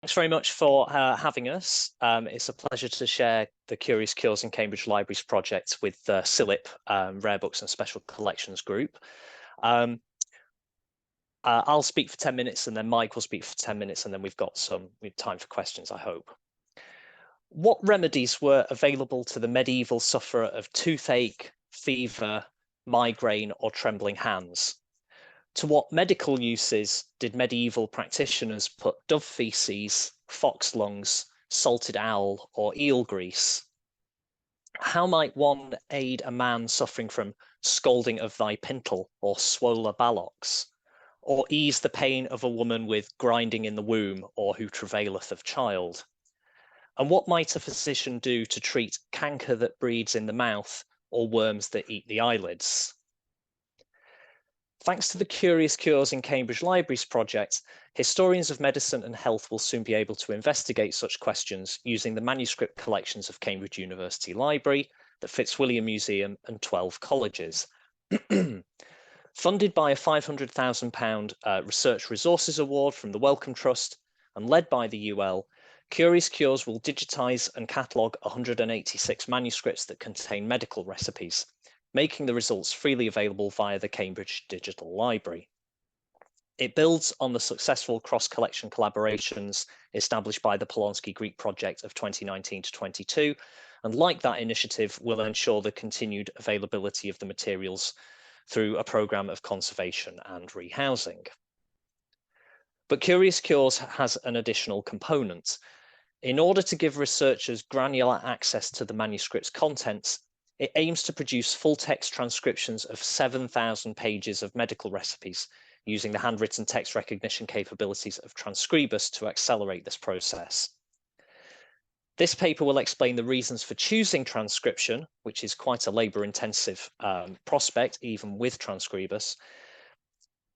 thanks very much for having us. It's a pleasure to share the Curious Cures in Cambridge Libraries project with CILIP, Rare Books and Special Collections Group. I'll speak for 10 minutes and then Mike will speak for 10 minutes and then we've time for questions, I hope. What remedies were available to the medieval sufferer of toothache, fever, migraine or trembling hands? To what medical uses did medieval practitioners put dove feces, fox lungs, salted owl, or eel grease? How might one aid a man suffering from scalding of thy pintle or swola ballocks, or ease the pain of a woman with grinding in the womb or who travaileth of child? And what might a physician do to treat canker that breeds in the mouth or worms that eat the eyelids? Thanks to the Curious Cures in Cambridge Libraries project, historians of medicine and health will soon be able to investigate such questions using the manuscript collections of Cambridge University Library, the Fitzwilliam Museum and 12 colleges. Funded by a £500,000 Research Resources Award from the Wellcome Trust and led by the UL, Curious Cures will digitise and catalogue 186 manuscripts that contain medical recipes, making the results freely available via the Cambridge Digital Library. It builds on the successful cross-collection collaborations established by the Polonsky Greek project of 2019 to 22, and like that initiative, will ensure the continued availability of the materials through a programme of conservation and rehousing. But Curious Cures has an additional component. In order to give researchers granular access to the manuscript's contents, it aims to produce full-text transcriptions of 7,000 pages of medical recipes using the handwritten text recognition capabilities of Transcribus to accelerate this process. This paper will explain the reasons for choosing transcription, which is quite a labour-intensive prospect, even with Transcribus.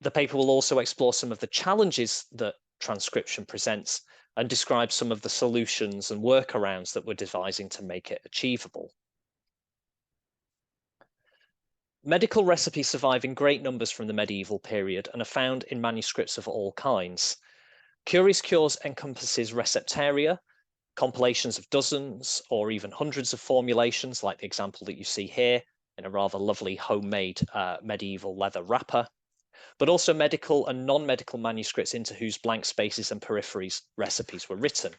The paper will also explore some of the challenges that transcription presents and describe some of the solutions and workarounds that we're devising to make it achievable. Medical recipes survive in great numbers from the medieval period and are found in manuscripts of all kinds. Curious Cures encompasses receptaria, compilations of dozens or even hundreds of formulations, like the example that you see here in a rather lovely homemade medieval leather wrapper, but also medical and non-medical manuscripts into whose blank spaces and peripheries recipes were written.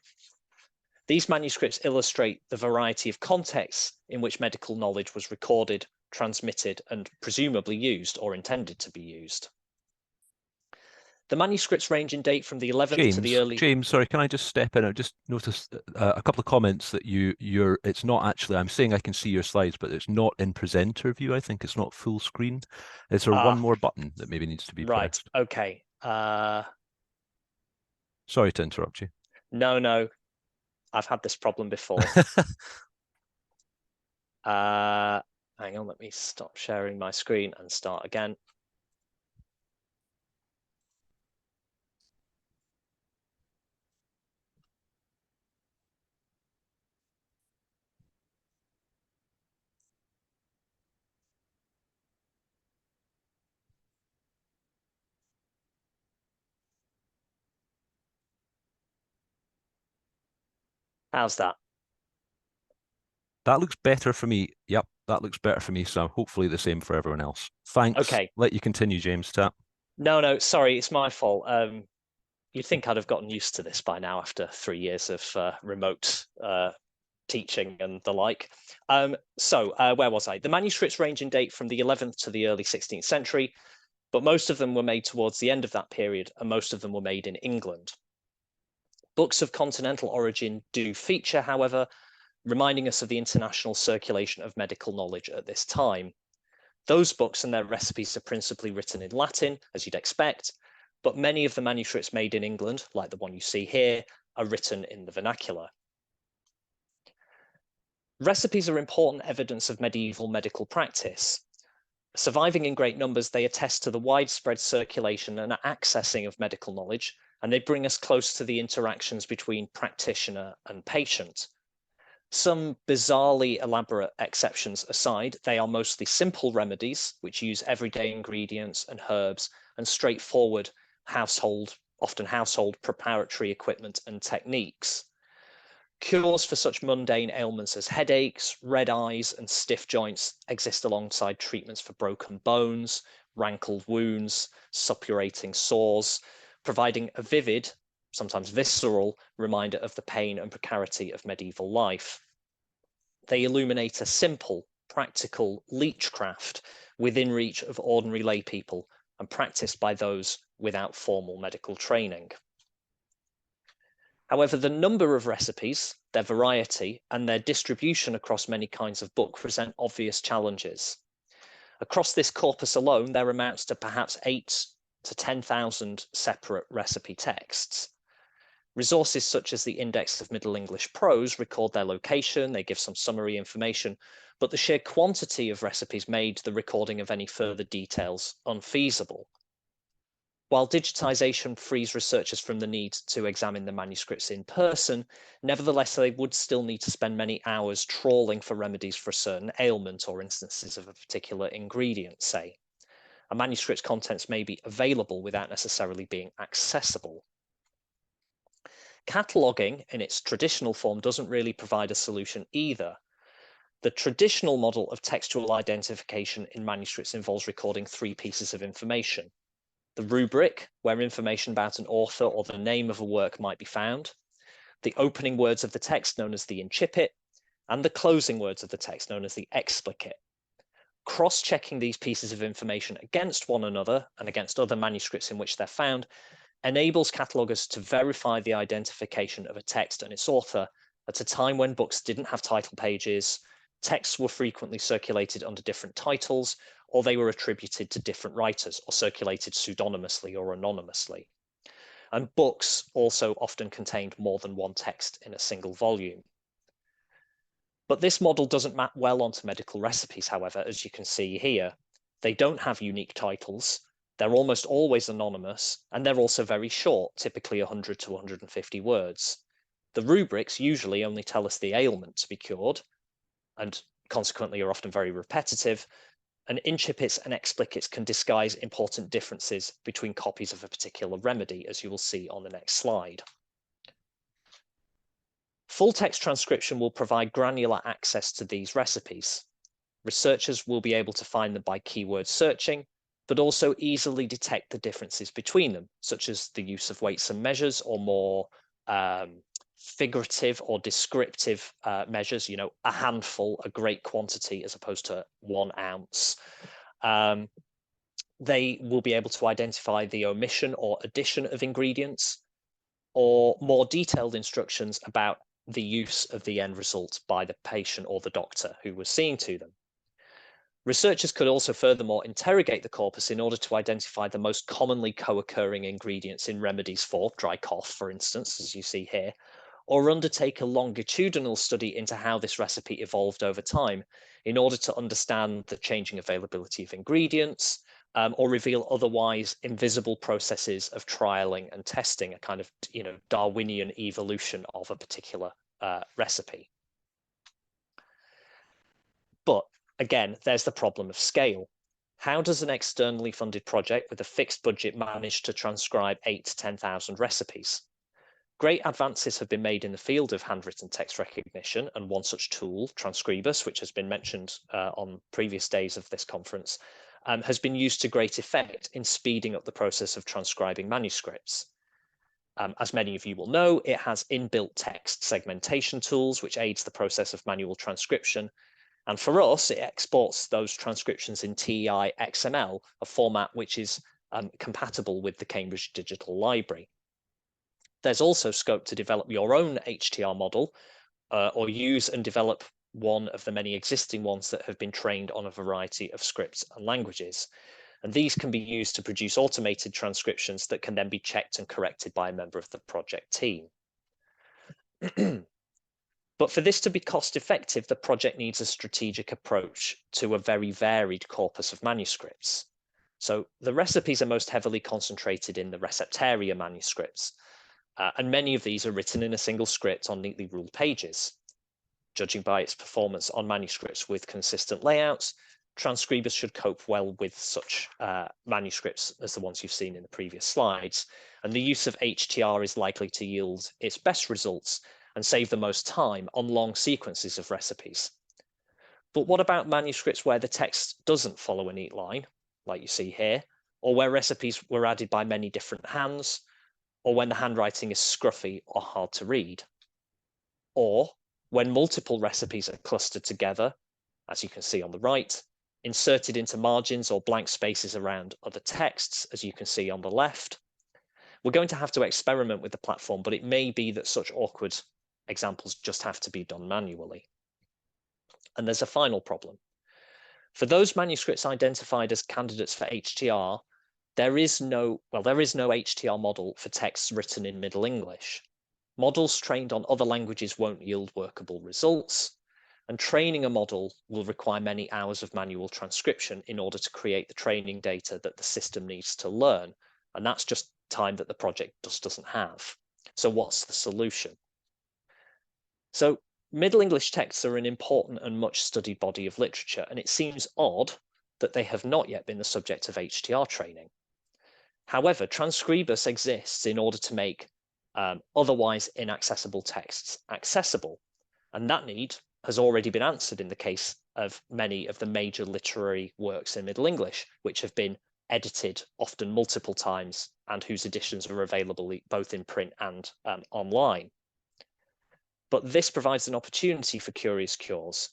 These manuscripts illustrate the variety of contexts in which medical knowledge was recorded, transmitted, and presumably used or intended to be used. The manuscripts range in date from the 11th to the early... James, sorry, can I just step in? I just noticed a couple of comments that it's not actually, I'm saying I can see your slides, but it's not in presenter view, I think. It's not full screen. Is there one more button that maybe needs to be pressed? Right, okay. Sorry to interrupt you. No, I've had this problem before. Hang on, let me stop sharing my screen and start again. How's that? That looks better for me. Yep, that looks better for me. So hopefully the same for everyone else. Thanks. Okay. Let you continue, James. No, sorry, it's my fault. You'd think I'd have gotten used to this by now after 3 years of remote teaching and the like. Where was I? The manuscripts range in date from the 11th to the early 16th century, but most of them were made towards the end of that period, and most of them were made in England. Books of continental origin do feature, however, reminding us of the international circulation of medical knowledge at this time. Those books and their recipes are principally written in Latin, as you'd expect, but many of the manuscripts made in England, like the one you see here, are written in the vernacular. Recipes are important evidence of medieval medical practice. Surviving in great numbers, they attest to the widespread circulation and accessing of medical knowledge, and they bring us close to the interactions between practitioner and patient. Some bizarrely elaborate exceptions aside, they are mostly simple remedies which use everyday ingredients and herbs and straightforward household often household preparatory equipment and techniques. Cures for such mundane ailments as headaches, red eyes, and stiff joints exist alongside treatments for broken bones, rankled wounds, suppurating sores, providing a vivid, sometimes visceral, reminder of the pain and precarity of medieval life. They illuminate a simple, practical leechcraft within reach of ordinary laypeople and practiced by those without formal medical training. However, the number of recipes, their variety, and their distribution across many kinds of book present obvious challenges. Across this corpus alone, there amounts to perhaps 8 to 10,000 separate recipe texts. Resources such as the Index of Middle English Prose record their location, they give some summary information, but the sheer quantity of recipes made the recording of any further details unfeasible. While digitisation frees researchers from the need to examine the manuscripts in person, nevertheless, they would still need to spend many hours trawling for remedies for a certain ailment or instances of a particular ingredient, say. A manuscript's contents may be available without necessarily being accessible. Cataloguing in its traditional form doesn't really provide a solution either. The traditional model of textual identification in manuscripts involves recording 3 pieces of information. The rubric, where information about an author or the name of a work might be found, the opening words of the text known as the incipit, and the closing words of the text known as the explicit. Cross-checking these pieces of information against one another and against other manuscripts in which they're found enables cataloguers to verify the identification of a text and its author at a time when books didn't have title pages, texts were frequently circulated under different titles, or they were attributed to different writers or circulated pseudonymously or anonymously. And books also often contained more than one text in a single volume. But this model doesn't map well onto medical recipes, however, as you can see here. They don't have unique titles, they're almost always anonymous, and they're also very short, typically 100 to 150 words. The rubrics usually only tell us the ailment to be cured, and consequently are often very repetitive, and incipits and explicits can disguise important differences between copies of a particular remedy, as you will see on the next slide. Full text transcription will provide granular access to these recipes. Researchers will be able to find them by keyword searching, but also easily detect the differences between them, such as the use of weights and measures or more figurative or descriptive measures, you know, a handful, a great quantity, as opposed to 1 ounce. They will be able to identify the omission or addition of ingredients, or more detailed instructions about the use of the end result by the patient or the doctor who was seeing to them. Researchers could also furthermore interrogate the corpus in order to identify the most commonly co-occurring ingredients in remedies for dry cough, for instance, as you see here, or undertake a longitudinal study into how this recipe evolved over time in order to understand the changing availability of ingredients, or reveal otherwise invisible processes of trialing and testing, a kind of, you know, Darwinian evolution of a particular recipe. But again, there's the problem of scale. How does an externally funded project with a fixed budget manage to transcribe 8 to 10,000 recipes? Great advances have been made in the field of handwritten text recognition, and one such tool, Transcribus, which has been mentioned on previous days of this conference, has been used to great effect in speeding up the process of transcribing manuscripts. As many of you will know, it has inbuilt text segmentation tools, which aids the process of manual transcription. And for us, it exports those transcriptions in TEI XML, a format which is compatible with the Cambridge Digital Library. There's also scope to develop your own HTR model or use and develop one of the many existing ones that have been trained on a variety of scripts and languages. And these can be used to produce automated transcriptions that can then be checked and corrected by a member of the project team. But for this to be cost effective, the project needs a strategic approach to a very varied corpus of manuscripts. So the recipes are most heavily concentrated in the receptaria manuscripts, and many of these are written in a single script on neatly ruled pages. Judging by its performance on manuscripts with consistent layouts, transcribers should cope well with such manuscripts as the ones you've seen in the previous slides, and the use of HTR is likely to yield its best results and save the most time on long sequences of recipes. But what about manuscripts where the text doesn't follow a neat line, like you see here, or where recipes were added by many different hands, or when the handwriting is scruffy or hard to read? Or when multiple recipes are clustered together, as you can see on the right, inserted into margins or blank spaces around other texts, as you can see on the left. We're going to have to experiment with the platform, but it may be that such awkward examples just have to be done manually. And there's a final problem. For those manuscripts identified as candidates for HTR, there is no HTR model for texts written in Middle English. Models trained on other languages won't yield workable results, and training a model will require many hours of manual transcription in order to create the training data that the system needs to learn, and that's just time that the project just doesn't have. So what's the solution? So Middle English texts are an important and much studied body of literature, and it seems odd that they have not yet been the subject of HTR training. However, Transcribus exists in order to make otherwise inaccessible texts accessible, and that need has already been answered in the case of many of the major literary works in Middle English, which have been edited often multiple times and whose editions are available both in print and online. But this provides an opportunity for curious cures.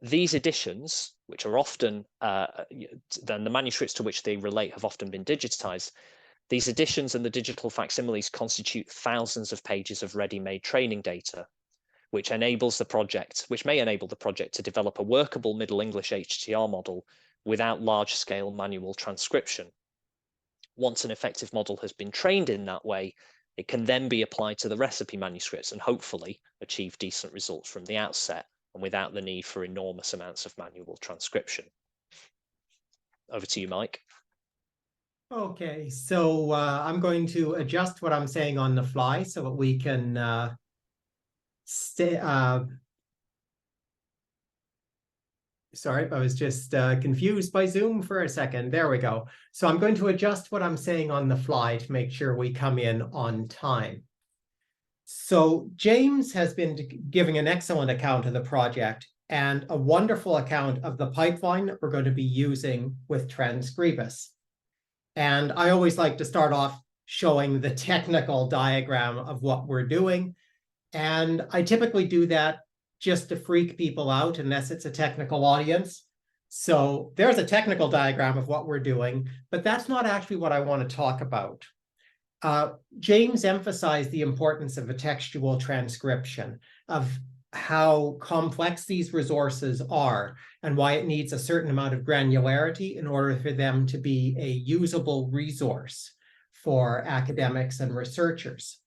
These editions, which are often, then the manuscripts to which they relate have often been digitized, these editions and the digital facsimiles constitute thousands of pages of ready-made training data, which may enable the project to develop a workable Middle English HTR model without large-scale manual transcription. Once an effective model has been trained in that way, it can then be applied to the recipe manuscripts and hopefully achieve decent results from the outset and without the need for enormous amounts of manual transcription. Over to you, Mike. Okay, so I'm going to adjust what I'm saying on the fly so that we can sorry, I was just confused by Zoom for a second. There we go. So I'm going to adjust what I'm saying on the fly to make sure we come in on time. So James has been giving an excellent account of the project and a wonderful account of the pipeline that we're going to be using with Transcribus. And I always like to start off showing the technical diagram of what we're doing. And I typically do that just to freak people out unless it's a technical audience. So there's a technical diagram of what we're doing, but that's not actually what I want to talk about. James emphasized the importance of a textual transcription, of how complex these resources are and why it needs a certain amount of granularity in order for them to be a usable resource for academics and researchers.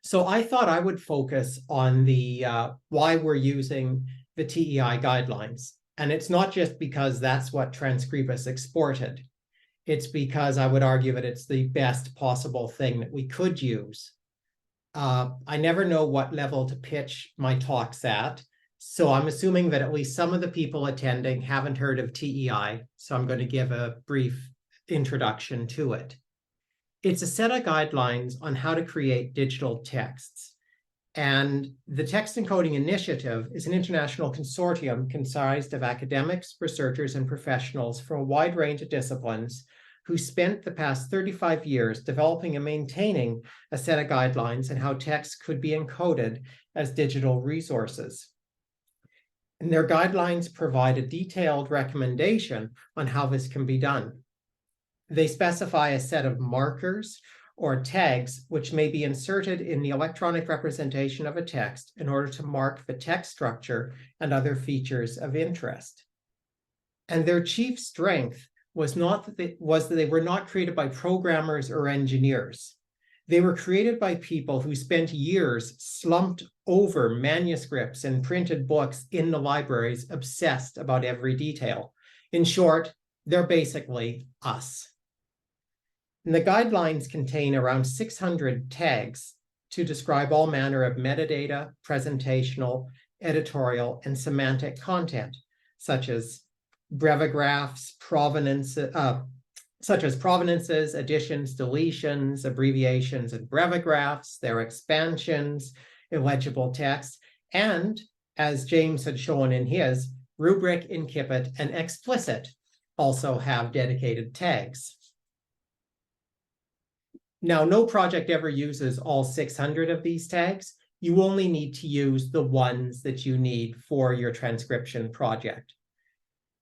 So I thought I would focus on the why we're using the TEI guidelines. And it's not just because that's what Transcribus exported. It's because I would argue that it's the best possible thing that we could use. I never know what level to pitch my talks at, so I'm assuming that at least some of the people attending haven't heard of TEI, so I'm going to give a brief introduction to it. It's a set of guidelines on how to create digital texts, and the Text Encoding Initiative is an international consortium comprised of academics, researchers, and professionals from a wide range of disciplines who spent the past 35 years developing and maintaining a set of guidelines on how texts could be encoded as digital resources. And their guidelines provide a detailed recommendation on how this can be done. They specify a set of markers or tags which may be inserted in the electronic representation of a text in order to mark the text structure and other features of interest. And their chief strength was that they were not created by programmers or engineers. They were created by people who spent years slumped over manuscripts and printed books in the libraries, obsessed about every detail. In short, they're basically us. And the guidelines contain around 600 tags to describe all manner of metadata, presentational, editorial, and semantic content, such as brevigraphs, provenance, such as provenances, additions, deletions, abbreviations, and brevigraphs, their expansions, illegible text, and, as James had shown in his, rubric, incipit, and explicit also have dedicated tags. Now, no project ever uses all 600 of these tags. You only need to use the ones that you need for your transcription project.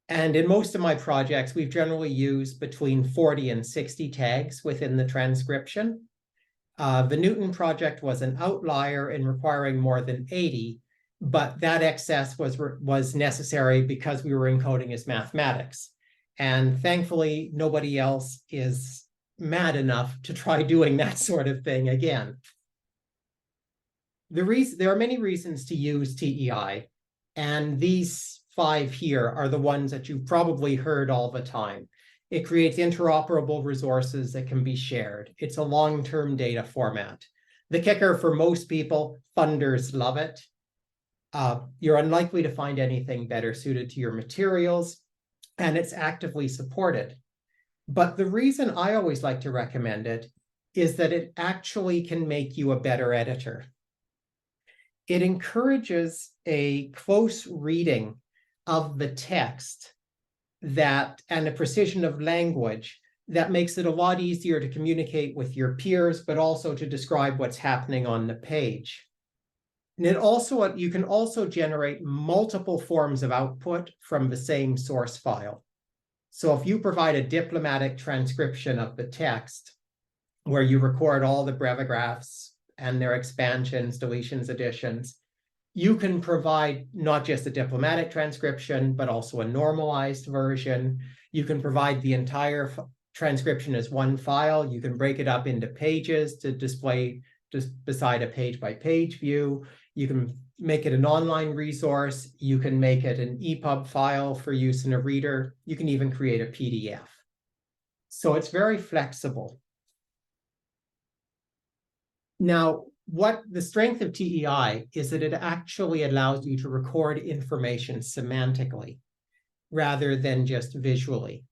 And in most of my projects, we've generally used between 40 and 60 tags within the transcription. The Newton project was an outlier in requiring more than 80, but that excess was necessary because we were encoding as mathematics. And thankfully, nobody else is mad enough to try doing that sort of thing again. There are many reasons to use TEI, and these 5 here are the ones that you've probably heard all the time. It creates interoperable resources that can be shared. It's a long-term data format. The kicker for most people, funders love it. You're unlikely to find anything better suited to your materials, and it's actively supported. But the reason I always like to recommend it is that it actually can make you a better editor. It encourages a close reading of the text and a precision of language that makes it a lot easier to communicate with your peers, but also to describe what's happening on the page. And you can also generate multiple forms of output from the same source file. So if you provide a diplomatic transcription of the text, where you record all the brevigraphs and their expansions, deletions, additions, you can provide not just a diplomatic transcription, but also a normalized version. You can provide the entire transcription as one file. You can break it up into pages to display just beside a page-by-page view. You can make it an online resource. You can make it an EPUB file for use in a reader. You can even create a PDF. So it's very flexible. Now, what the strength of TEI is that it actually allows you to record information semantically rather than just visually.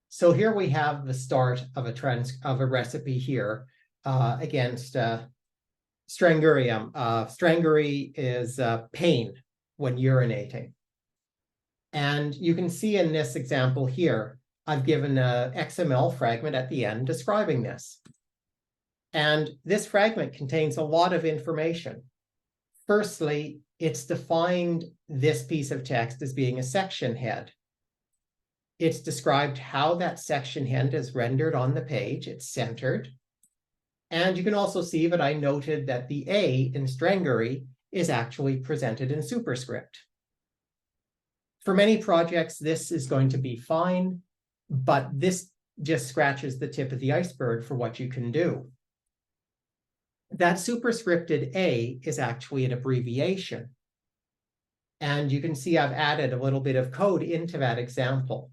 So here we have the start of a recipe here against Strangurium. Strangury is pain when urinating. And you can see in this example here, I've given an XML fragment at the end describing this. And this fragment contains a lot of information. Firstly, it's defined this piece of text as being a section head. It's described how that section head is rendered on the page. It's centered. And you can also see that I noted that the A in Strangury is actually presented in superscript. For many projects, this is going to be fine, but this just scratches the tip of the iceberg for what you can do. That superscripted A is actually an abbreviation. And you can see I've added a little bit of code into that example,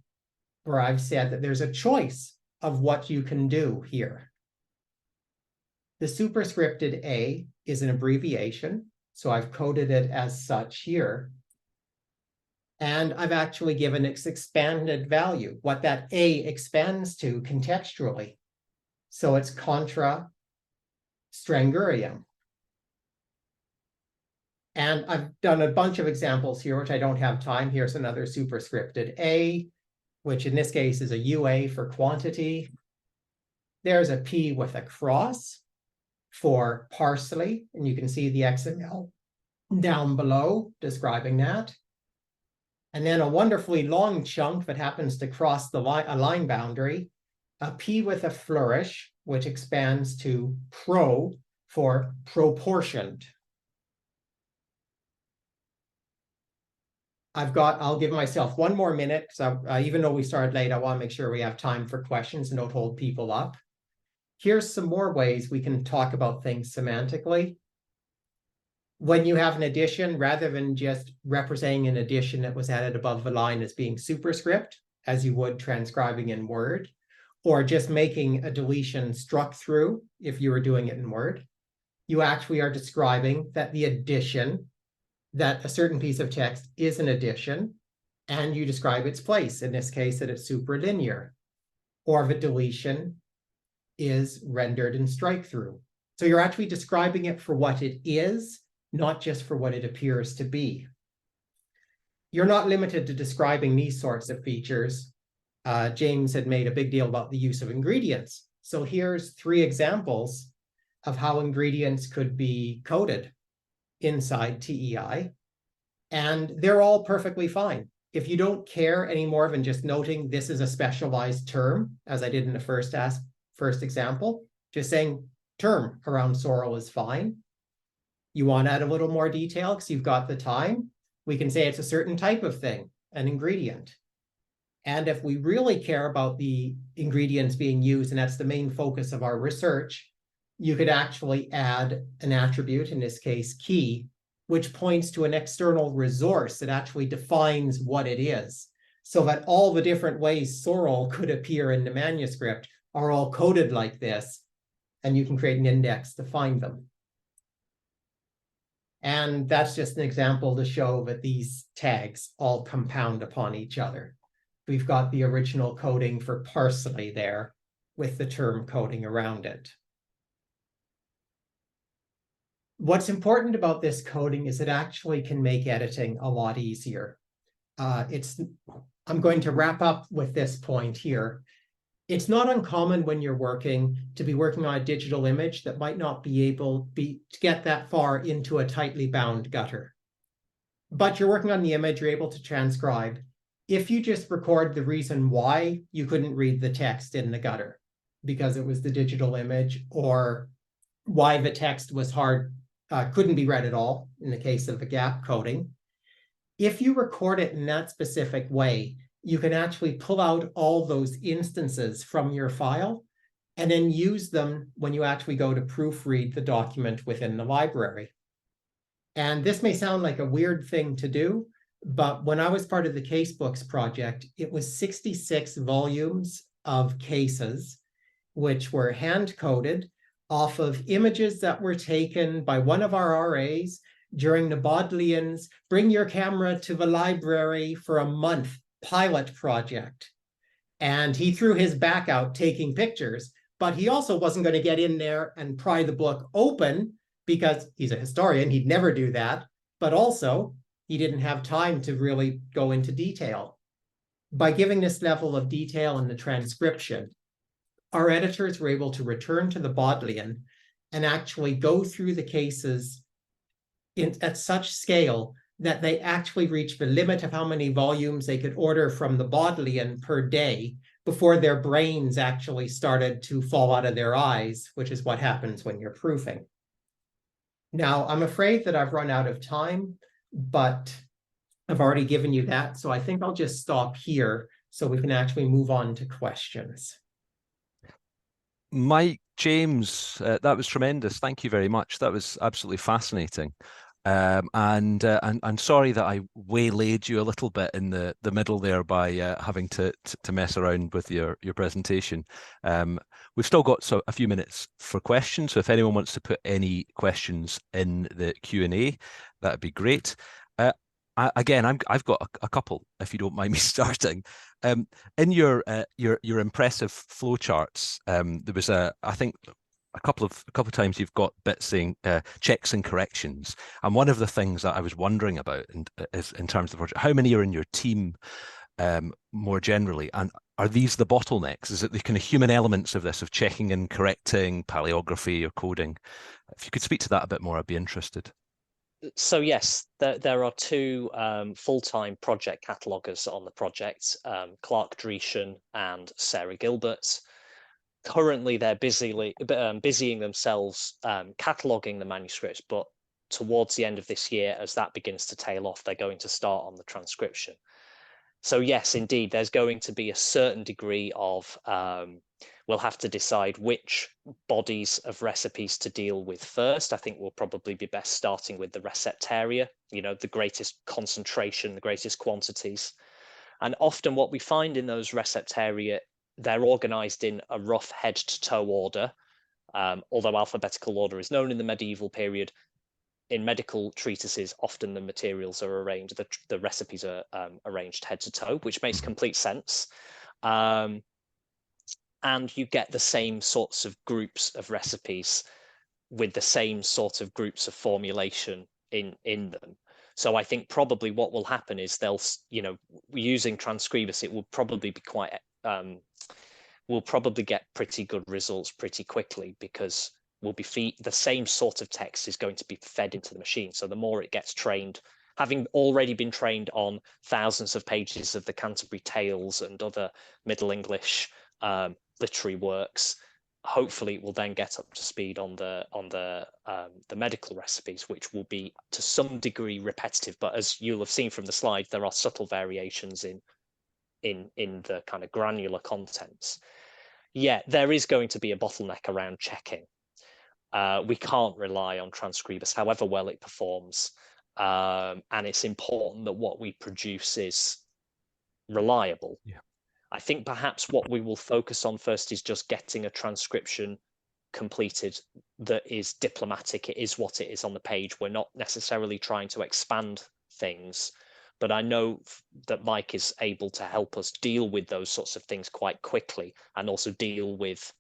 where I've said that there's a choice of what you can do here. The superscripted A is an abbreviation, so I've coded it as such here. And I've actually given its expanded value, what that A expands to contextually. So it's contra Strangurium. And I've done a bunch of examples here, which I don't have time. Here's another superscripted A, which in this case is a UA for quantity. There's a P with a cross for parsley, and you can see the XML down below describing that. And then a wonderfully long chunk that happens to cross a line boundary, a P with a flourish, which expands to pro for proportioned. I'll give myself one more minute, because even though we started late, I want to make sure we have time for questions and don't hold people up. Here's some more ways we can talk about things semantically. When you have an addition, rather than just representing an addition that was added above the line as being superscript, as you would transcribing in Word, or just making a deletion struck through if you were doing it in Word, you actually are describing that the addition, that a certain piece of text is an addition, and you describe its place, in this case that it's superlinear, or if a deletion is rendered in strike through. So you're actually describing it for what it is, not just for what it appears to be. You're not limited to describing these sorts of features. James had made a big deal about the use of ingredients. So here's 3 examples of how ingredients could be coded inside TEI, and they're all perfectly fine. If you don't care any more than just noting this is a specialized term, as I did in the first example, just saying term around sorrel is fine. You want to add a little more detail because you've got the time, we can say it's a certain type of thing, an ingredient. And if we really care about the ingredients being used, and that's the main focus of our research, you could actually add an attribute, in this case, key, which points to an external resource that actually defines what it is, so that all the different ways sorrel could appear in the manuscript are all coded like this, and you can create an index to find them. And that's just an example to show that these tags all compound upon each other. We've got the original coding for parsley there with the term coding around it. What's important about this coding is it actually can make editing a lot easier. I'm going to wrap up with this point here. It's not uncommon when you're working to be working on a digital image that might not be able to get that far into a tightly bound gutter. But you're working on the image, you're able to transcribe. If you just record the reason why you couldn't read the text in the gutter, because it was the digital image, or why the text was hard, couldn't be read at all, in the case of the gap coding. If you record it in that specific way, you can actually pull out all those instances from your file and then use them when you actually go to proofread the document within the library. And this may sound like a weird thing to do, but when I was part of the Casebooks project, it was 66 volumes of cases, which were hand-coded off of images that were taken by one of our RAs during the Bodleian's Bring Your Camera to the Library for a Month pilot project. And he threw his back out taking pictures, but he also wasn't going to get in there and pry the book open because he's a historian, he'd never do that, but also he didn't have time to really go into detail. By giving this level of detail in the transcription, our editors were able to return to the Bodleian and actually go through the cases at such scale that they actually reached the limit of how many volumes they could order from the Bodleian per day before their brains actually started to fall out of their eyes, which is what happens when you're proofing. Now, I'm afraid that I've run out of time, but I've already given you that, so I think I'll just stop here so we can actually move on to questions. Mike, James, that was tremendous. Thank you very much. That was absolutely fascinating. And sorry that I waylaid you a little bit in the middle there by having to mess around with your presentation. We've still got a few minutes for questions, so if anyone wants to put any questions in the Q&A, that'd be great. Again, I've got a couple, if you don't mind me starting. In your impressive flowcharts, there was I think a couple of times you've got bits saying checks and corrections, and one of the things that I was wondering about is in terms of the project, how many are in your team more generally, and are these the bottlenecks? Is it the kind of human elements of this, of checking and correcting, paleography or coding? If you could speak to that a bit more, I'd be interested. So yes, there are 2 full-time project cataloguers on the project, Clark Dreeshen and Sarah Gilbert. Currently, they're busying themselves cataloguing the manuscripts, but towards the end of this year, as that begins to tail off, they're going to start on the transcription. So yes, indeed, there's going to be a certain degree of we'll have to decide which bodies of recipes to deal with first. I think we'll probably be best starting with the receptaria, the greatest concentration, the greatest quantities. And often what we find in those receptaria, they're organized in a rough head to toe order. Although alphabetical order is known in the medieval period, in medical treatises, often the materials are arranged, the recipes are arranged head to toe, which makes complete sense. And you get the same sorts of groups of recipes with the same sort of groups of formulation in them. So I think probably what will happen is they'll, you know, using Transcribus, it will probably be quite, we'll probably get pretty good results pretty quickly, because will be the same sort of text is going to be fed into the machine. So the more it gets trained, having already been trained on thousands of pages of the Canterbury Tales and other Middle English literary works, hopefully it will then get up to speed on the medical recipes, which will be to some degree repetitive. But as you'll have seen from the slide, there are subtle variations in the kind of granular contents. Yeah, there is going to be a bottleneck around checking. We can't rely on Transcribus, however well it performs, and it's important that what we produce is reliable. Yeah. I think perhaps what we will focus on first is just getting a transcription completed that is diplomatic. It is what it is on the page. We're not necessarily trying to expand things, but I know that Mike is able to help us deal with those sorts of things quite quickly, and also deal with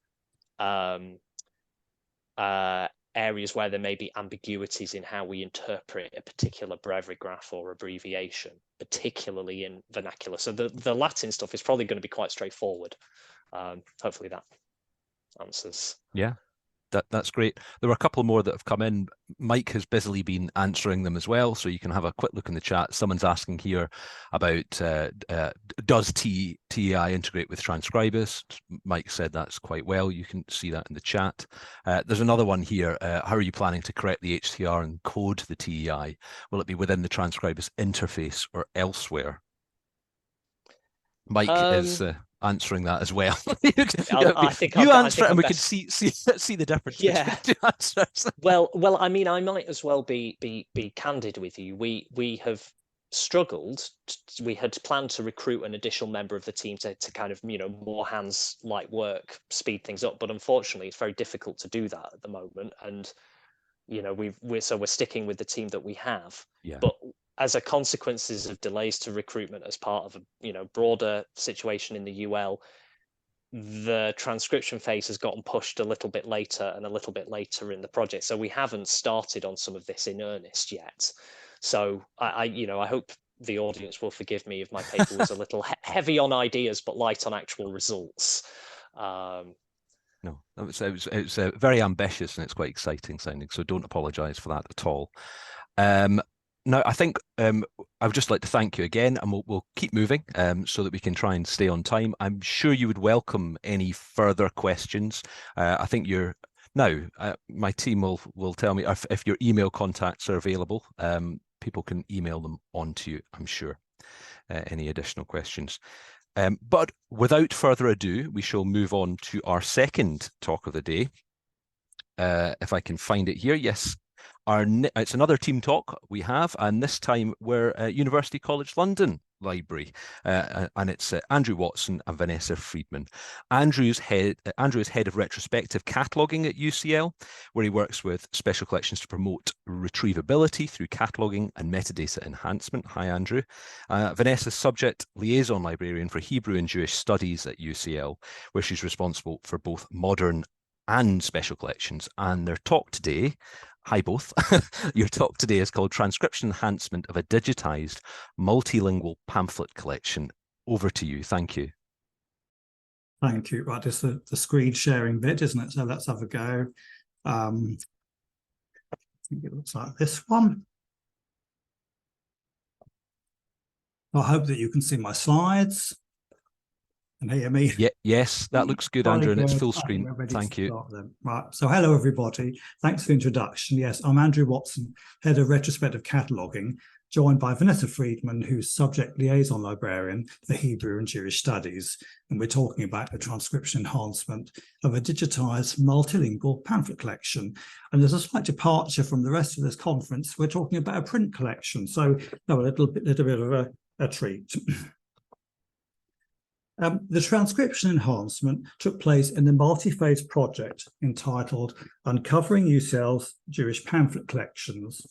areas where there may be ambiguities in how we interpret a particular brevigraph or abbreviation, particularly in vernacular. So the Latin stuff is probably going to be quite straightforward. Hopefully that answers. Yeah, that's great. There were a couple more that have come in. Mike has busily been answering them as well, so you can have a quick look in the chat. Someone's asking here about does TEI integrate with Transcribus? Mike said that's quite well. You can see that in the chat. There's another one here. How are you planning to correct the HTR and code the TEI? Will it be within the Transcribus interface or elsewhere? Mike is answering that as well. I think you I answer think it, and we best... can see the difference. Yeah. Between two answers. Well, I mean, I might as well be candid with you. We have struggled. We had planned to recruit an additional member of the team to kind of, you know, more hands like work, speed things up. But unfortunately, it's very difficult to do that at the moment. And you know, we're sticking with the team that we have. Yeah. But as a consequences of delays to recruitment as part of a, you know, broader situation in the UL, the transcription phase has gotten pushed a little bit later and a little bit later in the project. So we haven't started on some of this in earnest yet. So I you know, I hope the audience will forgive me if my paper was a little heavy on ideas but light on actual results. No, it's very ambitious, and it's quite exciting sounding, so don't apologise for that at all. Now, I think I would just like to thank you again, and we'll keep moving so that we can try and stay on time. I'm sure you would welcome any further questions. I think my team will tell me if your email contacts are available. People can email them on to you, I'm sure, any additional questions. But without further ado, we shall move on to our second talk of the day. If I can find it here, yes. It's another team talk we have, and this time we're at University College London Library, and it's Andrew Watson and Vanessa Freedman. Andrew is head of retrospective cataloguing at UCL, where he works with special collections to promote retrievability through cataloguing and metadata enhancement. Hi, Andrew. Vanessa's subject liaison librarian for Hebrew and Jewish studies at UCL, where she's responsible for both modern and special collections. And their talk today, hi both, your talk today is called Transcription Enhancement of a Digitised Multilingual Pamphlet Collection. Over to you. Thank you. Thank you. Right, it's the screen sharing bit, isn't it? So let's have a go. I think it looks like this one. I hope that you can see my slides and hear me. Yeah, yes, that looks good, Andrew, and it's full screen. Thank you. Right, so hello, everybody. Thanks for the introduction. Yes, I'm Andrew Watson, Head of Retrospective Cataloguing, joined by Vanessa Freedman, who's Subject Liaison Librarian for Hebrew and Jewish Studies. And we're talking about the transcription enhancement of a digitised multilingual pamphlet collection. And there's a slight departure from the rest of this conference. We're talking about a print collection, so a little bit of a treat. The transcription enhancement took place in the multi-phase project entitled Uncovering UCL's Jewish Pamphlet Collections,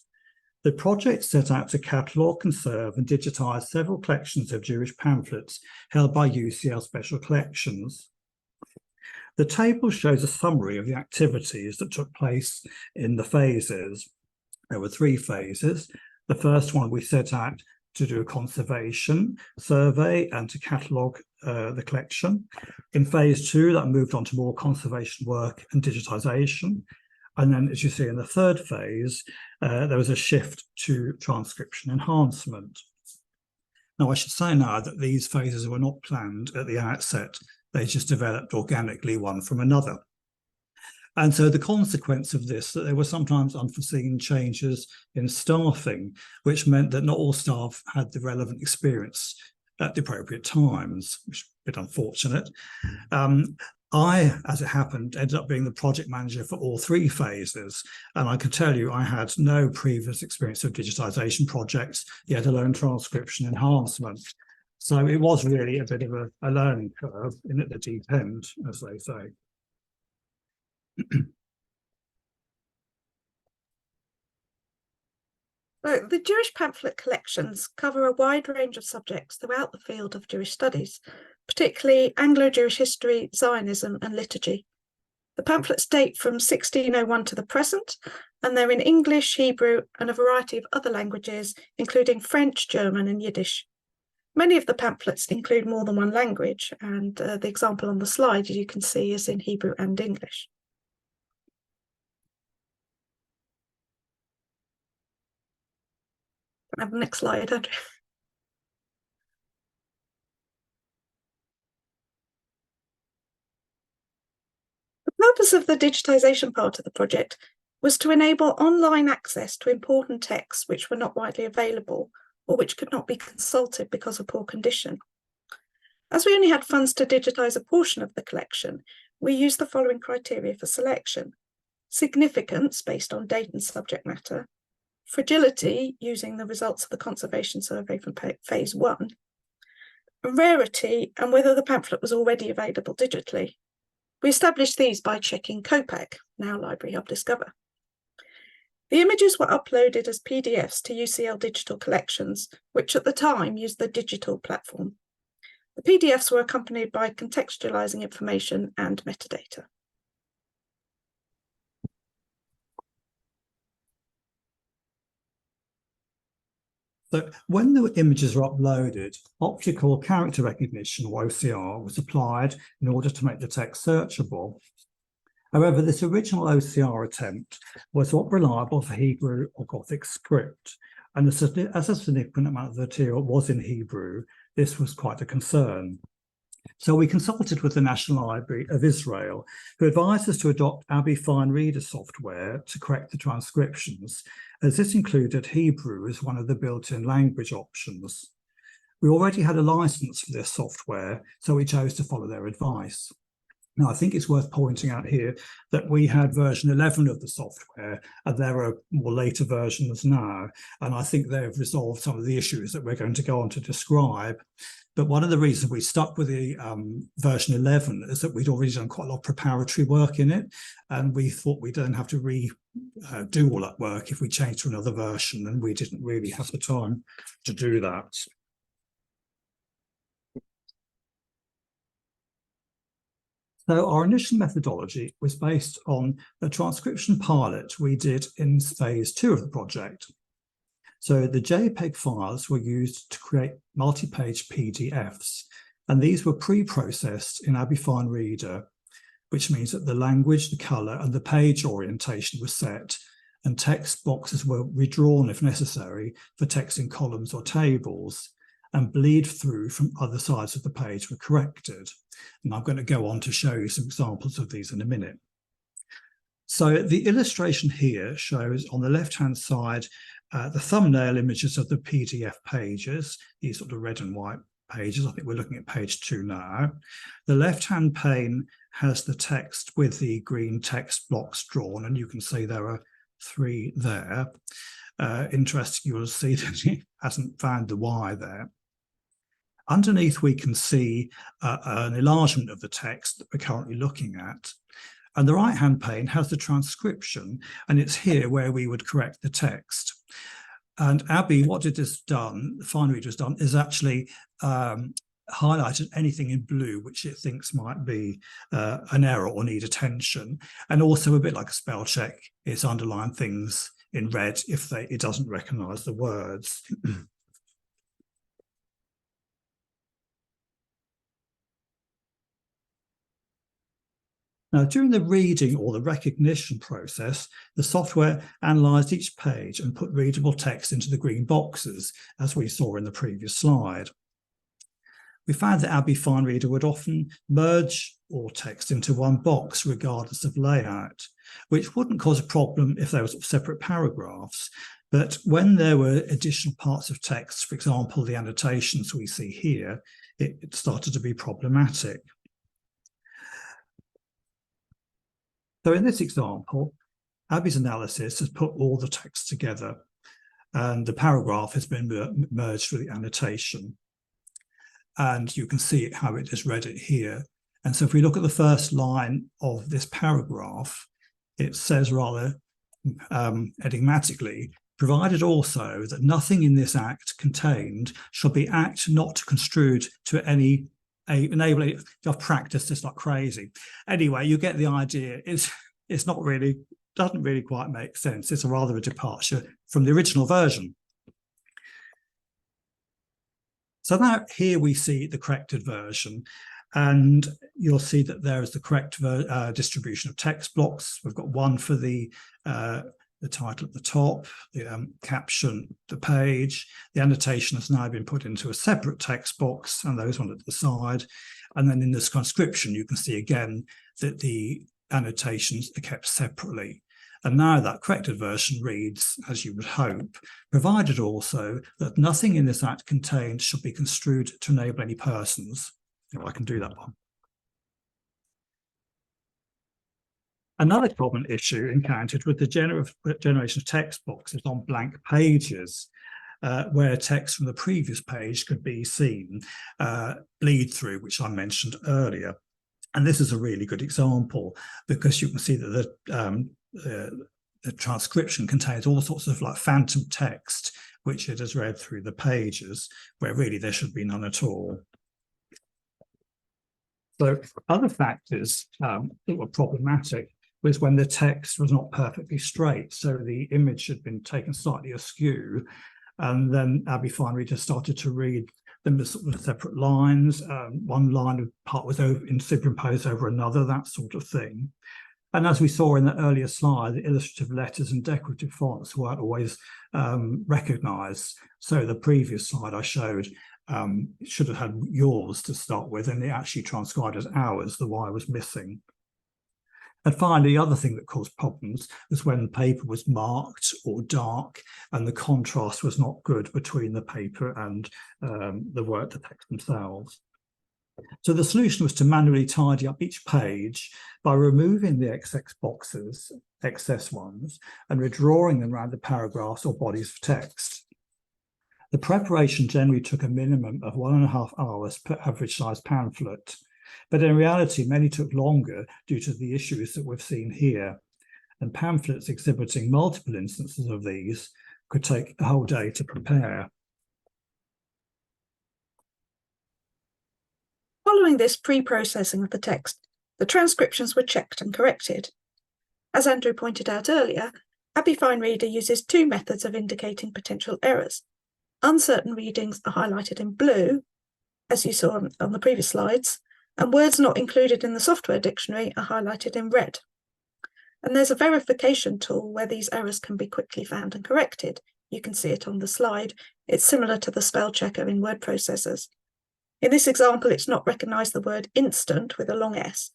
The project set out to catalogue, conserve and digitise several collections of Jewish pamphlets held by UCL Special Collections. The table shows a summary of the activities that took place in the phases. There were 3 phases. The first one we set out to do a conservation survey and to catalogue the collection. In phase 2, that moved on to more conservation work and digitisation. And then, as you see in the 3rd phase, there was a shift to transcription enhancement. Now, I should say now that these phases were not planned at the outset. They just developed organically one from another. And so the consequence of this, that there were sometimes unforeseen changes in staffing, which meant that not all staff had the relevant experience at the appropriate times, which is a bit unfortunate. I, as it happened, ended up being the project manager for all 3 phases. And I can tell you, I had no previous experience of digitisation projects, yet alone transcription enhancement. So it was really a bit of a learning curve in at the deep end, as they say. So the Jewish pamphlet collections cover a wide range of subjects throughout the field of Jewish studies, particularly Anglo-Jewish history, Zionism and liturgy. The pamphlets date from 1601 to the present, and they're in English, Hebrew and a variety of other languages, including French, German and Yiddish. Many of the pamphlets include more than one language, and the example on the slide, as you can see, is in Hebrew and English. Can I have the next slide, Andrew? The purpose of the digitisation part of the project was to enable online access to important texts which were not widely available or which could not be consulted because of poor condition. As we only had funds to digitise a portion of the collection, we used the following criteria for selection: significance based on date and subject matter, fragility using the results of the conservation survey from phase 1, rarity and whether the pamphlet was already available digitally. We established these by checking COPAC, now Library Hub Discover. The images were uploaded as PDFs to UCL digital collections, which at the time used the digital platform. The PDFs were accompanied by contextualising information and metadata. So when the images were uploaded, optical character recognition, or OCR, was applied in order to make the text searchable. However, this original OCR attempt was not reliable for Hebrew or Gothic script, and as a significant amount of the material was in Hebrew, this was quite a concern. So we consulted with the National Library of Israel, who advised us to adopt Abi Fine Reader software to correct the transcriptions, as this included Hebrew as one of the built-in language options. We already had a license for this software, so we chose to follow their advice. Now, I think it's worth pointing out here that we had version 11 of the software, and there are more later versions now, and I think they've resolved some of the issues that we're going to go on to describe. But one of the reasons we stuck with the version 11 is that we'd already done quite a lot of preparatory work in it, and we thought we don't have to do all that work if we changed to another version, and we didn't really have the time to do that. So our initial methodology was based on the transcription pilot we did in phase 2 of the project. So the JPEG files were used to create multi-page PDFs, and these were pre-processed in Abi Fine Reader, which means that the language, the colour and the page orientation was set, and text boxes were redrawn if necessary for text in columns or tables, and bleed through from other sides of the page were corrected. And I'm going to go on to show you some examples of these in a minute. So the illustration here shows on the left-hand side the thumbnail images of the PDF pages, these sort of red and white pages. I think we're looking at page 2 now. The left-hand pane has the text with the green text blocks drawn, and you can see there are 3 there. Interesting, you'll see that it hasn't found the Y there. Underneath, we can see an enlargement of the text that we're currently looking at. And the right-hand pane has the transcription, and it's here where we would correct the text. And Abby, what it has done, the fine reader has done, is actually highlighted anything in blue which it thinks might be an error or need attention. And also, a bit like a spell check, it's underlined things in red if it doesn't recognise the words. Now, during the reading or the recognition process, the software analysed each page and put readable text into the green boxes, as we saw in the previous slide. We found that Abby Fine Reader would often merge all text into one box, regardless of layout, which wouldn't cause a problem if there were separate paragraphs. But when there were additional parts of text, for example, the annotations we see here, it started to be problematic. So in this example, Abby's analysis has put all the text together, and the paragraph has been merged with the annotation. And you can see how it has read it here. And so if we look at the first line of this paragraph, it says rather enigmatically, provided also that nothing in this act contained shall be act not construed to any enabling. I've practiced this like crazy. Anyway, you get the idea. It's not really, doesn't really quite make sense. It's rather a departure from the original version. So now here we see the corrected version, and you'll see that there is the correct distribution of text blocks. We've got one for the title at the top, the caption, the page. The annotation has now been put into a separate text box, and those one at the side. And then in this transcription, you can see again that the annotations are kept separately. And now that corrected version reads, as you would hope, provided also that nothing in this act contained shall be construed to enable any persons. Oh, I can do that one. Another common issue encountered with the generation of text boxes on blank pages, where text from the previous page could be seen bleed through, which I mentioned earlier. And this is a really good example, because you can see that the transcription contains all sorts of like phantom text, which it has read through the pages, where really there should be none at all. So other factors that were problematic was when the text was not perfectly straight. So the image had been taken slightly askew, and then Abby Fine Reader started to read them as sort of separate lines. One line of part was superimposed over another, that sort of thing. And as we saw in the earlier slide, the illustrative letters and decorative fonts weren't always recognised. So the previous slide I showed should have had yours to start with, and it actually transcribed as ours. The Y was missing. And finally, the other thing that caused problems was when the paper was marked or dark, and the contrast was not good between the paper and the text themselves. So the solution was to manually tidy up each page by removing the excess ones, and redrawing them around the paragraphs or bodies of text. The preparation generally took a minimum of 1.5 hours per average size pamphlet, but in reality, many took longer due to the issues that we've seen here. And pamphlets exhibiting multiple instances of these could take a whole day to prepare. Following this pre-processing of the text, the transcriptions were checked and corrected. As Andrew pointed out earlier, Abby Fine Reader uses two methods of indicating potential errors. Uncertain readings are highlighted in blue, as you saw on the previous slides, and words not included in the software dictionary are highlighted in red. And there's a verification tool where these errors can be quickly found and corrected. You can see it on the slide. It's similar to the spell checker in word processors. In this example, it's not recognised the word instant with a long S,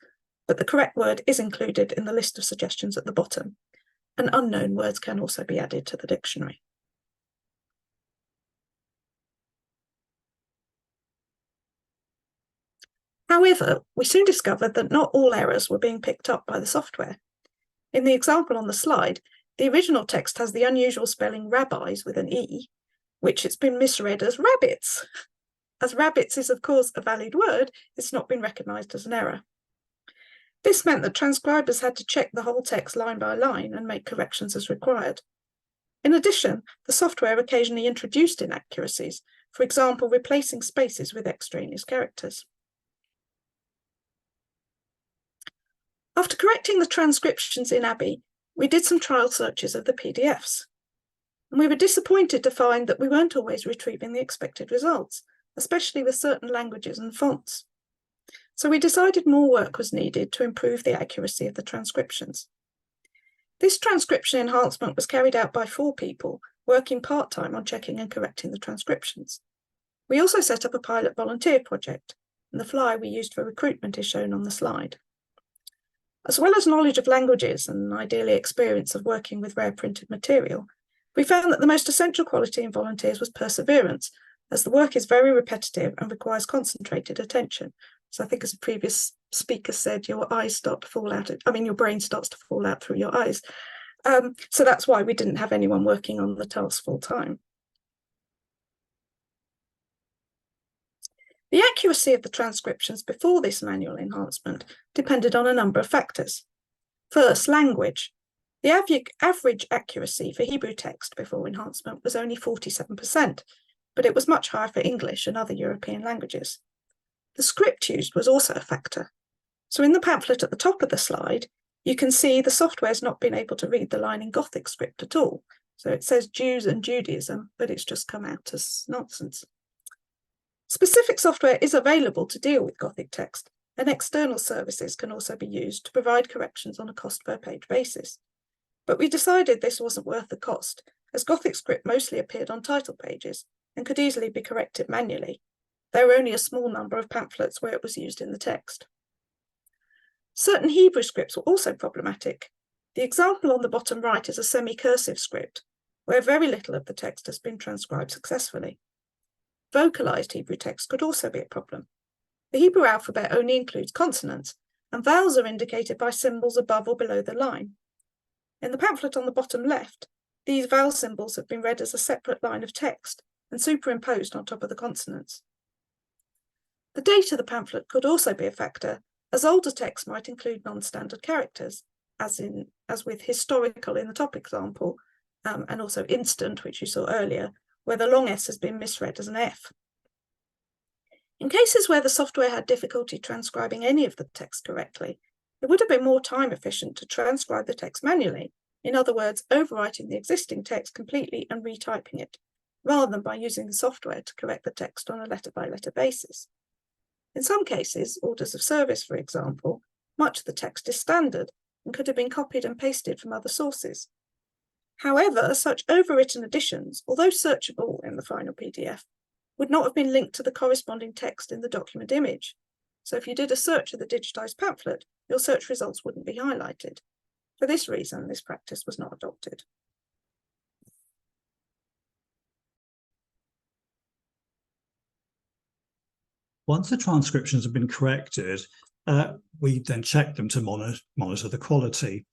but the correct word is included in the list of suggestions at the bottom, and unknown words can also be added to the dictionary. However, we soon discovered that not all errors were being picked up by the software. In the example on the slide, the original text has the unusual spelling rabbis with an E, which it's been misread as rabbits. As rabbits is, of course, a valid word, it's not been recognised as an error. This meant that transcribers had to check the whole text line by line and make corrections as required. In addition, the software occasionally introduced inaccuracies, for example, replacing spaces with extraneous characters. After correcting the transcriptions in Abbey, we did some trial searches of the PDFs. And we were disappointed to find that we weren't always retrieving the expected results, especially with certain languages and fonts. So we decided more work was needed to improve the accuracy of the transcriptions. This transcription enhancement was carried out by 4 people, working part-time on checking and correcting the transcriptions. We also set up a pilot volunteer project, and the flyer we used for recruitment is shown on the slide. As well as knowledge of languages and ideally experience of working with rare printed material, we found that the most essential quality in volunteers was perseverance, as the work is very repetitive and requires concentrated attention. So I think, as a previous speaker said, your eyes start to fall out. Your brain starts to fall out through your eyes. So that's why we didn't have anyone working on the task full time. The accuracy of the transcriptions before this manual enhancement depended on a number of factors. First, language. The average accuracy for Hebrew text before enhancement was only 47%, but it was much higher for English and other European languages. The script used was also a factor. So in the pamphlet at the top of the slide, you can see the software's not been able to read the line in Gothic script at all. So it says Jews and Judaism, but it's just come out as nonsense. Specific software is available to deal with Gothic text, and external services can also be used to provide corrections on a cost per page basis. But we decided this wasn't worth the cost, as Gothic script mostly appeared on title pages and could easily be corrected manually. There were only a small number of pamphlets where it was used in the text. Certain Hebrew scripts were also problematic. The example on the bottom right is a semi-cursive script, where very little of the text has been transcribed successfully. Vocalized Hebrew text could also be a problem. The Hebrew alphabet only includes consonants, and vowels are indicated by symbols above or below the line. In the pamphlet on the bottom left, these vowel symbols have been read as a separate line of text and superimposed on top of the consonants. The date of the pamphlet could also be a factor, as older text might include non-standard characters, as with historical in the top example, and also instant, which you saw earlier, where the long S has been misread as an F. In cases where the software had difficulty transcribing any of the text correctly, it would have been more time efficient to transcribe the text manually, in other words, overwriting the existing text completely and retyping it, rather than by using the software to correct the text on a letter-by-letter basis. In some cases, orders of service, for example, much of the text is standard and could have been copied and pasted from other sources. However, such overwritten additions, although searchable in the final PDF, would not have been linked to the corresponding text in the document image. So if you did a search of the digitized pamphlet, your search results wouldn't be highlighted. For this reason, this practice was not adopted. Once the transcriptions have been corrected, we then check them to monitor the quality.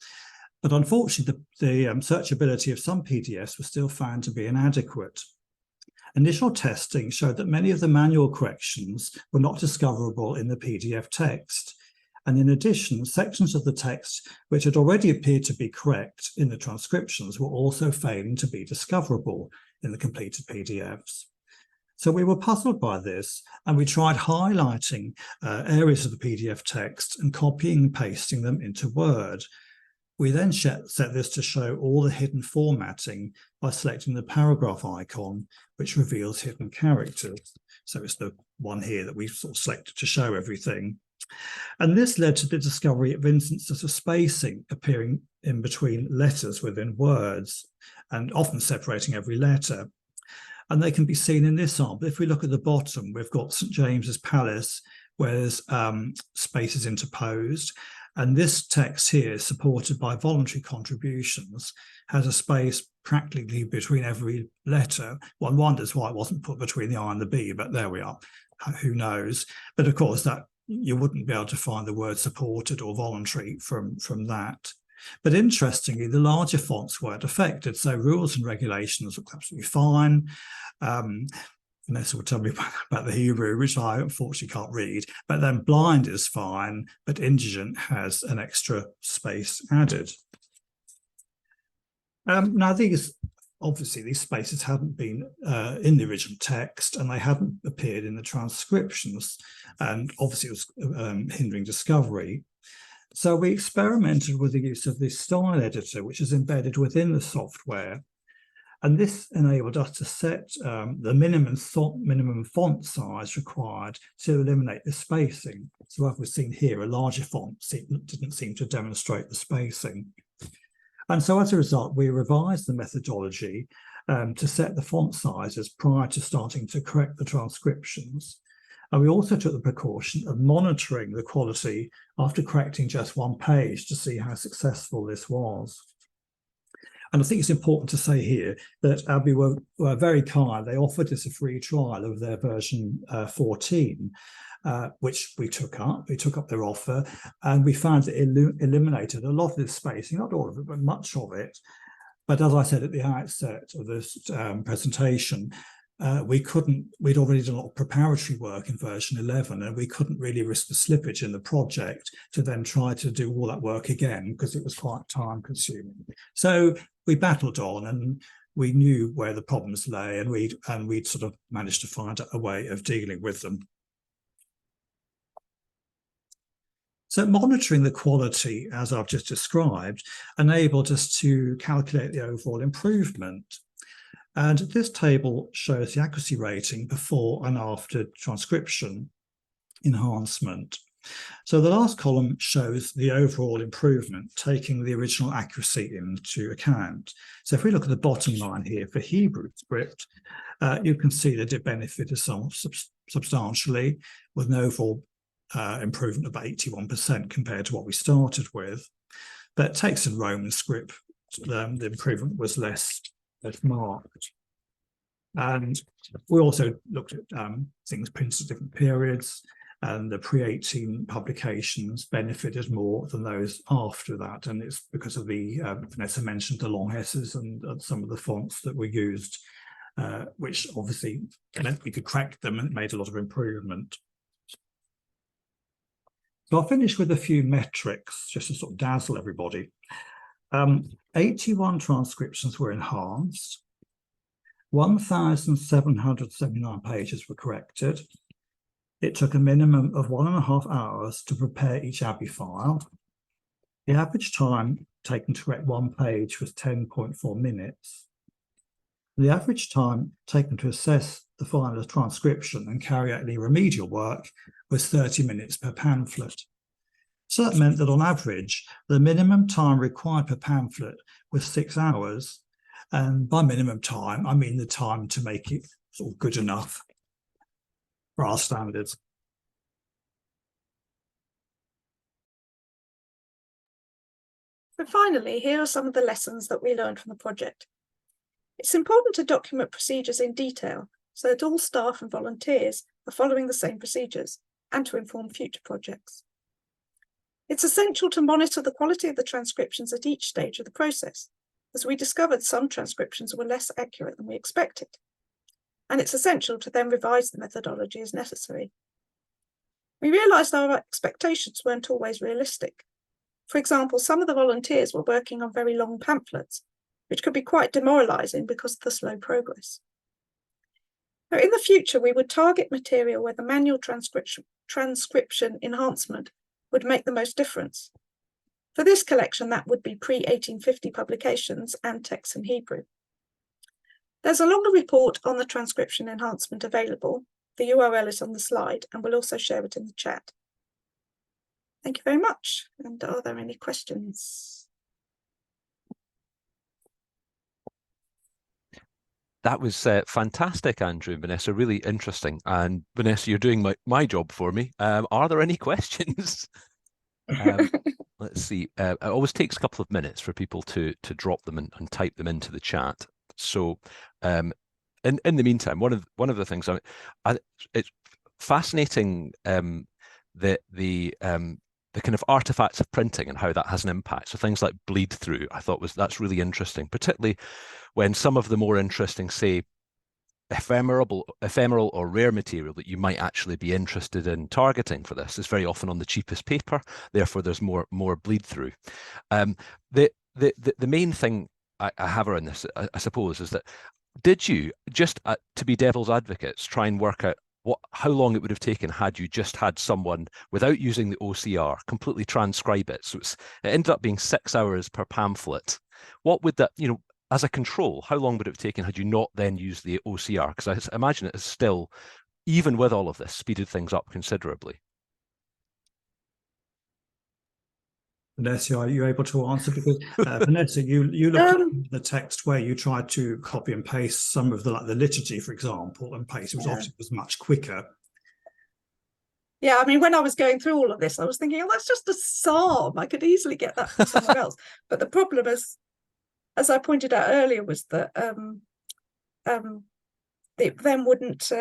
But unfortunately, the searchability of some PDFs was still found to be inadequate. Initial testing showed that many of the manual corrections were not discoverable in the PDF text. And in addition, sections of the text which had already appeared to be correct in the transcriptions were also failing to be discoverable in the completed PDFs. So we were puzzled by this, and we tried highlighting areas of the PDF text and copying and pasting them into Word. We then set this to show all the hidden formatting by selecting the paragraph icon, which reveals hidden characters. So it's the one here that we sort of selected to show everything. And this led to the discovery of instances of spacing appearing in between letters within words, and often separating every letter. And they can be seen in this sample. If we look at the bottom, we've got St. James's Palace, where there's spaces interposed. And this text here, supported by voluntary contributions, has a space practically between every letter. One wonders why it wasn't put between the I and the B, but there we are. Who knows? But of course, that you wouldn't be able to find the word supported or voluntary from that. But interestingly, the larger fonts weren't affected. So rules and regulations look absolutely fine. Vanessa will tell me about the Hebrew, which I unfortunately can't read. But then blind is fine, but indigent has an extra space added. Now, these obviously these spaces hadn't been in the original text, and they hadn't appeared in the transcriptions, and obviously it was hindering discovery. So we experimented with the use of this style editor, which is embedded within the software. And this enabled us to set the minimum font size required to eliminate the spacing. So as we've seen here, a larger font didn't seem to demonstrate the spacing. And so as a result, we revised the methodology to set the font sizes prior to starting to correct the transcriptions. And we also took the precaution of monitoring the quality after correcting just one page to see how successful this was. And I think it's important to say here that Abbey were very kind. They offered us a free trial of their version 14, which we took up. We took up their offer, and we found it eliminated a lot of this spacing, not all of it, but much of it. But as I said at the outset of this presentation, we'd already done a lot of preparatory work in version 11, and we couldn't really risk the slippage in the project to then try to do all that work again, because it was quite time consuming. So we battled on, and we knew where the problems lay, and we'd sort of managed to find a way of dealing with them. So monitoring the quality, as I've just described, enabled us to calculate the overall improvement. And this table shows the accuracy rating before and after transcription enhancement. So the last column shows the overall improvement, taking the original accuracy into account. So if we look at the bottom line here for Hebrew script, you can see that it benefited substantially, with an overall improvement of 81% compared to what we started with. But text and Roman script, the improvement was less marked. And we also looked at things printed at different periods, and the pre-18 publications benefited more than those after that. And it's because of the, Vanessa mentioned the long S's and some of the fonts that were used, which obviously meant we could crack them, and it made a lot of improvement. So I'll finish with a few metrics just to sort of dazzle everybody. 81 transcriptions were enhanced, 1,779 pages were corrected. It took a minimum of 1.5 hours to prepare each Abbey file. The average time taken to correct one page was 10.4 minutes. The average time taken to assess the final transcription and carry out any remedial work was 30 minutes per pamphlet. So that meant that on average, the minimum time required per pamphlet was 6 hours. And by minimum time, I mean the time to make it sort of good enough for our standards. So finally, here are some of the lessons that we learned from the project. It's important to document procedures in detail so that all staff and volunteers are following the same procedures, and to inform future projects. It's essential to monitor the quality of the transcriptions at each stage of the process, as we discovered some transcriptions were less accurate than we expected. And it's essential to then revise the methodology as necessary. We realised our expectations weren't always realistic. For example, some of the volunteers were working on very long pamphlets, which could be quite demoralising because of the slow progress. Now, in the future, we would target material where the manual transcription enhancement would make the most difference. For this collection, that would be pre-1850 publications and texts in Hebrew. There's a longer report on the transcription enhancement available. The URL is on the slide, and we'll also share it in the chat. Thank you very much. And are there any questions? That was fantastic, Andrew and Vanessa, really interesting. And Vanessa, you're doing my job for me. Are there any questions? Let's see. It always takes a couple of minutes for people to drop them and type them into the chat. So in the meantime, one of the things it's fascinating, the kind of artifacts of printing and how that has an impact. So things like bleed through, I thought that's really interesting, particularly when some of the more interesting, say, ephemeral or rare material that you might actually be interested in targeting for this is very often on the cheapest paper. Therefore, there's more bleed through. The main thing I have her on this, I suppose, is that did you, just to be devil's advocates, try and work out how long it would have taken had you just had someone, without using the OCR, completely transcribe it? So it ended up being 6 hours per pamphlet. What would that, as a control, how long would it have taken had you not then used the OCR? Because I imagine it is still, even with all of this, speeded things up considerably. Vanessa, are you able to answer? Because Vanessa, you looked at the text where you tried to copy and paste some of the liturgy, for example, and paste. It was obviously much quicker. Yeah, I mean, when I was going through all of this, I was thinking, oh, that's just a psalm. I could easily get that from somewhere else. But the problem is, as I pointed out earlier, was that it then wouldn't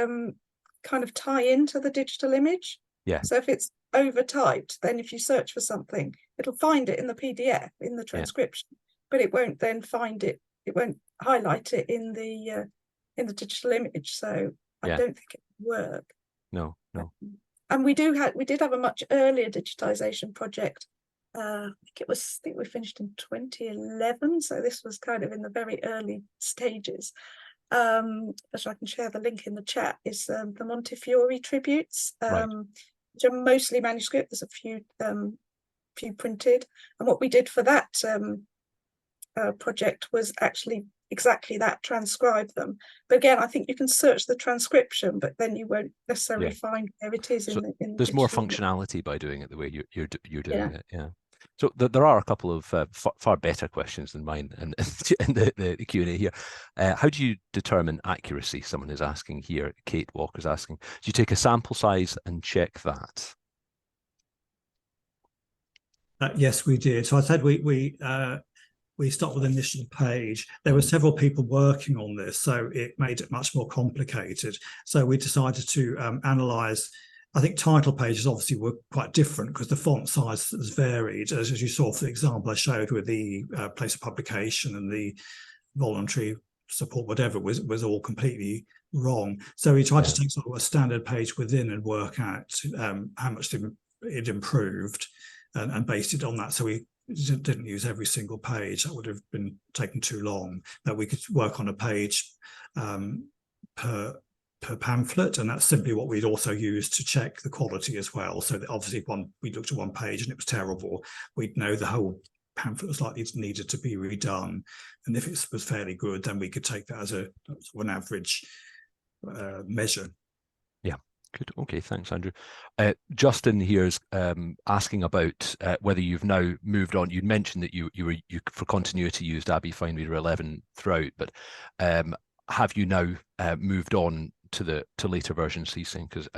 kind of tie into the digital image. Yeah. So if it's overtyped, then if you search for something, it'll find it in the PDF, in the transcription, but it won't then find it. It won't highlight it in the digital image. So I don't think it would work. No. And we did have a much earlier digitization project. I think we finished in 2011. So this was kind of in the very early stages. As I can share the link in the chat, is the Montefiore tributes, which are mostly manuscript. There's a few printed. And what we did for that project was actually exactly that, transcribe them. But again, I think you can search the transcription, but then you won't necessarily find where it is. So in there's more functionality by doing it the way you're doing it. Yeah. So there are a couple of far better questions than mine in the Q&A here. How do you determine accuracy? Someone is asking here. Kate Walker's asking. Do you take a sample size and check that? Yes, we did. So I said we start with the initial page. There were several people working on this, so it made it much more complicated. So we decided to analyze. I think title pages obviously were quite different because the font size has varied, as you saw, for example, I showed with the place of publication and the voluntary support, whatever, was all completely wrong. So we tried to take sort of a standard page within and work out how much it improved and based it on that. So we didn't use every single page. That would have been taken too long. That we could work on a page per pamphlet, and that's simply what we'd also use to check the quality as well. So that obviously we looked at one page and it was terrible, we'd know the whole pamphlet was likely needed to be redone, and if it was fairly good, then we could take that as an average measure. Yeah. Good. Okay. Thanks, Andrew. Justin here is asking about whether you've now moved on. You'd mentioned that you for continuity used Abbey Fine Reader 11 throughout, but have you now moved on to later versions ceasing? Because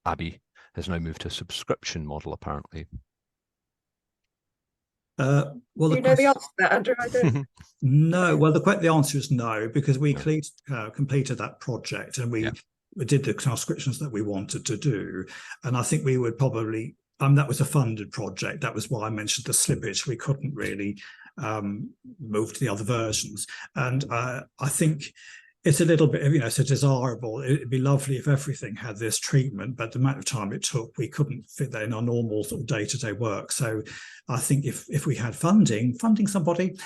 Abbey has now moved to a subscription model, apparently. Well, you know the answer to that, Andrew? I don't. No. Well, the answer is no, because we completed that project and we did the transcriptions that we wanted to do, and I think we would probably. That was a funded project. That was why I mentioned the slippage. We couldn't really move to the other versions, and I think it's a little bit, it's a desirable. It'd be lovely if everything had this treatment, but the amount of time it took, we couldn't fit that in our normal sort of day-to-day work. So I think if we had funding somebody,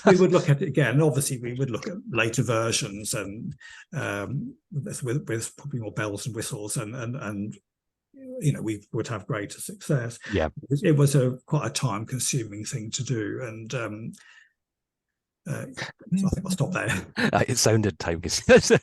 we would look at it again. Obviously, we would look at later versions and with probably more bells and whistles, and we would have greater success. Yeah, it was quite a time-consuming thing to do, and. So I think I'll stop there. It sounded time consuming.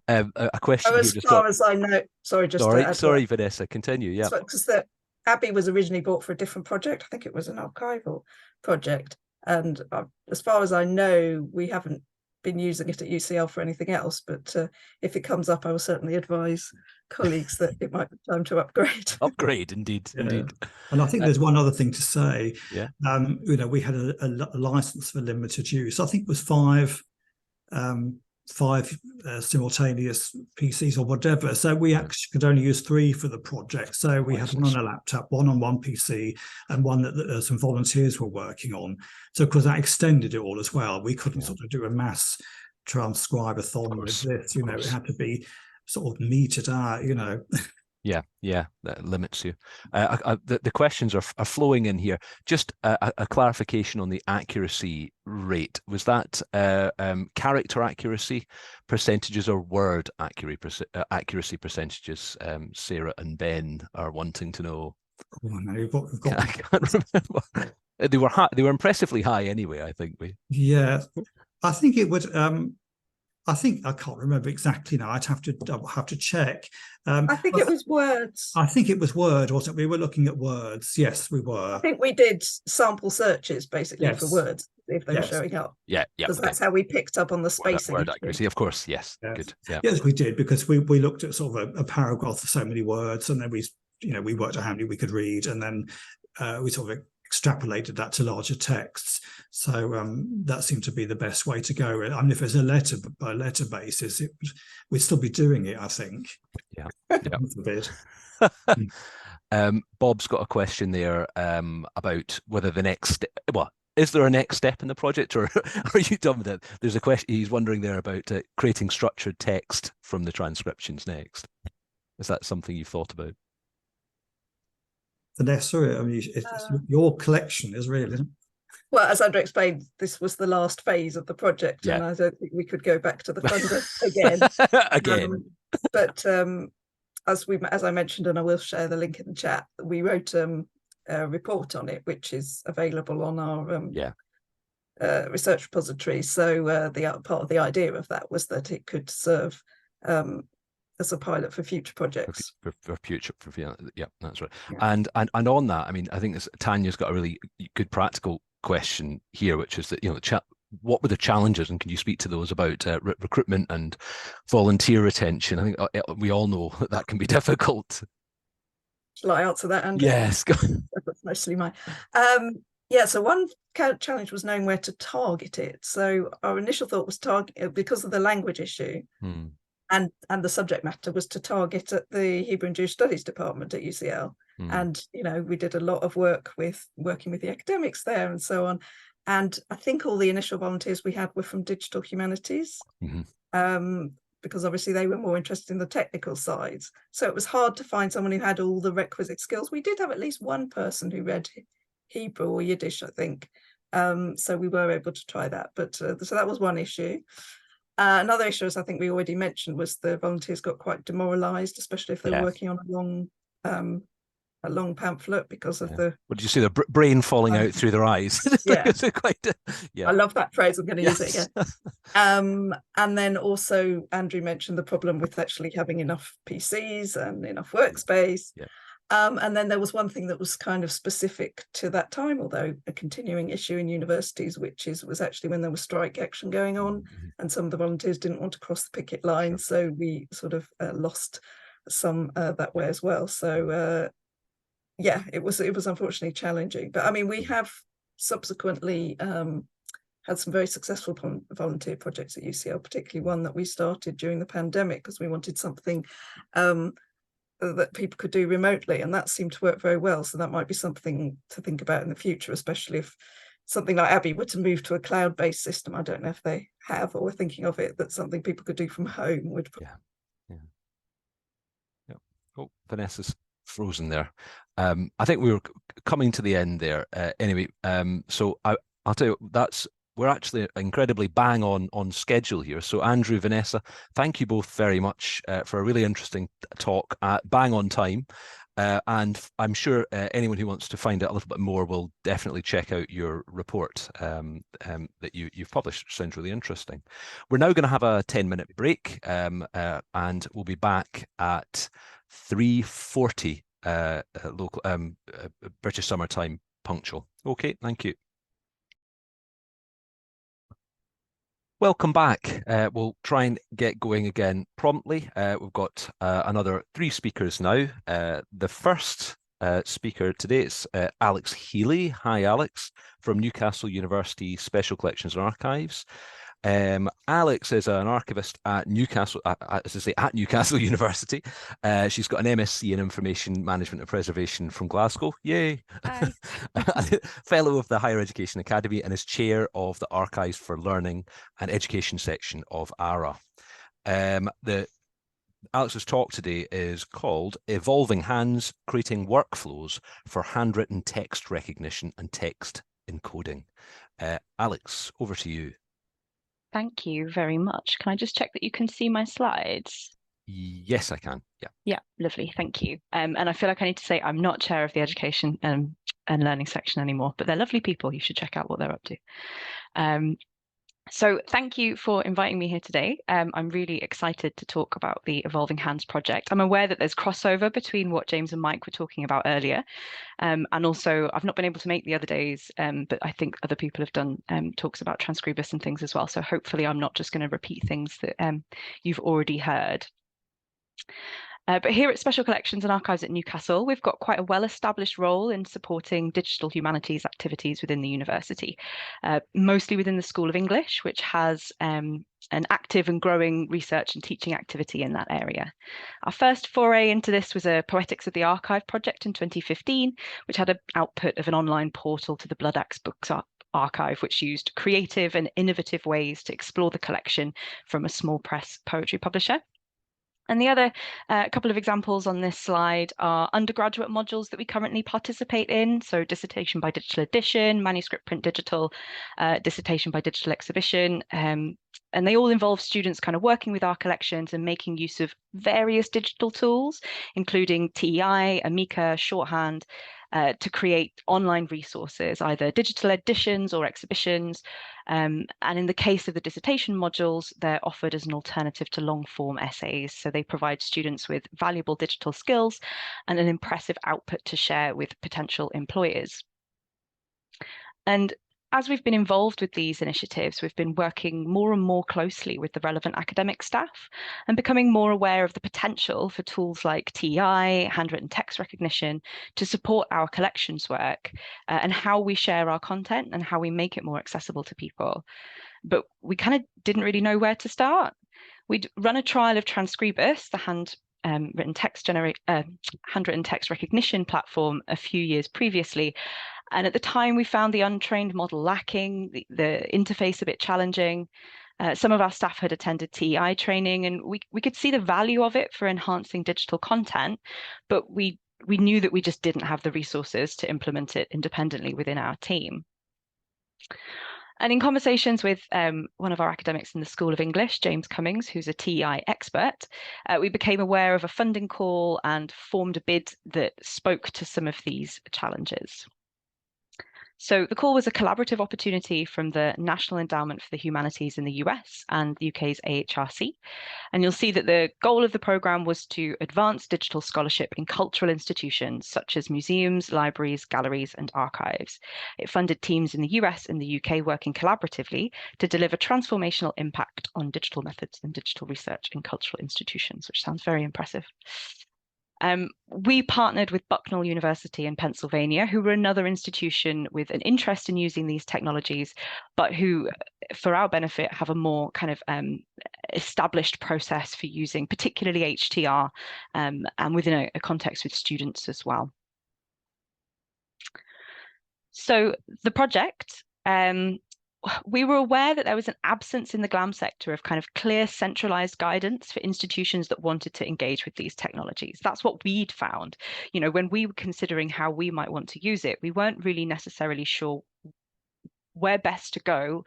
A question. As far as I know, sorry, Vanessa, continue. Yeah, because the Abbey was originally bought for a different project. I think it was an archival project, and as far as I know, we haven't been using it at UCL for anything else. But if it comes up, I will certainly advise colleagues that it might be time to upgrade. Indeed, indeed. And I think there's one other thing to say. Yeah. We had a license for limited use. I think it was five simultaneous PCs or whatever. So we actually could only use 3 for the project. So we had one on a laptop, one on one PC, and one that some volunteers were working on. So because that extended it all as well, we couldn't sort of do a mass transcribe-a-thon with this. It had to be sort of metered out, Yeah, that limits you. The questions are flowing in here. Just a clarification on the accuracy rate. Was that character accuracy percentages or word accuracy percentages? Sarah and Ben are wanting to know. Oh, no, we've got... I can't remember. They were impressively high anyway, I think. Yeah, I think it would... I can't remember exactly now. I'll have to check. I think it was words. I think it was word, wasn't it? We were looking at words. Yes, we were. I think we did sample searches basically for words, if they were showing up. Yeah. Because that's how we picked up on the spacing. Word accuracy, of course. Yes. Good. Yeah. Yes, we did, because we looked at sort of a paragraph of so many words, and then we worked out how many we could read, and then we sort of extrapolated that to larger texts. So that seemed to be the best way to go. I mean, if it's a letter by letter basis, we'd still be doing it, I think. Yeah. A bit. Bob's got a question there about whether the next is there a next step in the project, or are you done with it? There's a question he's wondering there about creating structured text from the transcriptions next. Is that something you've thought about? Vanessa, I mean, it's your collection is really... Well, as Andrew explained, this was the last phase of the project, and I don't think we could go back to the funder again. But as I mentioned, and I will share the link in the chat, we wrote a report on it, which is available on our research repository. So the part of the idea of that was that it could serve as a pilot for future projects. Yeah, that's right. Yeah. And on that, I mean, I think Tanya's got a really good practical question here, which is that what were the challenges, and can you speak to those about recruitment and volunteer retention? I think we all know that can be difficult. Shall I answer that, Andrew? Yes. That's mostly mine. So one challenge was knowing where to target it. So our initial thought was because of the language issue. And the subject matter was to target at the Hebrew and Jewish Studies department at UCL. And, we did a lot of work working with the academics there and so on. And I think all the initial volunteers we had were from digital humanities, because obviously they were more interested in the technical sides. So it was hard to find someone who had all the requisite skills. We did have at least one person who read Hebrew or Yiddish, I think. So we were able to try that. But so that was one issue. Another issue, as I think we already mentioned, was the volunteers got quite demoralised, especially if they were working on a long pamphlet because of the... What did you see? The brain falling out through their eyes. I love that phrase. I'm going to use it again. And then also, Andrew mentioned the problem with actually having enough PCs and enough workspace. And then there was one thing that was kind of specific to that time, although a continuing issue in universities, which was actually when there was strike action going on, and some of the volunteers didn't want to cross the picket line, so we sort of lost some that way as well. So it was unfortunately challenging. But I mean, we have subsequently had some very successful volunteer projects at UCL, particularly one that we started during the pandemic because we wanted something that people could do remotely, and that seemed to work very well. So that might be something to think about in the future, especially if something like Abbey were to move to a cloud-based system. I don't know if they have or were thinking of it, that's something people could do from home. Oh, Vanessa's frozen there. I think we were coming to the end there. Anyway, so I'll tell you, we're actually incredibly bang on schedule here. So Andrew, Vanessa, thank you both very much for a really interesting talk, bang on time. And I'm sure anyone who wants to find out a little bit more will definitely check out your report that you've published, which sounds really interesting. We're now going to have a 10-minute break, and we'll be back at 3:40 local British Summer Time punctual. Okay, thank you. Welcome back. We'll try and get going again promptly. We've got another 3 speakers now. The first speaker today is Alex Healey. Hi, Alex, from Newcastle University Special Collections and Archives. Alex is an archivist at Newcastle, at Newcastle University. She's got an MSc in Information Management and Preservation from Glasgow. Yay! Fellow of the Higher Education Academy and is chair of the Archives for Learning and Education section of ARA. The Alex's talk today is called Evolving Hands, Creating Workflows for Handwritten Text Recognition and Text Encoding. Alex, over to you. Thank you very much. Can I just check that you can see my slides? Yes, I can. Yeah. Yeah, lovely. Thank you. And I feel like I need to say I'm not chair of the education and learning section anymore, but they're lovely people. You should check out what they're up to. So thank you for inviting me here today. I'm really excited to talk about the Evolving Hands project. I'm aware that there's crossover between what James and Mike were talking about earlier. And also, I've not been able to make the other days, but I think other people have done talks about Transcribus and things as well. So hopefully I'm not just going to repeat things that you've already heard. But here at Special Collections and Archives at Newcastle, we've got quite a well-established role in supporting digital humanities activities within the university, mostly within the School of English, which has an active and growing research and teaching activity in that area. Our first foray into this was a Poetics of the Archive project in 2015, which had an output of an online portal to the Blood Axe Books Archive, which used creative and innovative ways to explore the collection from a small press poetry publisher. And the other couple of examples on this slide are undergraduate modules that we currently participate in. So dissertation by digital edition, manuscript print digital, dissertation by digital exhibition. And they all involve students kind of working with our collections and making use of various digital tools, including TEI, Amica, shorthand, to create online resources, either digital editions or exhibitions. And in the case of the dissertation modules, they're offered as an alternative to long-form essays. So they provide students with valuable digital skills and an impressive output to share with potential employers. And as we've been involved with these initiatives, we've been working more and more closely with the relevant academic staff and becoming more aware of the potential for tools like TEI, handwritten text recognition, to support our collections work and how we share our content and how we make it more accessible to people. But we kind of didn't really know where to start. We'd run a trial of Transcribus, the handwritten text recognition platform, a few years previously. And at the time, we found the untrained model lacking, the interface a bit challenging. Some of our staff had attended TEI training, and we could see the value of it for enhancing digital content, but we knew that we just didn't have the resources to implement it independently within our team. And in conversations with one of our academics in the School of English, James Cummings, who's a TEI expert, we became aware of a funding call and formed a bid that spoke to some of these challenges. So the call was a collaborative opportunity from the National Endowment for the Humanities in the US and the UK's AHRC. And you'll see that the goal of the programme was to advance digital scholarship in cultural institutions such as museums, libraries, galleries and archives. It funded teams in the US and the UK working collaboratively to deliver transformational impact on digital methods and digital research in cultural institutions, which sounds very impressive. We partnered with Bucknell University in Pennsylvania, who were another institution with an interest in using these technologies, but who, for our benefit, have a more kind of established process for using particularly HTR and within a context with students as well. So the project, we were aware that there was an absence in the GLAM sector of kind of clear centralized guidance for institutions that wanted to engage with these technologies. That's what we'd found. You know, when we were considering how we might want to use it, we weren't really necessarily sure where best to go,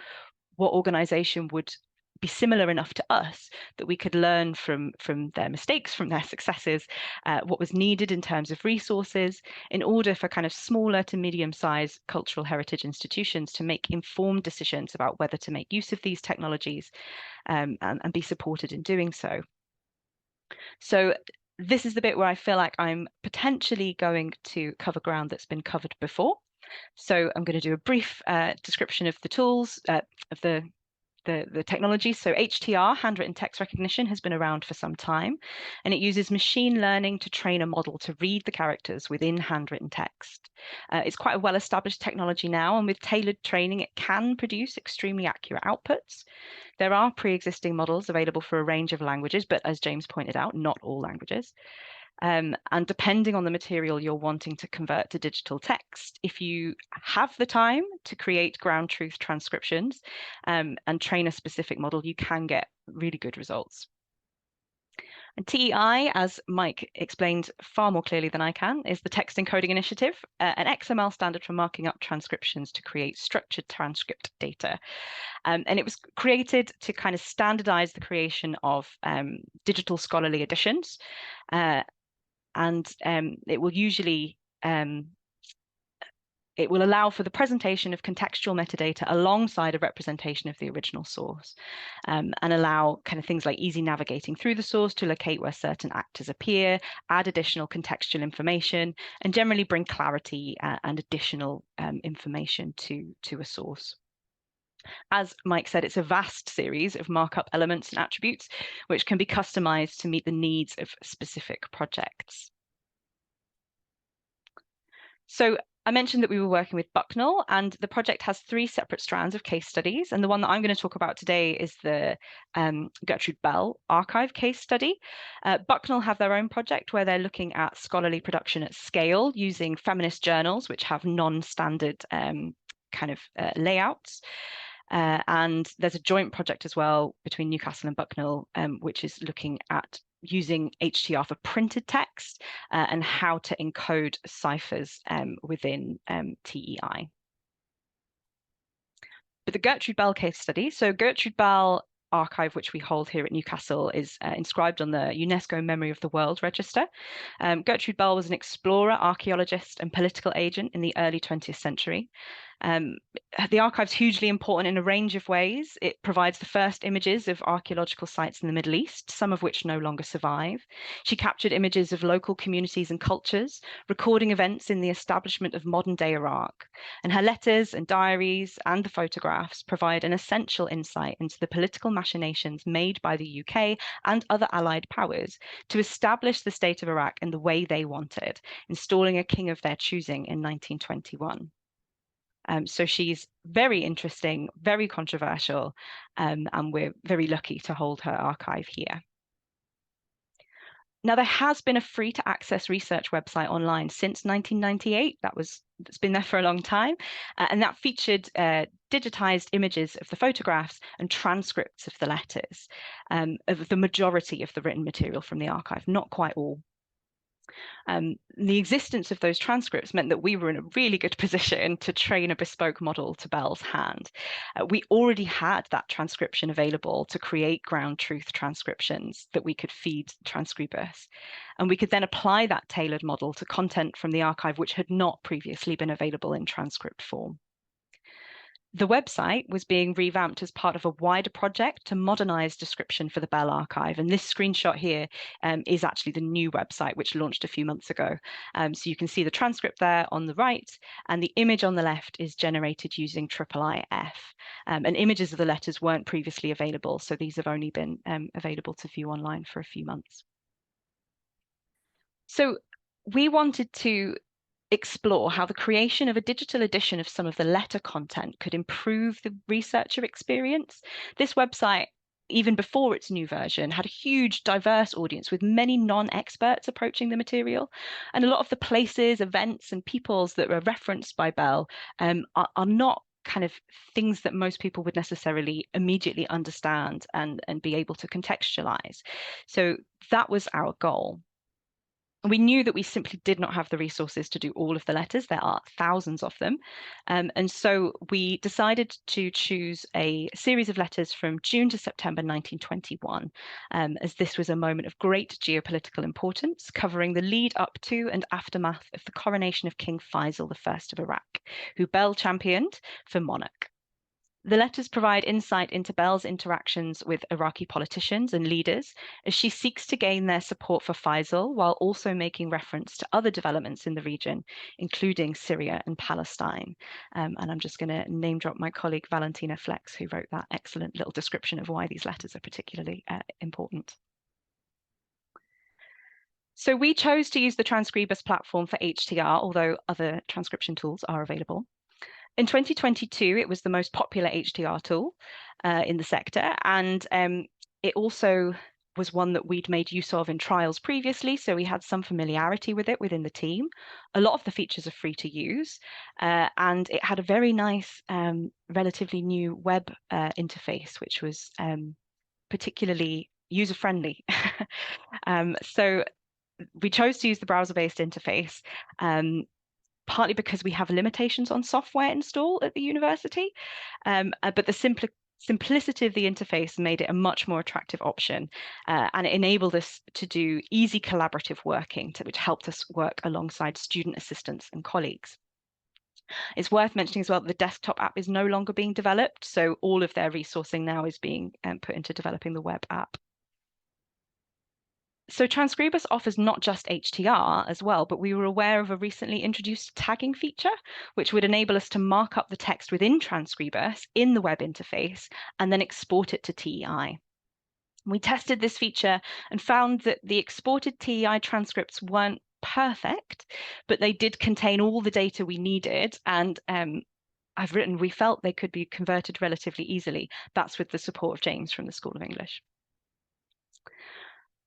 what organization would be similar enough to us that we could learn from their mistakes, from their successes, what was needed in terms of resources in order for kind of smaller to medium-sized cultural heritage institutions to make informed decisions about whether to make use of these technologies and be supported in doing so. So this is the bit where I feel like I'm potentially going to cover ground that's been covered before. So I'm going to do a brief description of the tools, of the technology. So HTR, handwritten text recognition, has been around for some time, and it uses machine learning to train a model to read the characters within handwritten text. It's quite a well-established technology now, and with tailored training, it can produce extremely accurate outputs. There are pre-existing models available for a range of languages, but as James pointed out, not all languages. And depending on the material you're wanting to convert to digital text, if you have the time to create ground truth transcriptions and train a specific model, you can get really good results. And TEI, as Mike explained far more clearly than I can, is the Text Encoding Initiative, an XML standard for marking up transcriptions to create structured transcript data. And it was created to kind of standardize the creation of digital scholarly editions. And it will usually it will allow for the presentation of contextual metadata alongside a representation of the original source, and allow kind of things like easy navigating through the source to locate where certain actors appear, add additional contextual information, and generally bring clarity and additional information to a source. As Mike said, it's a vast series of markup elements and attributes which can be customized to meet the needs of specific projects. So I mentioned that we were working with Bucknell, and the project has 3 separate strands of case studies. And the one that I'm going to talk about today is the Gertrude Bell archive case study. Bucknell have their own project where they're looking at scholarly production at scale using feminist journals, which have non-standard layouts. And there's a joint project as well between Newcastle and Bucknell, which is looking at using HTR for printed text and how to encode ciphers within TEI. But the Gertrude Bell case study, so Gertrude Bell archive, which we hold here at Newcastle, is inscribed on the UNESCO Memory of the World Register. Gertrude Bell was an explorer, archaeologist, and political agent in the early 20th century. The archive's hugely important in a range of ways. It provides the first images of archaeological sites in the Middle East, some of which no longer survive. She captured images of local communities and cultures, recording events in the establishment of modern-day Iraq. And her letters and diaries and the photographs provide an essential insight into the political machinations made by the UK and other allied powers to establish the state of Iraq in the way they wanted, installing a king of their choosing in 1921. So she's very interesting, very controversial, and we're very lucky to hold her archive here. Now, there has been a free to access research website online since 1998. It's been there for a long time, and that featured digitized images of the photographs and transcripts of the letters, of the majority of the written material from the archive, not quite all. The existence of those transcripts meant that we were in a really good position to train a bespoke model to Bell's hand. We already had that transcription available to create ground truth transcriptions that we could feed Transcribus. And we could then apply that tailored model to content from the archive which had not previously been available in transcript form. The website was being revamped as part of a wider project to modernize description for the Bell archive. And this screenshot here is actually the new website, which launched a few months ago. So you can see the transcript there on the right, and the image on the left is generated using IIIF. And images of the letters weren't previously available, so these have only been available to view online for a few months. So we wanted to explore how the creation of a digital edition of some of the letter content could improve the researcher experience. This website, even before its new version, had a huge diverse audience with many non-experts approaching the material. And a lot of the places, events, and peoples that were referenced by Bell are not kind of things that most people would necessarily immediately understand and be able to contextualize. So that was our goal. We knew that we simply did not have the resources to do all of the letters. There are thousands of them. And so we decided to choose a series of letters from June to September 1921, as this was a moment of great geopolitical importance, covering the lead up to and aftermath of the coronation of King Faisal I of Iraq, who Bell championed for monarch. The letters provide insight into Bell's interactions with Iraqi politicians and leaders as she seeks to gain their support for Faisal while also making reference to other developments in the region, including Syria and Palestine. And I'm just going to name drop my colleague Valentina Flex, who wrote that excellent little description of why these letters are particularly important. So we chose to use the Transcribus platform for HTR, although other transcription tools are available. In 2022, it was the most popular HTR tool in the sector, and it also was one that we'd made use of in trials previously, so we had some familiarity with it within the team. A lot of the features are free to use, and it had a very nice, relatively new web interface, which was particularly user-friendly. So we chose to use the browser-based interface, partly because we have limitations on software install at the university, but the simplicity of the interface made it a much more attractive option, and it enabled us to do easy collaborative working, which helped us work alongside student assistants and colleagues. It's worth mentioning as well that the desktop app is no longer being developed, so all of their resourcing now is being put into developing the web app. So Transcribus offers not just HTR as well, but we were aware of a recently introduced tagging feature, which would enable us to mark up the text within Transcribus in the web interface and then export it to TEI. We tested this feature and found that the exported TEI transcripts weren't perfect, but they did contain all the data we needed, and we felt they could be converted relatively easily. That's with the support of James from the School of English.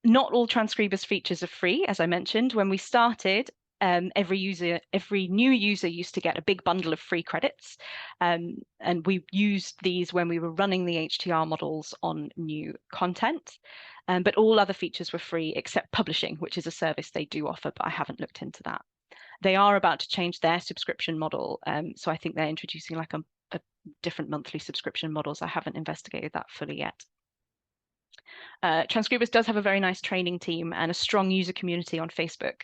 Not all Transcribus features are free, as I mentioned. When we started, every new user used to get a big bundle of free credits, and we used these when we were running the HTR models on new content. But all other features were free except publishing, which is a service they do offer, but I haven't looked into that. They are about to change their subscription model, so I think they're introducing like a different monthly subscription models. I haven't investigated that fully yet. Transcribus does have a very nice training team and a strong user community on Facebook,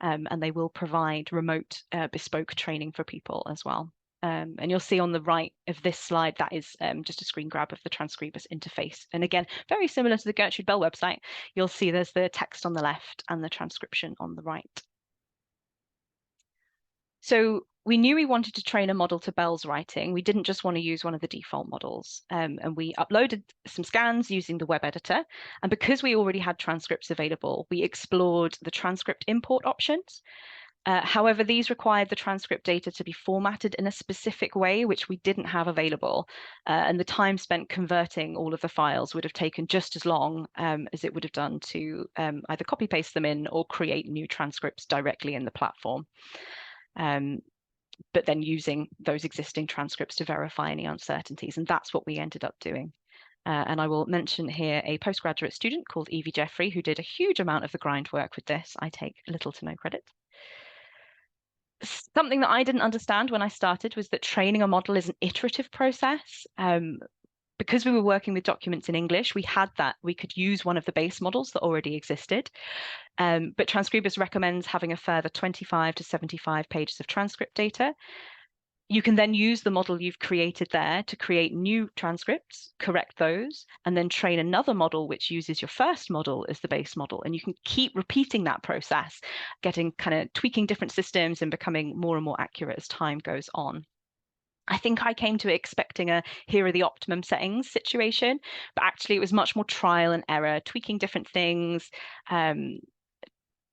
and they will provide remote bespoke training for people as well. And you'll see on the right of this slide, that is just a screen grab of the Transcribus interface. And again, very similar to the Gertrude Bell website, you'll see there's the text on the left and the transcription on the right. So we knew we wanted to train a model to Bell's writing. We didn't just want to use one of the default models. And we uploaded some scans using the web editor. And because we already had transcripts available, we explored the transcript import options. However, these required the transcript data to be formatted in a specific way, which we didn't have available. And the time spent converting all of the files would have taken just as long as it would have done to either copy paste them in or create new transcripts directly in the platform. But then using those existing transcripts to verify any uncertainties. And that's what we ended up doing. And I will mention here a postgraduate student called Evie Jeffrey, who did a huge amount of the grind work with this. I take little to no credit. Something that I didn't understand when I started was that training a model is an iterative process. Because we were working with documents in English, we could use one of the base models that already existed. But Transcribus recommends having a further 25 to 75 pages of transcript data. You can then use the model you've created there to create new transcripts, correct those, and then train another model which uses your first model as the base model. And you can keep repeating that process, tweaking different systems and becoming more and more accurate as time goes on. I think I came to it expecting a here are the optimum settings situation, but actually it was much more trial and error, tweaking different things,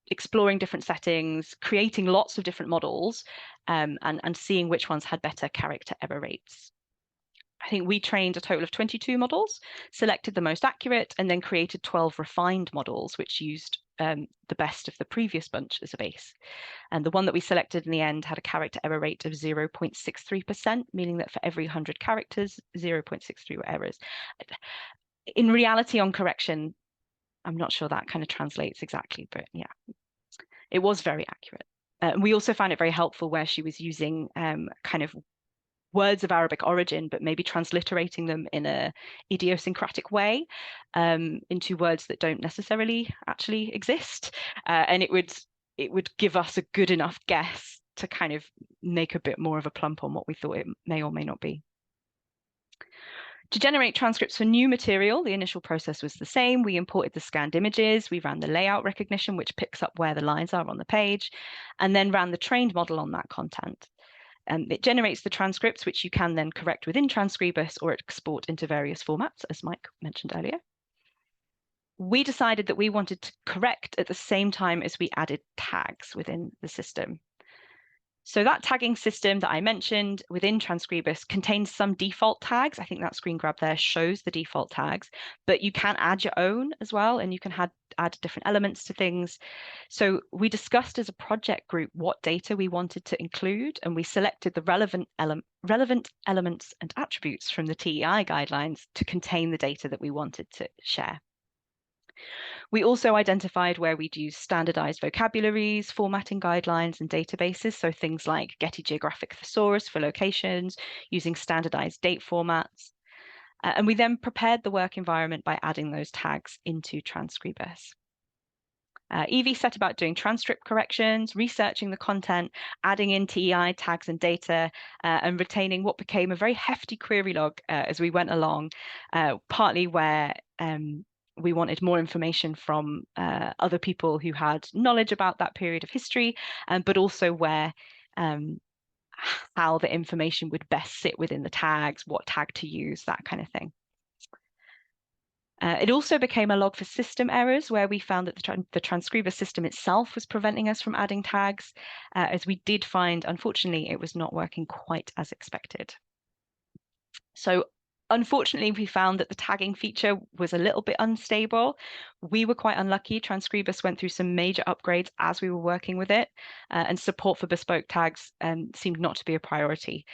exploring different settings, creating lots of different models, and seeing which ones had better character error rates. I think we trained a total of 22 models, selected the most accurate, and then created 12 refined models, which used the best of the previous bunch as a base. And the one that we selected in the end had a character error rate of 0.63%, meaning that for every 100 characters, 0.63 were errors. In reality, on correction, I'm not sure that kind of translates exactly, but yeah, it was very accurate. We also found it very helpful where she was using kind of words of Arabic origin, but maybe transliterating them in a idiosyncratic way into words that don't necessarily actually exist. And it would give us a good enough guess to kind of make a bit more of a plump on what we thought it may or may not be. To generate transcripts for new material, the initial process was the same. We imported the scanned images, we ran the layout recognition, which picks up where the lines are on the page, and then ran the trained model on that content. It generates the transcripts, which you can then correct within Transcribus or export into various formats, as Mike mentioned earlier. We decided that we wanted to correct at the same time as we added tags within the system. So that tagging system that I mentioned within Transcribus contains some default tags. I think that screen grab there shows the default tags, but you can add your own as well, and you can add different elements to things. So we discussed as a project group what data we wanted to include, and we selected the relevant elements and attributes from the TEI guidelines to contain the data that we wanted to share. We also identified where we'd use standardized vocabularies, formatting guidelines, and databases. So things like Getty Geographic Thesaurus for locations, using standardized date formats. And we then prepared the work environment by adding those tags into Transcribus. Evie set about doing transcript corrections, researching the content, adding in TEI tags and data, and retaining what became a very hefty query log as we went along, partly where we wanted more information from other people who had knowledge about that period of history, but also where how the information would best sit within the tags, what tag to use, that kind of thing. It also became a log for system errors, where we found that the Transcribus system itself was preventing us from adding tags, as we did find, unfortunately, it was not working quite as expected. So unfortunately, we found that the tagging feature was a little bit unstable. We were quite unlucky. Transcribus went through some major upgrades as we were working with it, and support for bespoke tags seemed not to be a priority.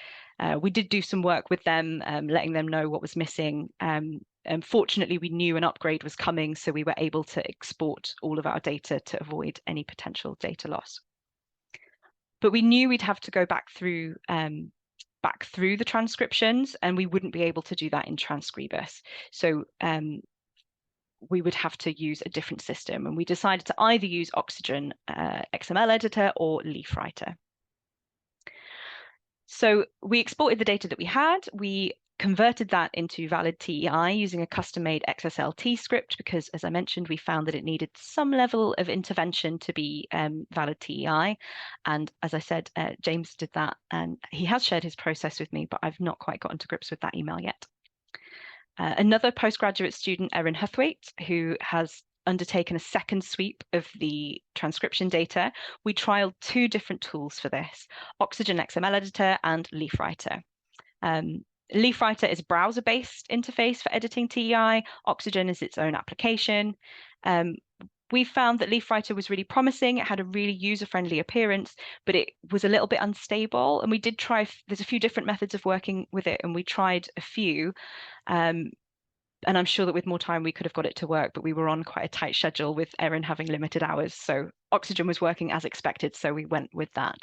We did do some work with them, letting them know what was missing. Fortunately, we knew an upgrade was coming, so we were able to export all of our data to avoid any potential data loss. But we knew we'd have to go back through the transcriptions, and we wouldn't be able to do that in Transcribus. So we would have to use a different system, and we decided to either use Oxygen XML editor or LeafWriter. So we exported the data that we had. We converted that into valid TEI using a custom-made XSLT script, because, as I mentioned, we found that it needed some level of intervention to be valid TEI. And as I said, James did that, and he has shared his process with me, but I've not quite gotten to grips with that email yet. Another postgraduate student, Erin Huthwaite, who has undertaken a second sweep of the transcription data, we trialed two different tools for this: Oxygen XML editor and LeafWriter. LeafWriter is a browser-based interface for editing TEI. Oxygen is its own application. We found that LeafWriter was really promising. It had a really user-friendly appearance, but it was a little bit unstable. And we did try, there's a few different methods of working with it, and we tried a few. And I'm sure that with more time, we could have got it to work, but we were on quite a tight schedule with Erin having limited hours. So Oxygen was working as expected, so we went with that.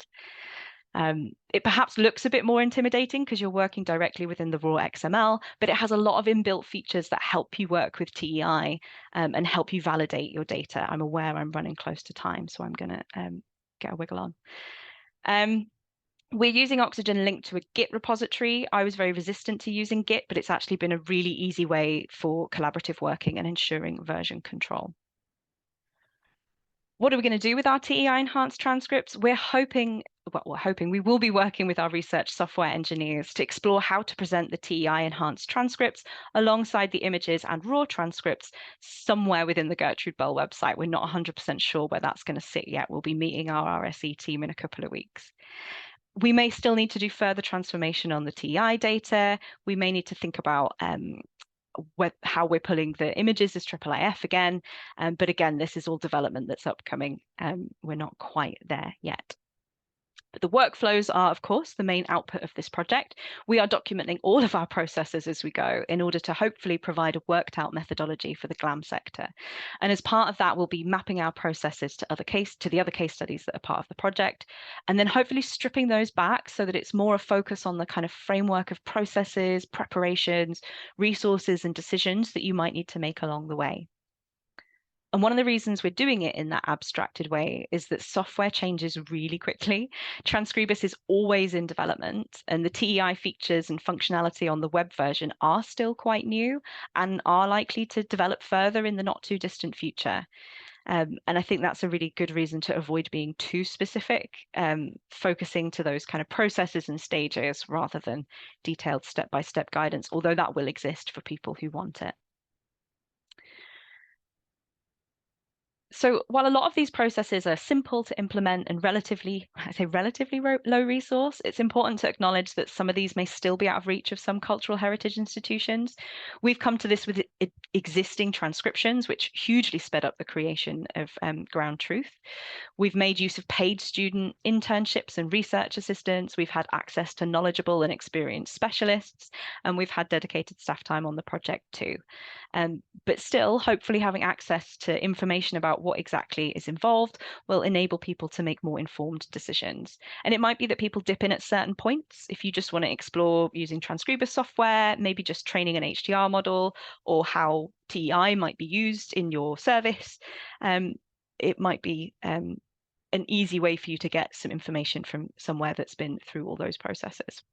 It perhaps looks a bit more intimidating because you're working directly within the raw XML, but it has a lot of inbuilt features that help you work with TEI and help you validate your data. I'm aware I'm running close to time, so I'm going to get a wiggle on. We're using Oxygen linked to a Git repository. I was very resistant to using Git, but it's actually been a really easy way for collaborative working and ensuring version control. What are we going to do with our TEI enhanced transcripts? We're hoping we will be working with our research software engineers to explore how to present the TEI enhanced transcripts alongside the images and raw transcripts somewhere within the Gertrude Bell website. We're not 100% sure where that's going to sit yet. We'll be meeting our RSE team in a couple of weeks. We may still need to do further transformation on the TEI data. We may need to think about how we're pulling the images as IIIF again. But again, this is all development that's upcoming. We're not quite there yet. But the workflows are, of course, the main output of this project. We are documenting all of our processes as we go in order to hopefully provide a worked out methodology for the GLAM sector. And as part of that, we'll be mapping our processes to the other case studies that are part of the project, and then hopefully stripping those back so that it's more a focus on the kind of framework of processes, preparations, resources, and decisions that you might need to make along the way. And one of the reasons we're doing it in that abstracted way is that software changes really quickly. Transcribus is always in development, and the TEI features and functionality on the web version are still quite new and are likely to develop further in the not too distant future. And I think that's a really good reason to avoid being too specific, focusing to those kind of processes and stages rather than detailed step-by-step guidance, although that will exist for people who want it. So while a lot of these processes are simple to implement and relatively low resource, it's important to acknowledge that some of these may still be out of reach of some cultural heritage institutions. We've come to this with existing transcriptions, which hugely sped up the creation of ground truth. We've made use of paid student internships and research assistants. We've had access to knowledgeable and experienced specialists, and we've had dedicated staff time on the project too. But still, hopefully having access to information about what exactly is involved will enable people to make more informed decisions. And it might be that people dip in at certain points. If you just want to explore using transcriber software, maybe just training an HTR model, or how TEI might be used in your service, it might be an easy way for you to get some information from somewhere that's been through all those processes.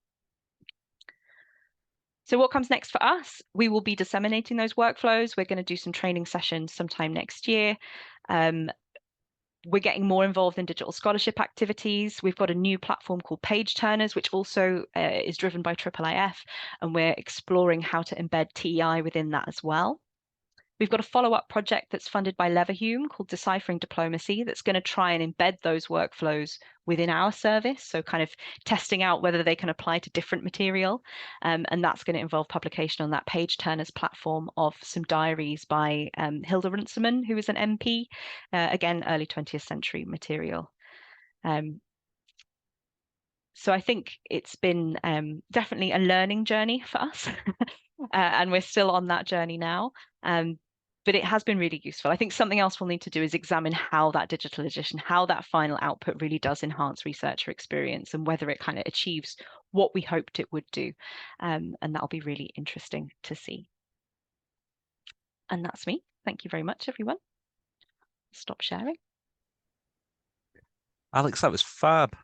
So what comes next for us? We will be disseminating those workflows. We're going to do some training sessions sometime next year. We're getting more involved in digital scholarship activities. We've got a new platform called Page Turners, which also is driven by IIIF, and we're exploring how to embed TEI within that as well. We've got a follow-up project that's funded by Leverhulme called Deciphering Diplomacy that's going to try and embed those workflows within our service, so kind of testing out whether they can apply to different material. And that's going to involve publication on that Page Turners platform of some diaries by Hilda Runciman, who is an MP, again, early 20th century material. So I think it's been definitely a learning journey for us, and we're still on that journey now. But it has been really useful. I think something else we'll need to do is examine how that digital edition, how that final output really does enhance researcher experience, and whether it kind of achieves what we hoped it would do. And that'll be really interesting to see. And that's me. Thank you very much, everyone. Stop sharing. Alex, that was fab.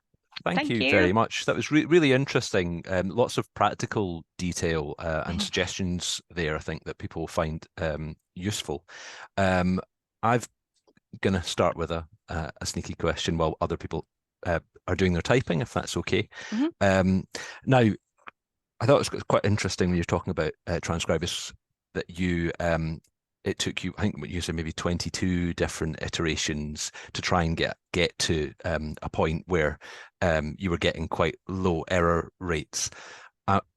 Thank you very much. That was really interesting. Lots of practical detail and suggestions there, I think, that people will find useful. I'm going to start with a sneaky question while other people are doing their typing, if that's okay. Now, I thought it was quite interesting when you're talking about transcribers that you it took you, I think what you said, maybe 22 different iterations to try and get to a point where you were getting quite low error rates.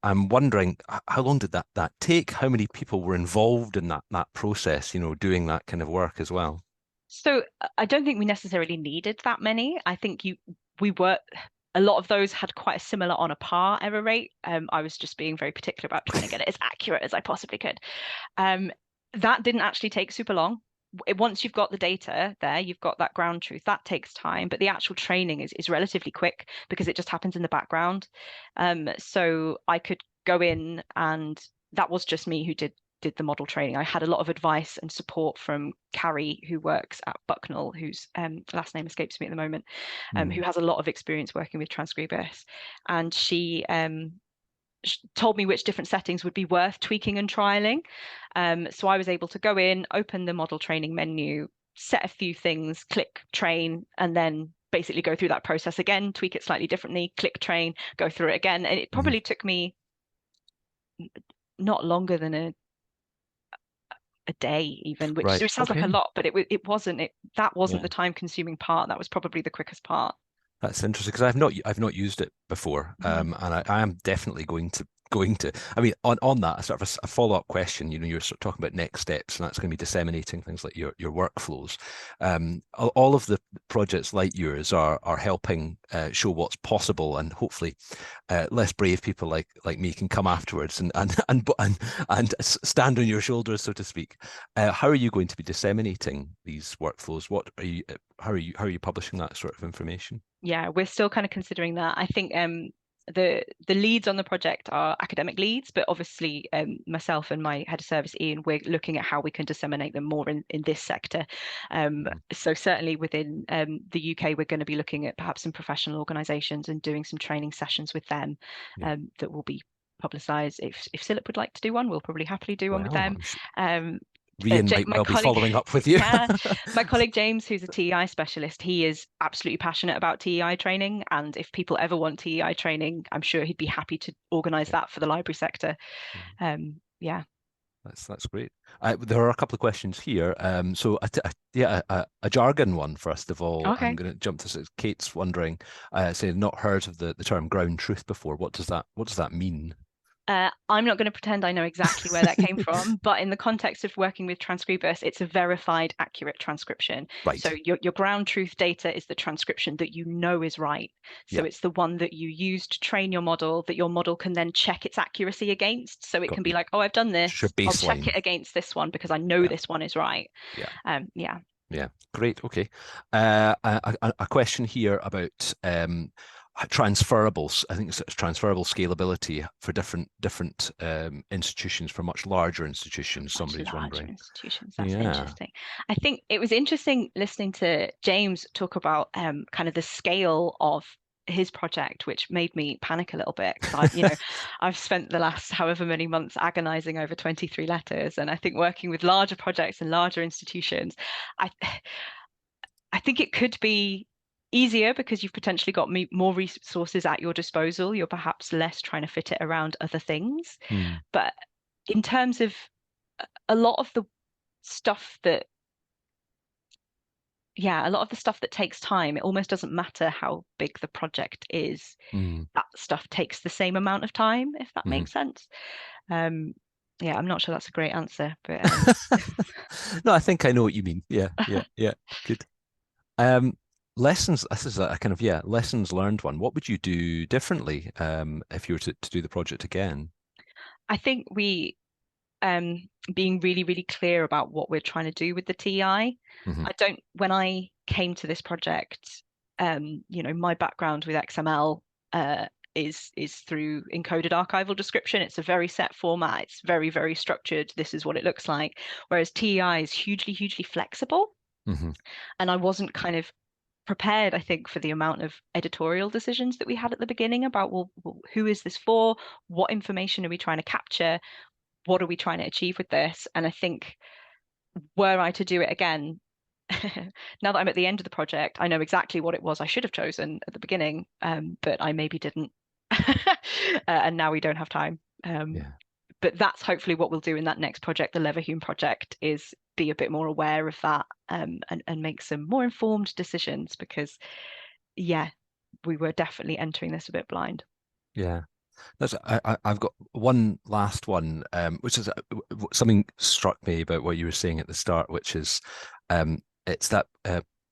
I'm wondering, how long did that take? How many people were involved in that process, you know, doing that kind of work as well? So I don't think we necessarily needed that many. I think a lot of those had quite a similar on a par error rate. I was just being very particular about trying to get it as accurate as I possibly could. That didn't actually take super long. Once you've got the data there, you've got that ground truth, that takes time, but the actual training is relatively quick because it just happens in the background. So I could go in, and that was just me who did the model training. I had a lot of advice and support from Ceri, who works at Bucknell, whose last name escapes me at the moment, who has a lot of experience working with transcribers. And she told me which different settings would be worth tweaking and trialing. So I was able to go in, open the model training menu, set a few things, click train, and then basically go through that process again, tweak it slightly differently, click train, go through it again. And it probably took me not longer than a day even, which sounds like a lot, but that wasn't the time consuming part. That was probably the quickest part. That's interesting, because I've not used it before, and I am definitely going to. I mean, on that, sort of a follow-up question. You know, you're sort of talking about next steps, and that's going to be disseminating things like your workflows. All of the projects like yours are helping show what's possible, and hopefully, less brave people like me can come afterwards and stand on your shoulders, so to speak. How are you going to be disseminating these workflows? How are you publishing that sort of information? Yeah, we're still kind of considering that. I think the leads on the project are academic leads, but obviously myself and my head of service, Ian, we're looking at how we can disseminate them more in this sector. So certainly within the UK, we're going to be looking at perhaps some professional organisations and doing some training sessions with them that will be publicised. If CILIP would like to do one, we'll probably happily do one with them. Rian might well be following up with you. Yeah, my colleague James, who's a TEI specialist, he is absolutely passionate about TEI training, and if people ever want TEI training, I'm sure he'd be happy to organise that for the library sector. Yeah. That's great. There are a couple of questions here. So a jargon one first of all. Okay. I'm going to jump to Kate's wondering, saying not heard of the term ground truth before. What does that mean? I'm not going to pretend I know exactly where that came from, but in the context of working with Transcribus, it's a verified, accurate transcription. Right. So your ground truth data is the transcription that you know is right. So it's the one that you use to train your model, that your model can then check its accuracy against. So it can be like, oh, I've done this. I'll check it against this one because I know this one is right. Yeah. Great. Okay. A question here about transferable. I think it's transferable scalability for different institutions, for much larger institutions. Somebody's wondering. Institutions. That's interesting. I think it was interesting listening to James talk about kind of the scale of his project, which made me panic a little bit, because I've spent the last however many months agonizing over 23 letters, and I think working with larger projects and larger institutions, I think it could be easier because you've potentially got more resources at your disposal. You're perhaps less trying to fit it around other things. But in terms of a lot of the stuff that takes time, it almost doesn't matter how big the project is. That stuff takes the same amount of time, if that makes sense. I'm not sure that's a great answer, but no, I think I know what you mean. Yeah, good. Lessons. This is a kind of lessons learned one. What would you do differently if you were to do the project again? I think we being really, really clear about what we're trying to do with the TEI. When I came to this project, my background with XML is through encoded archival description. It's a very set format. It's very, very structured. This is what it looks like. Whereas TEI is hugely, hugely flexible. And I wasn't kind of prepared, I think, for the amount of editorial decisions that we had at the beginning about, well, who is this for? What information are we trying to capture? What are we trying to achieve with this? And I think, were I to do it again, now that I'm at the end of the project, I know exactly what it was I should have chosen at the beginning, but I maybe didn't. And now we don't have time. But that's hopefully what we'll do in that next project, the Leverhulme project, is be a bit more aware of that and make some more informed decisions, because we were definitely entering this a bit blind. I've got one last one, which is something struck me about what you were saying at the start, which is it's that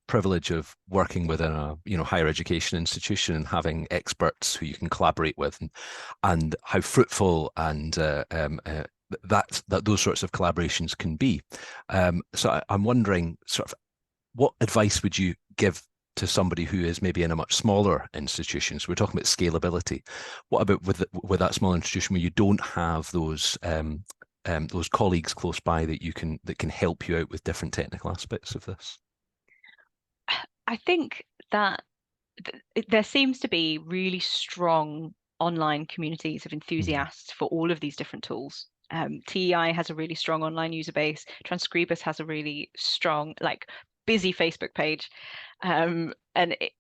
privilege of working within a higher education institution and having experts who you can collaborate with, and how fruitful and that those sorts of collaborations can be. So I'm wondering, sort of, what advice would you give to somebody who is maybe in a much smaller institution? So we're talking about scalability. What about with that small institution where you don't have those colleagues close by that can help you out with different technical aspects of this? I think that there seems to be really strong online communities of enthusiasts for all of these different tools. TEI has a really strong online user base. Transcribus has a really strong, busy Facebook page. And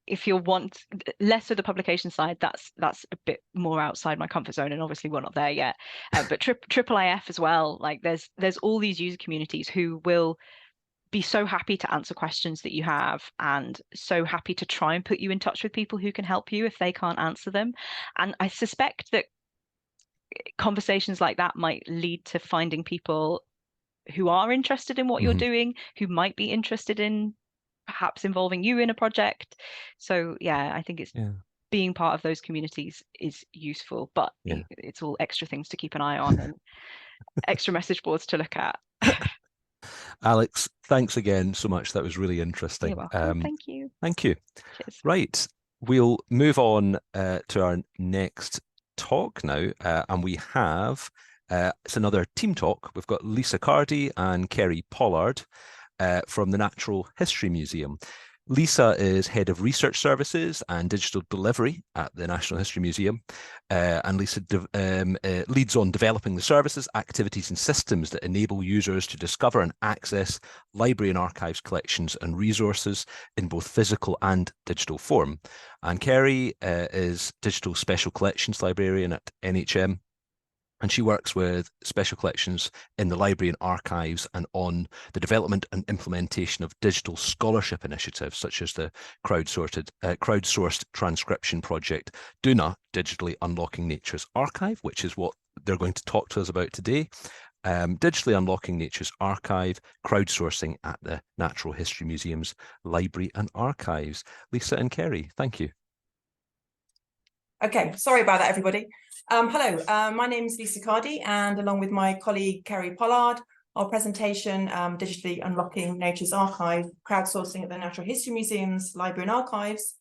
if you want less of the publication side, that's a bit more outside my comfort zone, and obviously we're not there yet. But IIIF as well, there's all these user communities who will be so happy to answer questions that you have, and so happy to try and put you in touch with people who can help you if they can't answer them. And I suspect that conversations like that might lead to finding people who are interested in what you're doing, who might be interested in perhaps involving you in a project. So I think it's being part of those communities is useful, but it's all extra things to keep an eye on and extra message boards to look at. Alex, thanks again so much. That was really interesting. You're welcome. Thank you. Thank you. Cheers. Right, we'll move on to our next talk now, and we have it's another team talk. We've got Lisa Cardy and Ceri Pollard from the Natural History Museum. Lisa is Head of Research Services and Digital Delivery at the National History Museum, and Lisa leads on developing the services, activities and systems that enable users to discover and access library and archives collections and resources in both physical and digital form. And Ceri is Digital Special Collections Librarian at NHM. And she works with special collections in the library and archives and on the development and implementation of digital scholarship initiatives, such as the crowdsourced transcription project, DUNA, Digitally Unlocking Nature's Archive, which is what they're going to talk to us about today. Digitally Unlocking Nature's Archive, crowdsourcing at the Natural History Museum's Library and Archives. Lisa and Ceri, thank you. Okay, sorry about that, everybody. Hello, my name is Lisa Cardy, and along with my colleague Ceri Pollard, our presentation, Digitally Unlocking Nature's Archive, Crowdsourcing at the Natural History Museum's Library and Archives,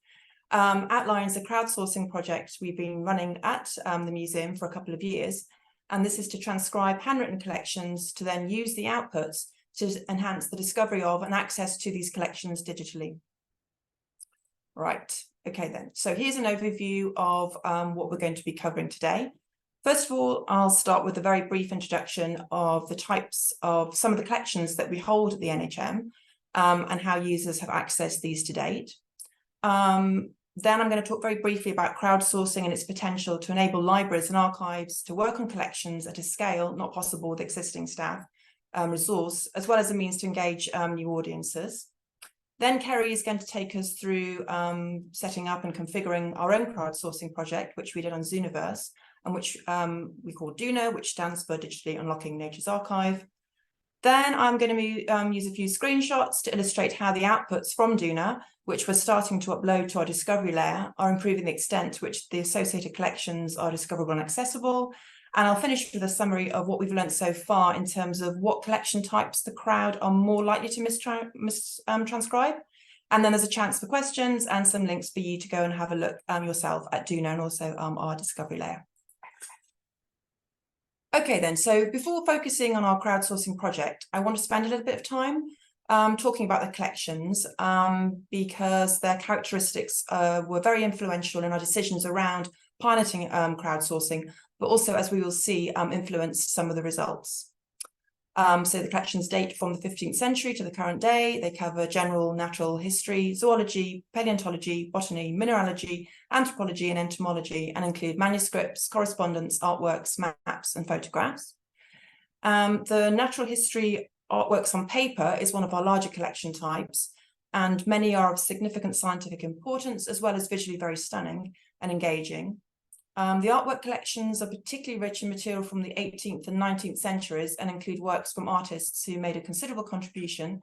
outlines the crowdsourcing project we've been running at the museum for a couple of years. And this is to transcribe handwritten collections to then use the outputs to enhance the discovery of and access to these collections digitally. Right. Okay, then. So here's an overview of what we're going to be covering today. First of all, I'll start with a very brief introduction of the types of some of the collections that we hold at the NHM and how users have accessed these to date. Then I'm going to talk very briefly about crowdsourcing and its potential to enable libraries and archives to work on collections at a scale not possible with existing staff resource, as well as a means to engage new audiences. Then Ceri is going to take us through setting up and configuring our own crowdsourcing project, which we did on Zooniverse, and which we call DUNA, which stands for Digitally Unlocking Nature's Archive. Then I'm going to use a few screenshots to illustrate how the outputs from DUNA, which we're starting to upload to our discovery layer, are improving the extent to which the associated collections are discoverable and accessible. And I'll finish with a summary of what we've learned so far in terms of what collection types the crowd are more likely to mistranscribe. And then there's a chance for questions and some links for you to go and have a look yourself at DUNA and also our discovery layer. Okay, then, so before focusing on our crowdsourcing project, I want to spend a little bit of time talking about the collections because their characteristics were very influential in our decisions around piloting crowdsourcing, but also, as we will see, influenced some of the results. So the collections date from the 15th century to the current day. They cover general natural history, zoology, paleontology, botany, mineralogy, anthropology, and entomology, and include manuscripts, correspondence, artworks, maps, and photographs. The natural history artworks on paper is one of our larger collection types, and many are of significant scientific importance, as well as visually very stunning and engaging. The artwork collections are particularly rich in material from the 18th and 19th centuries and include works from artists who made a considerable contribution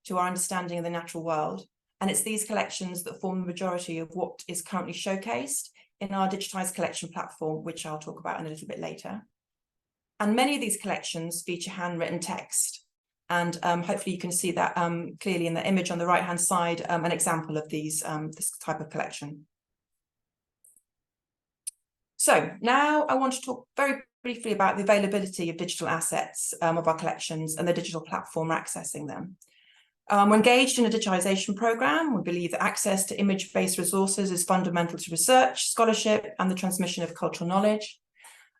to our understanding of the natural world. And it's these collections that form the majority of what is currently showcased in our digitised collection platform, which I'll talk about in a little bit later. And many of these collections feature handwritten text. And hopefully you can see that clearly in the image on the right-hand side, an example of these this type of collection. So now I want to talk very briefly about the availability of digital assets of our collections and the digital platform accessing them. We're engaged in a digitisation programme. We believe that access to image-based resources is fundamental to research, scholarship, and the transmission of cultural knowledge.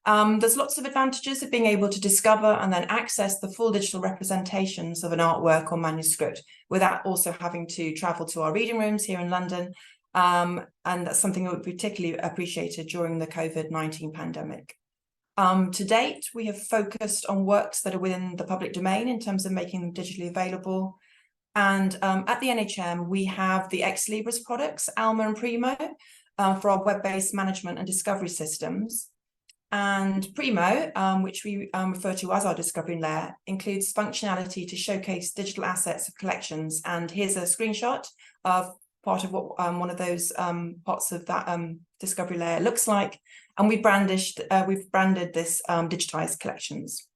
There's lots of advantages of being able to discover and then access the full digital representations of an artwork or manuscript without also having to travel to our reading rooms here in London. And that's something that we particularly appreciated during the COVID-19 pandemic. To date, we have focused on works that are within the public domain in terms of making them digitally available. And at the NHM, we have the Ex Libris products, Alma and Primo, for our web-based management and discovery systems. And Primo, which we refer to as our discovery layer, includes functionality to showcase digital assets of collections. And here's a screenshot of part of what one of those parts of that discovery layer looks like. And we've branded this digitised collections.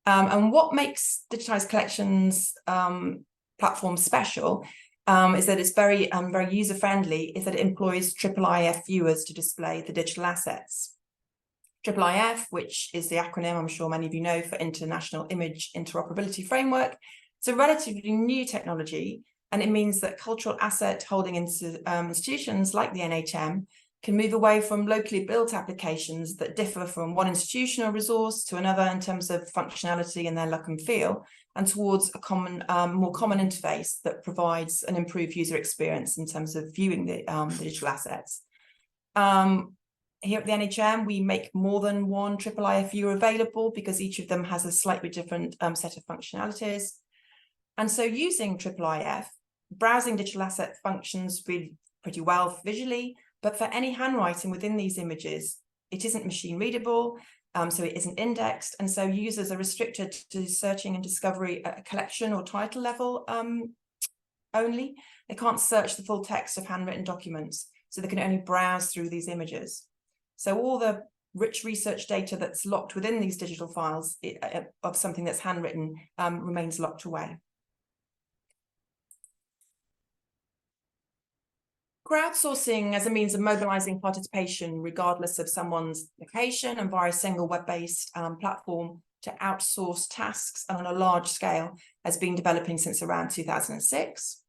And what makes digitised collections platform special is that it's very user-friendly, is that it employs IIIF viewers to display the digital assets. IIIF, which is the acronym I'm sure many of you know for International Image Interoperability Framework, it's a relatively new technology, and it means that cultural asset holding institutions like the NHM can move away from locally built applications that differ from one institutional resource to another in terms of functionality and their look and feel, and towards a common, more common interface that provides an improved user experience in terms of viewing the digital assets. here at the NHM, we make more than one IIIFU available because each of them has a slightly different set of functionalities. And so using IIIF, browsing digital asset functions really pretty well visually, but for any handwriting within these images, it isn't machine readable, so it isn't indexed. And so users are restricted to searching and discovery at a collection or title level only. They can't search the full text of handwritten documents, so they can only browse through these images. So all the rich research data that's locked within these digital files of something that's handwritten remains locked away. Crowdsourcing as a means of mobilizing participation regardless of someone's location and via a single web-based platform to outsource tasks on a large scale has been developing since around 2006.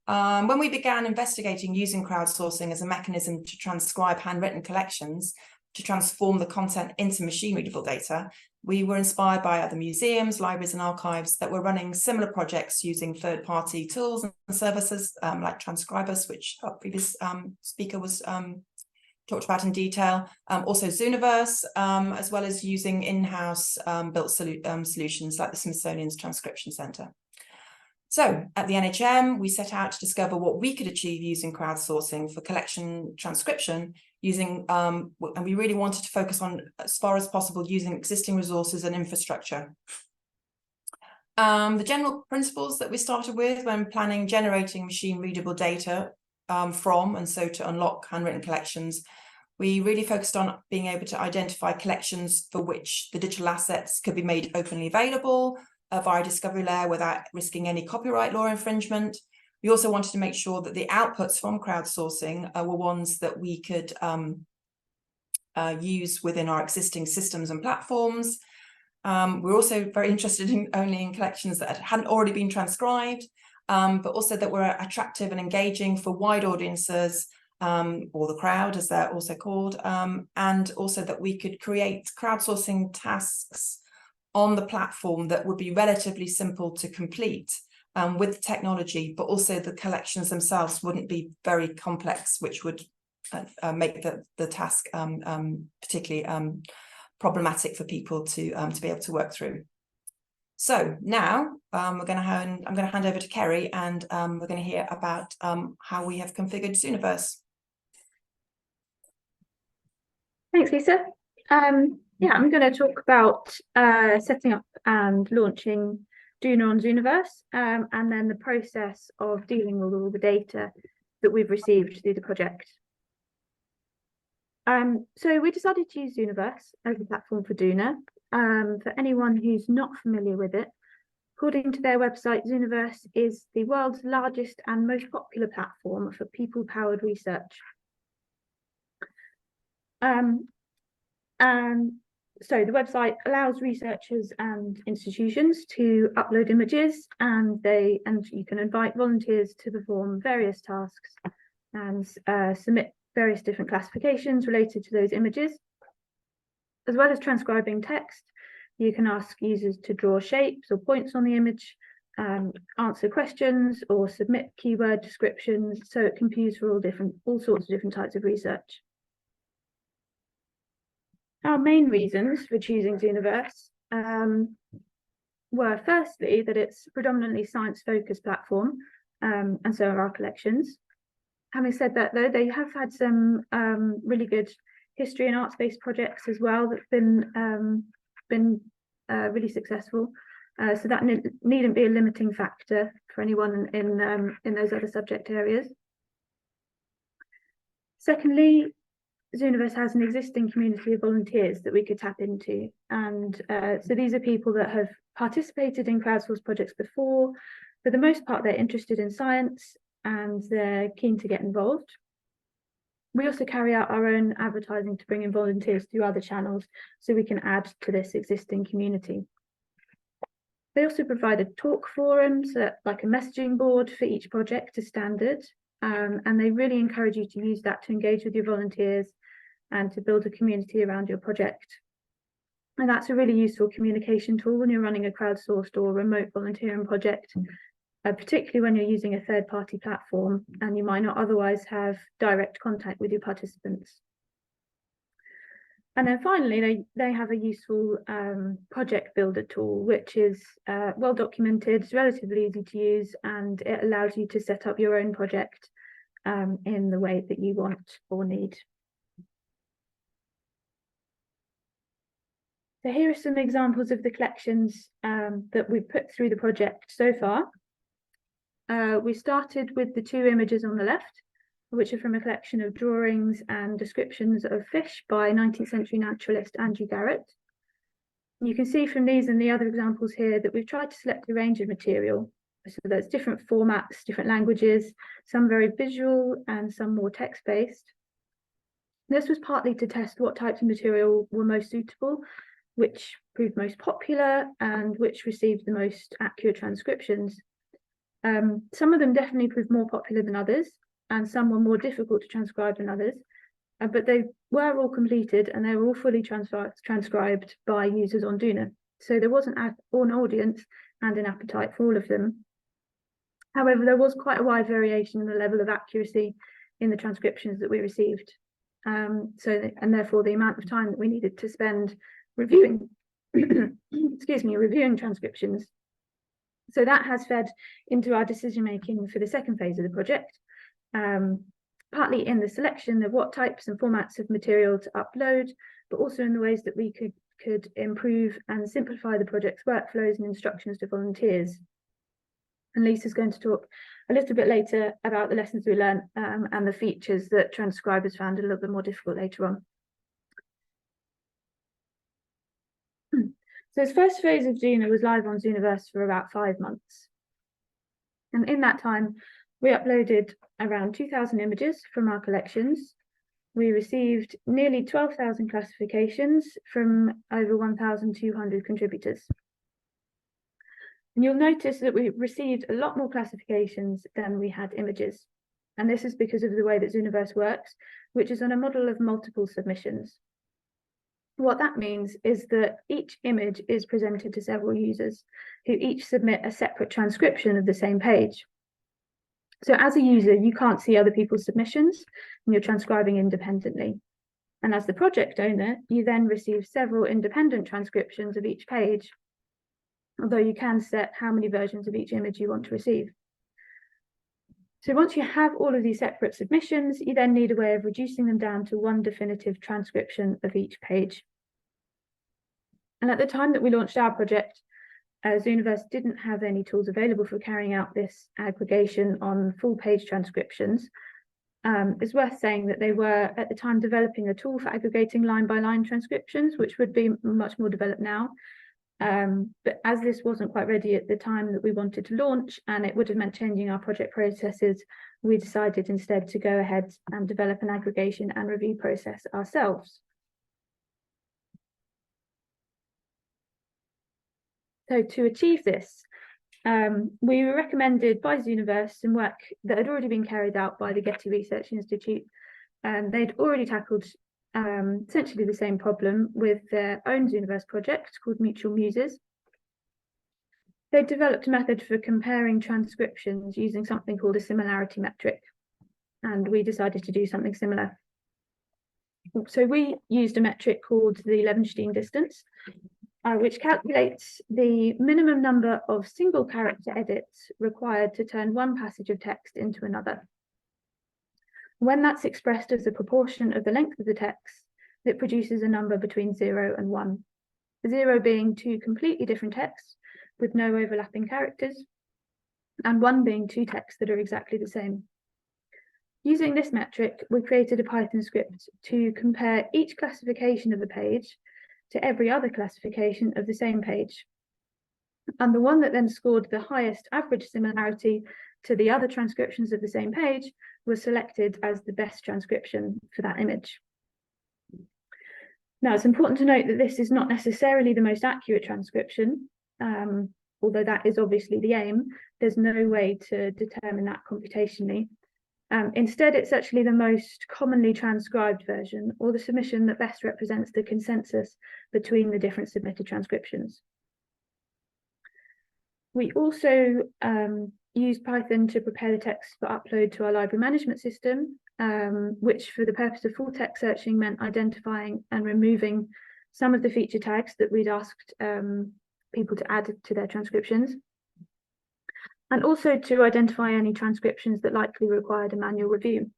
When we began investigating using crowdsourcing as a mechanism to transcribe handwritten collections to transform the content into machine-readable data, we were inspired by other museums, libraries and archives that were running similar projects using third-party tools and services like Transcribers, which our previous speaker was talked about in detail, also Zooniverse, as well as using in-house built solutions like the Smithsonian's Transcription Centre. So at the NHM, we set out to discover what we could achieve using crowdsourcing for collection transcription using, and we really wanted to focus on, as far as possible, using existing resources and infrastructure. The general principles that we started with when planning generating machine readable data from, and so to unlock handwritten collections, we really focused on being able to identify collections for which the digital assets could be made openly available via discovery layer without risking any copyright law infringement. We also wanted to make sure that the outputs from crowdsourcing were ones that we could use within our existing systems and platforms. We're also very interested in only in collections that hadn't already been transcribed, but also that were attractive and engaging for wide audiences, or the crowd as they're also called, and also that we could create crowdsourcing tasks on the platform that would be relatively simple to complete with the technology, but also the collections themselves wouldn't be very complex, which would make the task particularly problematic for people to be able to work through. So now I'm going to hand over to Ceri, and we're going to hear about how we have configured Zooniverse. Thanks, Lisa. Yeah, I'm going to talk about setting up and launching Doona on Zooniverse, and then the process of dealing with all the data that we've received through the project. So we decided to use Zooniverse as a platform for Doona. For anyone who's not familiar with it, according to their website, Zooniverse is the world's largest and most popular platform for people-powered research. And so the website allows researchers and institutions to upload images, and you can invite volunteers to perform various tasks and submit various different classifications related to those images. As well as transcribing text, you can ask users to draw shapes or points on the image, answer questions, or submit keyword descriptions, so it can be used for all sorts of different types of research. Our main reasons for choosing Zooniverse were firstly that it's a predominantly science-focused platform, and so are our collections. Having said that, though, they have had some really good history and arts-based projects as well that's been really successful. So that needn't be a limiting factor for anyone in those other subject areas. Secondly, Zooniverse has an existing community of volunteers that we could tap into, and so these are people that have participated in crowdsourced projects before. For the most part, they're interested in science and they're keen to get involved. We also carry out our own advertising to bring in volunteers through other channels, so we can add to this existing community. They also provide a talk forums, like a messaging board for each project as standard, and they really encourage you to use that to engage with your volunteers and to build a community around your project. And that's a really useful communication tool when you're running a crowdsourced or remote volunteering project, particularly when you're using a third-party platform and you might not otherwise have direct contact with your participants. And then finally, they have a useful project builder tool, which is well documented, it's relatively easy to use, and it allows you to set up your own project in the way that you want or need. So here are some examples of the collections that we've put through the project so far. We started with the 2 images on the left, which are from a collection of drawings and descriptions of fish by 19th century naturalist Andrew Garrett. You can see from these and the other examples here that we've tried to select a range of material. So there's different formats, different languages, some very visual and some more text-based. This was partly to test what types of material were most suitable, which proved most popular, and which received the most accurate transcriptions. Some of them definitely proved more popular than others, and some were more difficult to transcribe than others, but they were all completed and they were all fully transcribed by users on Duna. So there was an audience and an appetite for all of them. However, there was quite a wide variation in the level of accuracy in the transcriptions that we received. And therefore the amount of time that we needed to spend reviewing, reviewing transcriptions. So that has fed into our decision making for the second phase of the project. Partly in the selection of what types and formats of material to upload, but also in the ways that we could improve and simplify the project's workflows and instructions to volunteers. And Lisa's going to talk a little bit later about the lessons we learned and the features that transcribers found a little bit more difficult later on. So this first phase of Duna was live on Zooniverse for about 5 months. And in that time, we uploaded around 2,000 images from our collections. We received nearly 12,000 classifications from over 1,200 contributors. And you'll notice that we received a lot more classifications than we had images. And this is because of the way that Zooniverse works, which is on a model of multiple submissions. What that means is that each image is presented to several users who each submit a separate transcription of the same page. So as a user, you can't see other people's submissions and you're transcribing independently. And as the project owner, you then receive several independent transcriptions of each page, although you can set how many versions of each image you want to receive. So once you have all of these separate submissions, you then need a way of reducing them down to one definitive transcription of each page. And at the time that we launched our project, Zooniverse didn't have any tools available for carrying out this aggregation on full page transcriptions. It's worth saying that they were at the time developing a tool for aggregating line by line transcriptions, which would be much more developed now. But as this wasn't quite ready at the time that we wanted to launch, and it would have meant changing our project processes, we decided instead to go ahead and develop an aggregation and review process ourselves. So to achieve this, we were recommended by Zooniverse some work that had already been carried out by the Getty Research Institute. They'd already tackled essentially the same problem with their own Zooniverse project called Mutual Muses. They developed a method for comparing transcriptions using something called a similarity metric, and we decided to do something similar. So we used a metric called the Levenstein distance, which calculates the minimum number of single character edits required to turn one passage of text into another. When that's expressed as a proportion of the length of the text, it produces a number between 0 and 1. 0 being 2 completely different texts with no overlapping characters, and 1 being 2 texts that are exactly the same. Using this metric, we created a Python script to compare each classification of a page to every other classification of the same page. And the one that then scored the highest average similarity to the other transcriptions of the same page was selected as the best transcription for that image. Now, it's important to note that this is not necessarily the most accurate transcription, although that is obviously the aim. There's no way to determine that computationally. Instead, it's actually the most commonly transcribed version, or the submission that best represents the consensus between the different submitted transcriptions. We also used Python to prepare the text for upload to our library management system, which for the purpose of full text searching meant identifying and removing some of the feature tags that we'd asked people to add to their transcriptions, and also to identify any transcriptions that likely required a manual review.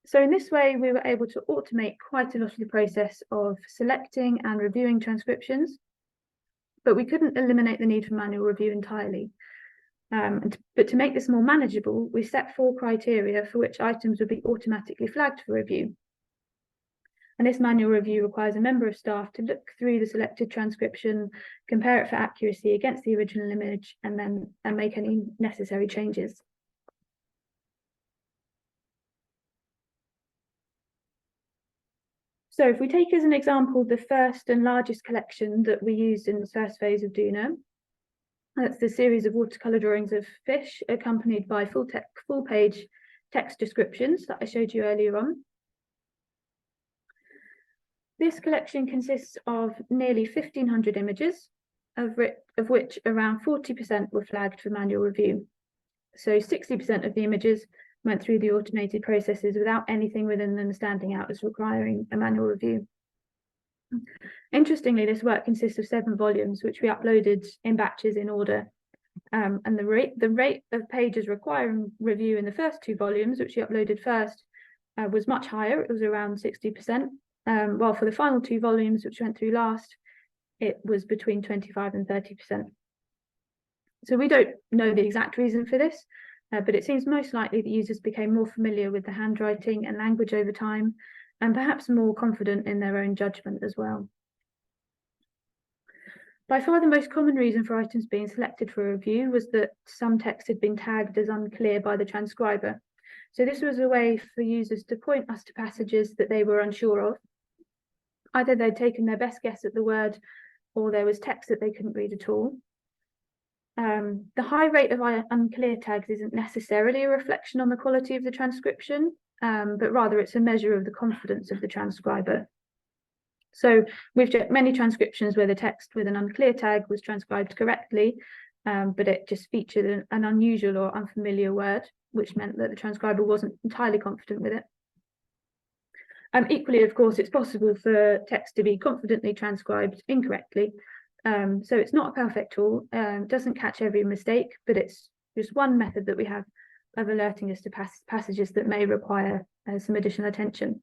So in this way, we were able to automate quite a lot of the process of selecting and reviewing transcriptions, but we couldn't eliminate the need for manual review entirely. But to make this more manageable, we set 4 criteria for which items would be automatically flagged for review. And this manual review requires a member of staff to look through the selected transcription, compare it for accuracy against the original image, and make any necessary changes. So if we take as an example the first and largest collection that we used in the first phase of DUNA, that's the series of watercolour drawings of fish accompanied by full-page text descriptions that I showed you earlier on. This collection consists of nearly 1,500 images, of which around 40% were flagged for manual review. So 60% of the images went through the automated processes without anything within them standing out as requiring a manual review. Interestingly, this work consists of 7 volumes, which we uploaded in batches in order. And the rate of pages requiring review in the first 2 volumes, which we uploaded first, was much higher. It was around 60%. While for the final 2 volumes, which went through last, it was between 25 and 30%. So we don't know the exact reason for this, but it seems most likely that users became more familiar with the handwriting and language over time, and perhaps more confident in their own judgment as well. By far the most common reason for items being selected for review was that some text had been tagged as unclear by the transcriber. So this was a way for users to point us to passages that they were unsure of. Either they'd taken their best guess at the word, or there was text that they couldn't read at all. The high rate of unclear tags isn't necessarily a reflection on the quality of the transcription, but rather it's a measure of the confidence of the transcriber. So we've checked many transcriptions where the text with an unclear tag was transcribed correctly, but it just featured an unusual or unfamiliar word, which meant that the transcriber wasn't entirely confident with it. Equally, of course, it's possible for text to be confidently transcribed incorrectly. So it's not a perfect tool, doesn't catch every mistake, but it's just one method that we have of alerting us to passages that may require some additional attention.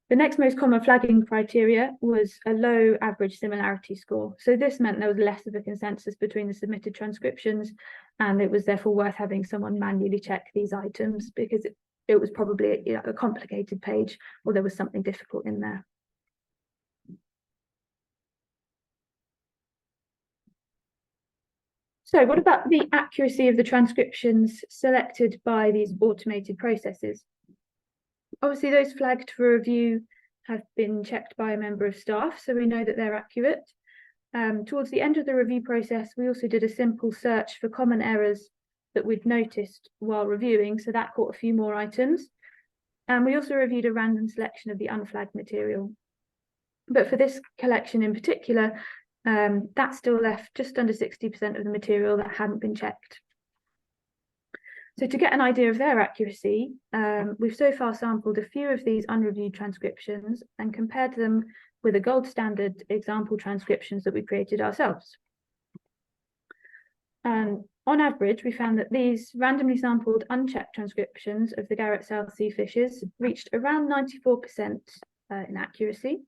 The next most common flagging criteria was a low average similarity score. So this meant there was less of a consensus between the submitted transcriptions, and it was therefore worth having someone manually check these items because it was probably a complicated page, or there was something difficult in there. So what about the accuracy of the transcriptions selected by these automated processes? Obviously, those flagged for review have been checked by a member of staff, so we know that they're accurate. Towards the end of the review process, we also did a simple search for common errors that we'd noticed while reviewing, so that caught a few more items. And we also reviewed a random selection of the unflagged material. But for this collection in particular, that still left just under 60% of the material that hadn't been checked. So to get an idea of their accuracy, we've so far sampled a few of these unreviewed transcriptions and compared them with the gold standard example transcriptions that we created ourselves. And on average, we found that these randomly sampled unchecked transcriptions of the Garrett South Sea fishes reached around 94% in accuracy.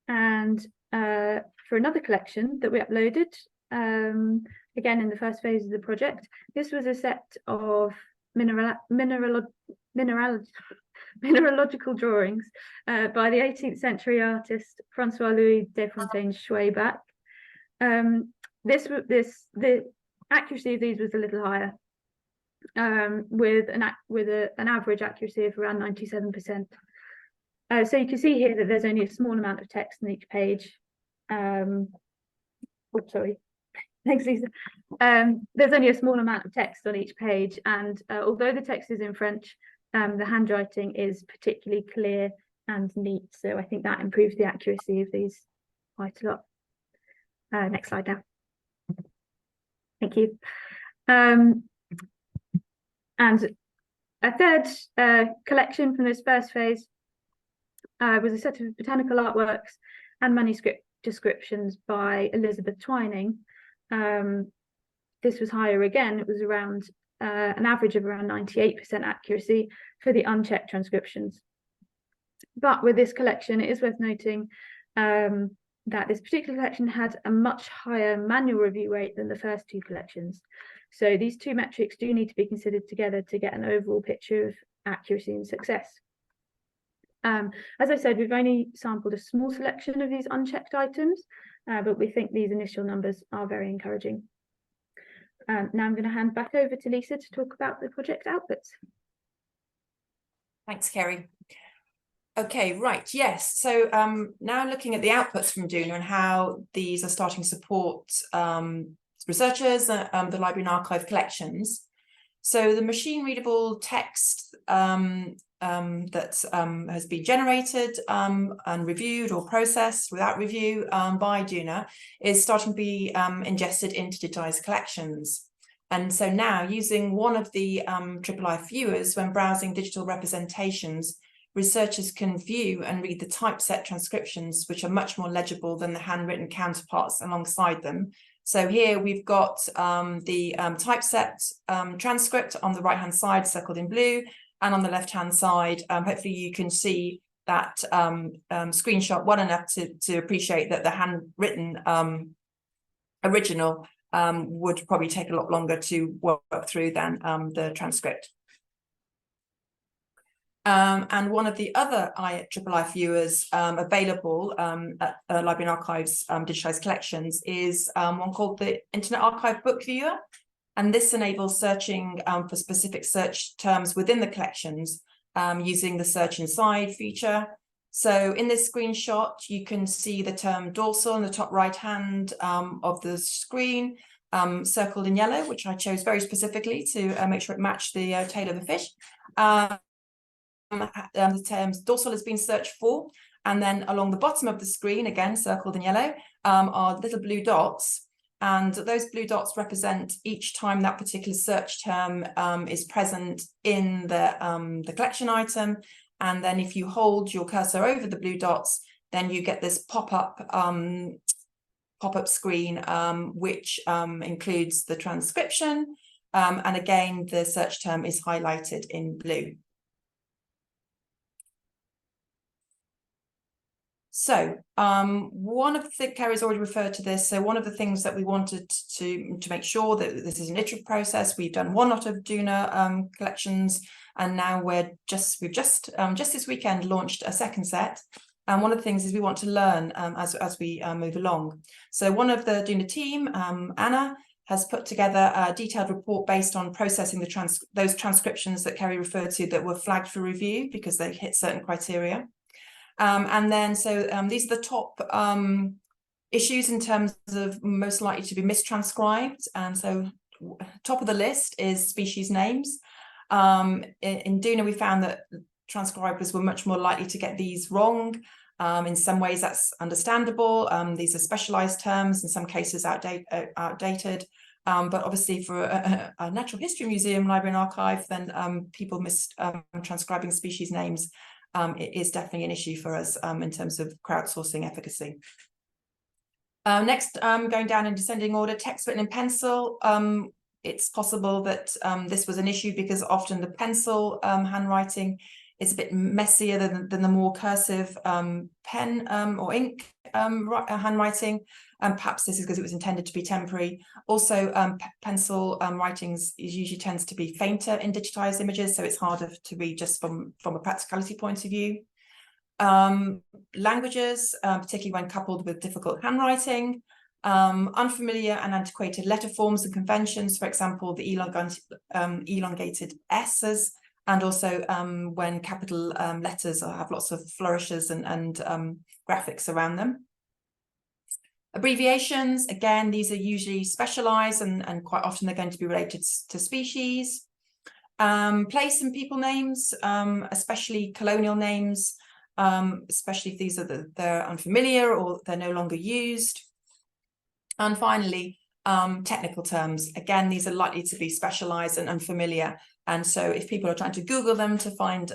And for another collection that we uploaded, again in the first phase of the project, this was a set of mineralogical drawings by the 18th century artist Francois-Louis Desfontaines-Schweibach. The accuracy of these was a little higher, with an average accuracy of around 97%. So you can see here that there's only a small amount of text on each page. Sorry. Thanks, Lisa. There's only a small amount of text on each page, and although the text is in French, the handwriting is particularly clear and neat. So I think that improves the accuracy of these quite a lot. Next slide now. Thank you. And a third collection from this first phase was a set of botanical artworks and manuscript descriptions by Elizabeth Twining. This was higher again. It was around an average of around 98% accuracy for the unchecked transcriptions. But with this collection, it is worth noting that this particular collection had a much higher manual review rate than the first two collections. So these two metrics do need to be considered together to get an overall picture of accuracy and success. As I said, we've only sampled a small selection of these unchecked items, but we think these initial numbers are very encouraging. Now I'm going to hand back over to Lisa to talk about the project outputs. Thanks, Ceri. Okay, right, yes. So now looking at the outputs from Duna and how these are starting to support researchers, the library and archive collections. So the machine readable text that has been generated and reviewed or processed without review by Duna is starting to be ingested into digitized collections. And so now using one of the IIIF viewers when browsing digital representations, researchers can view and read the typeset transcriptions, which are much more legible than the handwritten counterparts alongside them. So here we've got the typeset transcript on the right-hand side, circled in blue, and on the left-hand side, hopefully you can see that screenshot well enough to appreciate that the handwritten original would probably take a lot longer to work through than the transcript. And one of the other IIIF viewers available at Library and Archives digitized collections is one called the Internet Archive Book Viewer. And this enables searching for specific search terms within the collections using the Search Inside feature. So in this screenshot, you can see the term dorsal in the top right hand of the screen, circled in yellow, which I chose very specifically to make sure it matched the tail of the fish. The terms dorsal has been searched for, and then along the bottom of the screen, again circled in yellow, are little blue dots, and those blue dots represent each time that particular search term is present in the collection item. And then if you hold your cursor over the blue dots, then you get this pop-up screen, which includes the transcription, and again the search term is highlighted in blue. So one of the Ceri's already referred to this. So one of the things that we wanted to make sure that this is an iterative process. We've done one lot of Duna collections, and now we've just this weekend launched a second set. And one of the things is we want to learn as we move along. So one of the Duna team, Anna, has put together a detailed report based on processing those transcriptions that Ceri referred to that were flagged for review because they hit certain criteria. And then, so these are the top issues in terms of most likely to be mistranscribed. And so top of the list is species names. In Duna, we found that transcribers were much more likely to get these wrong. In some ways, that's understandable. These are specialized terms, in some cases outdated. But obviously for a natural history museum, library and archive, then people transcribing species names. It is definitely an issue for us in terms of crowdsourcing efficacy. Next, going down in descending order, text written in pencil. It's possible that this was an issue because often the pencil handwriting is a bit messier than the more cursive pen or ink handwriting. Perhaps this is because it was intended to be temporary. Also, pencil writings usually tends to be fainter in digitized images, so it's harder to read just from a practicality point of view. Languages, particularly when coupled with difficult handwriting. Unfamiliar and antiquated letter forms and conventions, for example, the elongated S's, and also when capital letters have lots of flourishes and graphics around them. Abbreviations, again, these are usually specialized and quite often they're going to be related to species. Place and people names, especially colonial names, especially if these are they're unfamiliar or they're no longer used. And finally, technical terms. Again, these are likely to be specialised and unfamiliar. And so if people are trying to Google them to find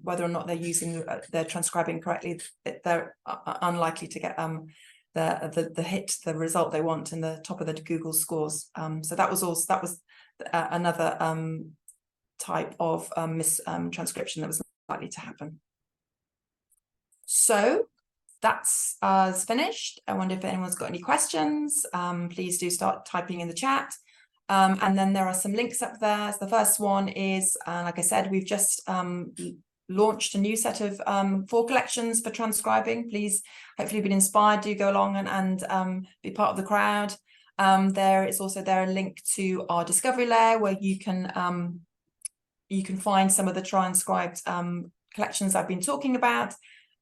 whether or not they're transcribing correctly, they're unlikely to get the result they want in the top of the Google scores. So that was another type of transcription that was likely to happen. So that's us finished. I wonder if anyone's got any questions. Please do start typing in the chat. And then there are some links up there. So the first one is, like I said, we've just launched a new set of 4 collections for transcribing. Please, hopefully you've been inspired, do go along and be part of the crowd. There is also a link to our discovery layer where you can find some of the transcribed collections I've been talking about.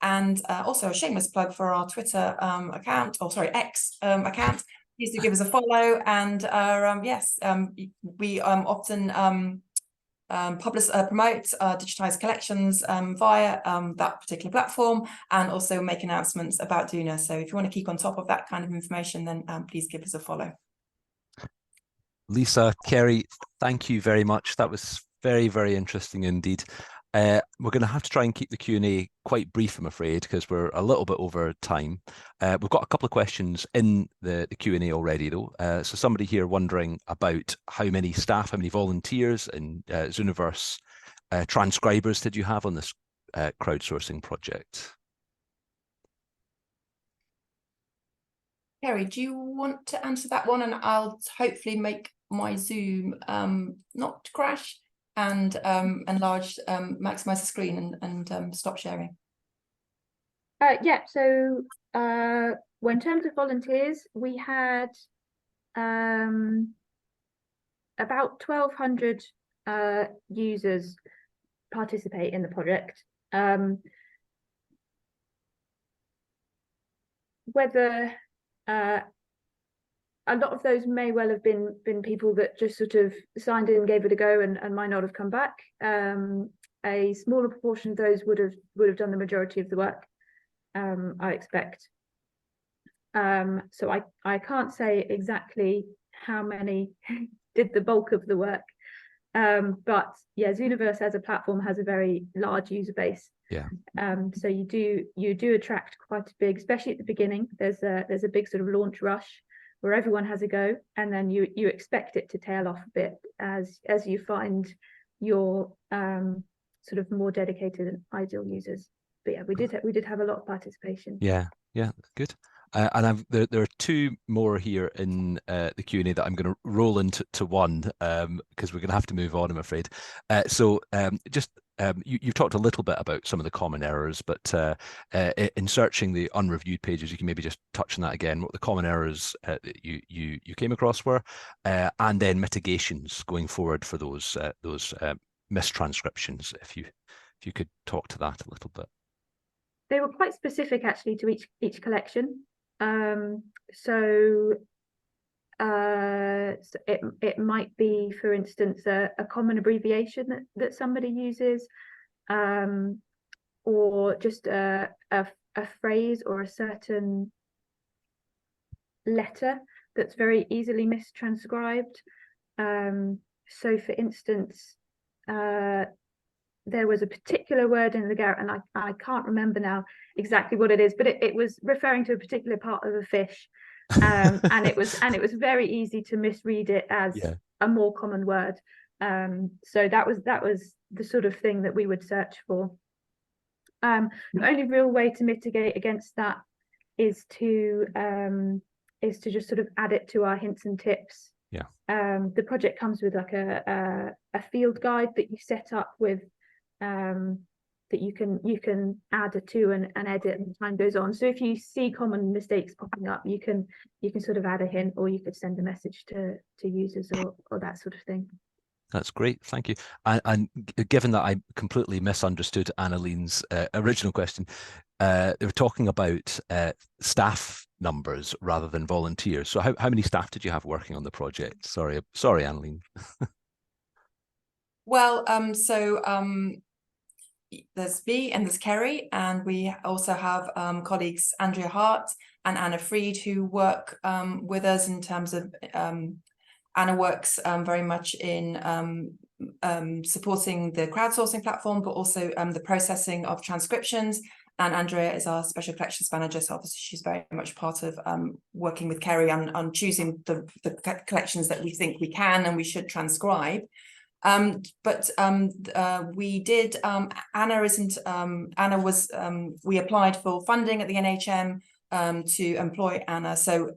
And also a shameless plug for our Twitter account, or sorry, X account. Please do give us a follow. And yes, we often promote digitized collections via that particular platform, and also make announcements about Duna. So if you want to keep on top of that kind of information, then please give us a follow. Lisa, Ceri, thank you very much. That was very, very interesting indeed. We're going to have to try and keep the Q&A quite brief, I'm afraid, because we're a little bit over time. We've got a couple of questions in the Q&A already, though. So somebody here wondering about how many staff, how many volunteers and Zooniverse transcribers did you have on this crowdsourcing project? Ceri, do you want to answer that one? And I'll hopefully make my Zoom not crash and enlarge, maximize the screen and stop sharing. Yeah, so well, in terms of volunteers, we had about 1,200 users participate in the project. Whether a lot of those may well have been people that just sort of signed in, gave it a go, and might not have come back. A smaller proportion of those would have done the majority of the work, I expect. So I can't say exactly how many did the bulk of the work, but yeah, Zooniverse as a platform has a very large user base. Yeah. So you do attract quite a big, especially at the beginning. There's a big sort of launch rush where everyone has a go, and then you expect it to tail off a bit as you find your sort of more dedicated and ideal users. But yeah, we did have a lot of participation. Yeah, good. And there are 2 more here in the Q&A that I'm going to roll into one because we're going to have to move on, I'm afraid. You've talked a little bit about some of the common errors, but in searching the unreviewed pages, you can maybe just touch on that again, what the common errors that you came across were, and then mitigations going forward for those mistranscriptions. If you could talk to that a little bit. They were quite specific actually to each collection. So it might be, for instance, a common abbreviation that somebody uses, or just a phrase or a certain letter that's very easily mistranscribed. So for instance, there was a particular word in the garret, and I can't remember now exactly what it is, but it was referring to a particular part of a fish, and it was very easy to misread it as a more common word. So that was the sort of thing that we would search for. The only real way to mitigate against that is to just sort of add it to our hints and tips. Yeah. The project comes with like a field guide that you set up with that you can add to and edit as time goes on. So if you see common mistakes popping up, you can sort of add a hint, or you could send a message to users or that sort of thing. That's great, thank you. And given that I completely misunderstood Annalene's original question, they were talking about staff numbers rather than volunteers. So how many staff did you have working on the project? Sorry, Annalene. Well, there's me and there's Ceri, and we also have colleagues Andrea Hart and Anna Freed, who work with us in terms of Anna works very much in supporting the crowdsourcing platform, but also the processing of transcriptions. And Andrea is our special collections manager, so obviously she's very much part of working with Ceri on choosing the collections that we think we can and we should transcribe. We did, we applied for funding at the NHM to employ Anna, so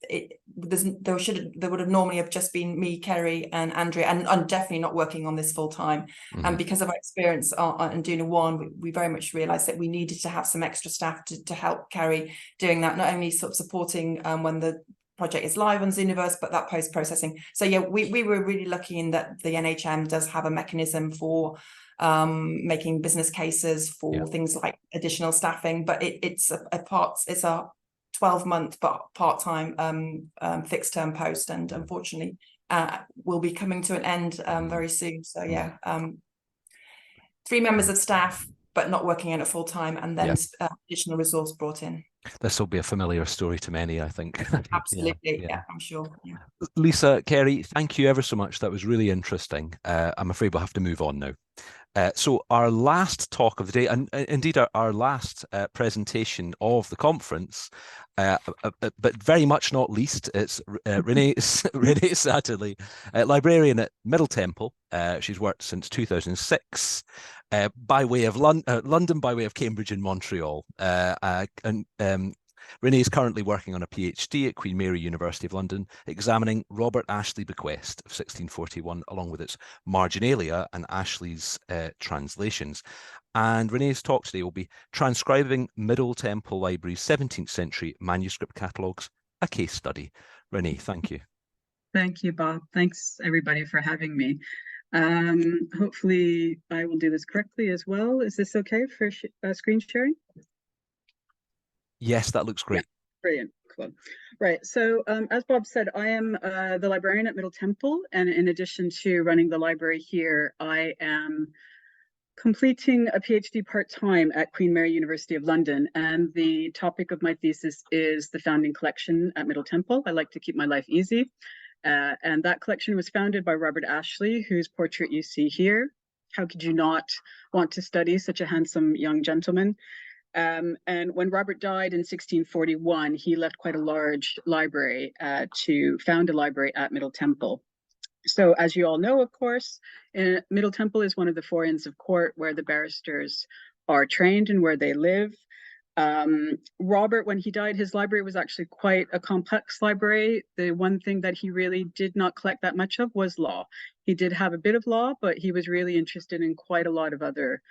there would have normally have just been me, Ceri, and Andrea, and I'm definitely not working on this full time. And because of our experience in Duna 1, we very much realised that we needed to have some extra staff to help Ceri doing that, not only sort of supporting when the project is live on Zooniverse, but that post-processing. So yeah, we were really lucky in that the NHM does have a mechanism for making business cases for things like additional staffing, but it's a 12-month but part-time fixed term post, and unfortunately will be coming to an end very soon. So yeah, 3 members of staff but not working in it full time, and then additional resource brought in. This will be a familiar story to many, I think. Absolutely, yeah, I'm sure. Yeah. Lisa, Ceri, thank you ever so much. That was really interesting. I'm afraid we'll have to move on now. So our last talk of the day, and indeed our last presentation of the conference, but very much not least, it's Renae Satterley, librarian at Middle Temple. She's worked since 2006 by way of London, by way of Cambridge and Montreal. Renae is currently working on a PhD at Queen Mary University of London, examining Robert Ashley bequest of 1641, along with its marginalia and Ashley's translations. And Renae's talk today will be Transcribing Middle Temple Library's 17th century manuscript catalogues, a case study. Renae, thank you. Thank you, Bob. Thanks, everybody, for having me. Hopefully I will do this correctly as well. Is this okay for screen sharing? Yes, that looks great. Yeah, brilliant. Cool. Right. So as Bob said, I am the librarian at Middle Temple. And in addition to running the library here, I am completing a PhD part-time at Queen Mary University of London. And the topic of my thesis is the founding collection at Middle Temple. I like to keep my life easy. And that collection was founded by Robert Ashley, whose portrait you see here. How could you not want to study such a handsome young gentleman? And when Robert died in 1641, he left quite a large library to found a library at Middle Temple. So as you all know, of course, Middle Temple is one of the 4 Inns of Court where the barristers are trained and where they live. Robert, when he died, his library was actually quite a complex library. The one thing that he really did not collect that much of was law. He did have a bit of law, but he was really interested in quite a lot of other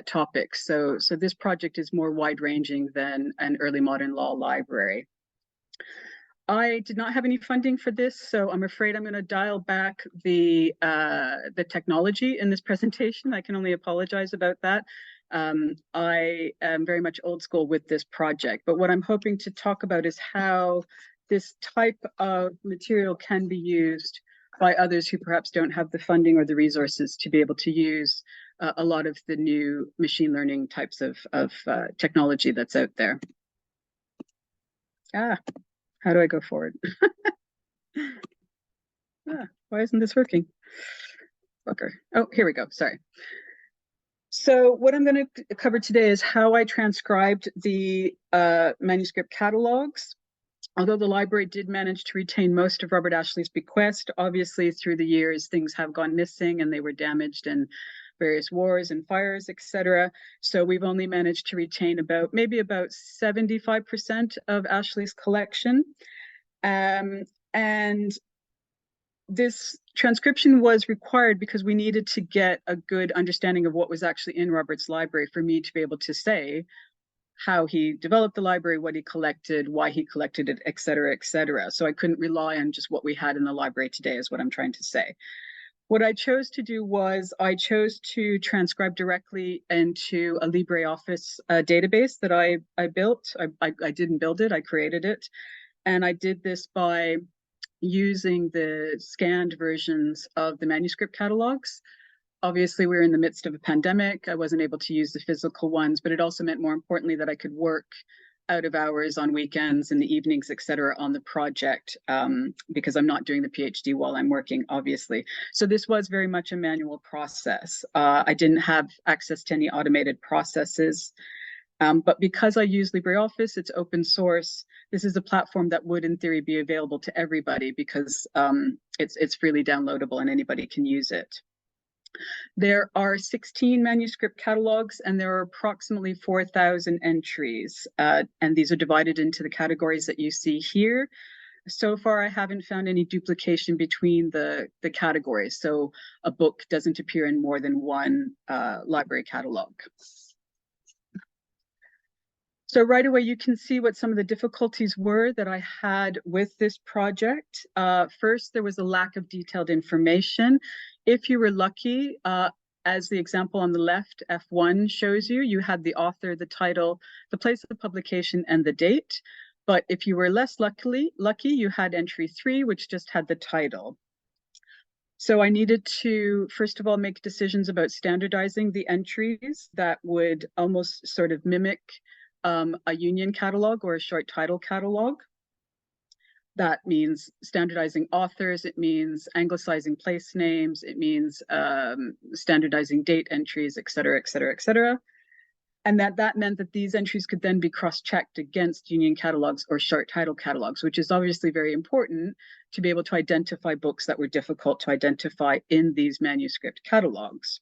topics. So this project is more wide-ranging than an early modern law library. I did not have any funding for this, so I'm afraid I'm going to dial back the technology in this presentation. I can only apologize about that. I am very much old school with this project, but what I'm hoping to talk about is how this type of material can be used by others who perhaps don't have the funding or the resources to be able to use a lot of the new machine learning types of technology that's out there. How do I go forward? Why isn't this working? Fucker. Oh, here we go. Sorry. So what I'm going to cover today is how I transcribed the manuscript catalogues. Although the library did manage to retain most of Robert Ashley's bequest, obviously through the years things have gone missing and they were damaged in various wars and fires, etc. So we've only managed to retain maybe about 75% of Ashley's collection. And this transcription was required because we needed to get a good understanding of what was actually in Robert's library for me to be able to say how he developed the library, what he collected, why he collected it, etc., etc. So I couldn't rely on just what we had in the library today is what I'm trying to say. What I chose to do was I chose to transcribe directly into a LibreOffice database that I built. I didn't build it, I created it. And I did this by using the scanned versions of the manuscript catalogues. Obviously, we're in the midst of a pandemic. I wasn't able to use the physical ones, but it also meant more importantly that I could work out of hours, on weekends, in the evenings, etc., on the project, because I'm not doing the PhD while I'm working, obviously. So this was very much a manual process. I didn't have access to any automated processes. But because I use LibreOffice, it's open source. This is a platform that would, in theory, be available to everybody because it's freely downloadable and anybody can use it. There are 16 manuscript catalogues, and there are approximately 4,000 entries. And these are divided into the categories that you see here. So far, I haven't found any duplication between the categories. So a book doesn't appear in more than one library catalog. So right away, you can see what some of the difficulties were that I had with this project. First, there was a lack of detailed information. If you were lucky, as the example on the left, F1 shows you, you had the author, the title, the place of publication, and the date. But if you were less lucky, you had entry 3, which just had the title. So I needed to, first of all, make decisions about standardizing the entries that would almost sort of mimic a union catalog or a short title catalog. That means standardizing authors, it means anglicizing place names, it means standardizing date entries, et cetera, et cetera, et cetera. And that meant that these entries could then be cross-checked against union catalogs or short title catalogs, which is obviously very important to be able to identify books that were difficult to identify in these manuscript catalogs.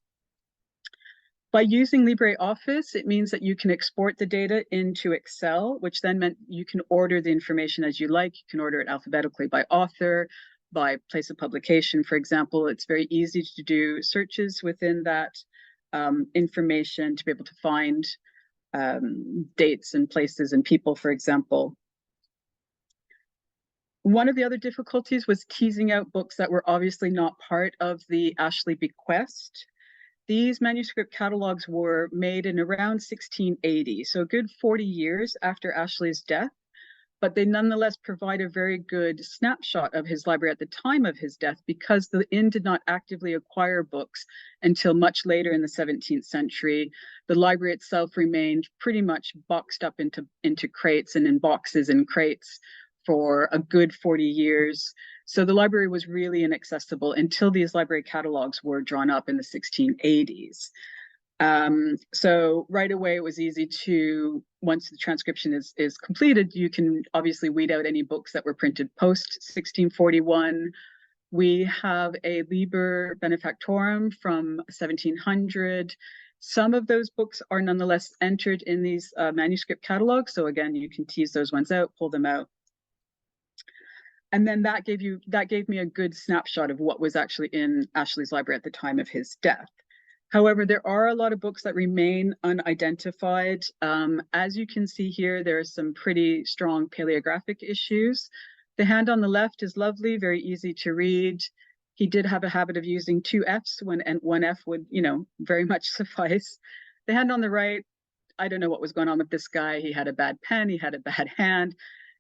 By using LibreOffice, it means that you can export the data into Excel, which then meant you can order the information as you like. You can order it alphabetically by author, by place of publication, for example. It's very easy to do searches within that information to be able to find dates and places and people, for example. One of the other difficulties was teasing out books that were obviously not part of the Ashley bequest. These manuscript catalogs were made in around 1680, so a good 40 years after Ashley's death, but they nonetheless provide a very good snapshot of his library at the time of his death because the inn did not actively acquire books until much later in the 17th century. The library itself remained pretty much boxed up into crates and in boxes and crates for a good 40 years. So the library was really inaccessible until these library catalogs were drawn up in the 1680s. So right away, it was easy to, once the transcription is completed, you can obviously weed out any books that were printed post 1641. We have a Liber Benefactorum from 1700. Some of those books are nonetheless entered in these manuscript catalogs. So again, you can tease those ones out, pull them out. And then that gave me a good snapshot of what was actually in Ashley's library at the time of his death. However, there are a lot of books that remain unidentified. As you can see here, there are some pretty strong paleographic issues. The hand on the left is lovely, very easy to read. He did have a habit of using 2 Fs when and 1 F would, very much suffice. The hand on the right, I don't know what was going on with this guy. He had a bad pen, he had a bad hand.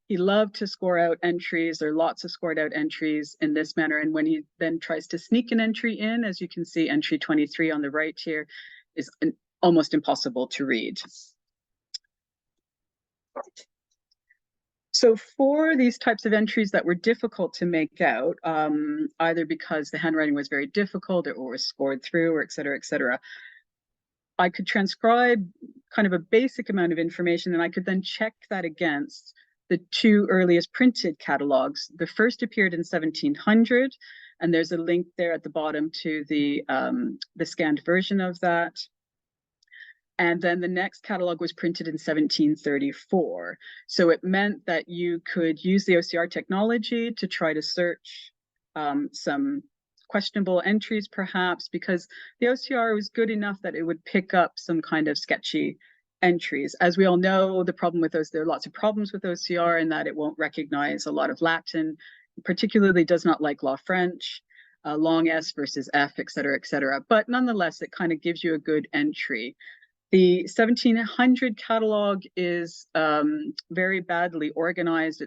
He loved to score out entries. There are lots of scored out entries in this manner. And when he then tries to sneak an entry in, as you can see, entry 23 on the right here is almost impossible to read. So for these types of entries that were difficult to make out, either because the handwriting was very difficult or was scored through or et cetera, I could transcribe kind of a basic amount of information, and I could then check that against the 2 earliest printed catalogs. The first appeared in 1700, and there's a link there at the bottom to the scanned version of that. And then the next catalog was printed in 1734. So it meant that you could use the OCR technology to try to search some questionable entries, perhaps, because the OCR was good enough that it would pick up some kind of sketchy entries. As we all know, the problem with those, there are lots of problems with OCR in that it won't recognize a lot of Latin, particularly does not like law French, long S versus F, et cetera, but nonetheless, it kind of gives you a good entry. The 1700 catalog is very badly organized.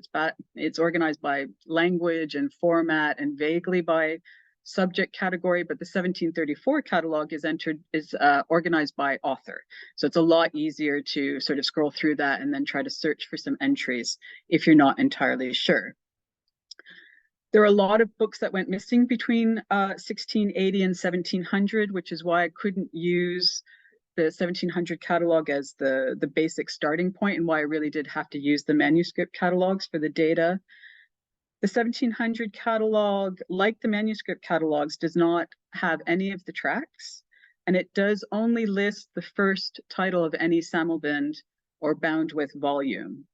It's organized by language and format and vaguely by subject category, but the 1734 catalog is organized by author. So it's a lot easier to sort of scroll through that and then try to search for some entries if you're not entirely sure. There are a lot of books that went missing between 1680 and 1700, which is why I couldn't use the 1700 catalog as the basic starting point, and why I really did have to use the manuscript catalogs for the data. The 1700 catalog, like the manuscript catalogs, does not have any of the tracts, and it does only list the first title of any sammelbind or bound with volume.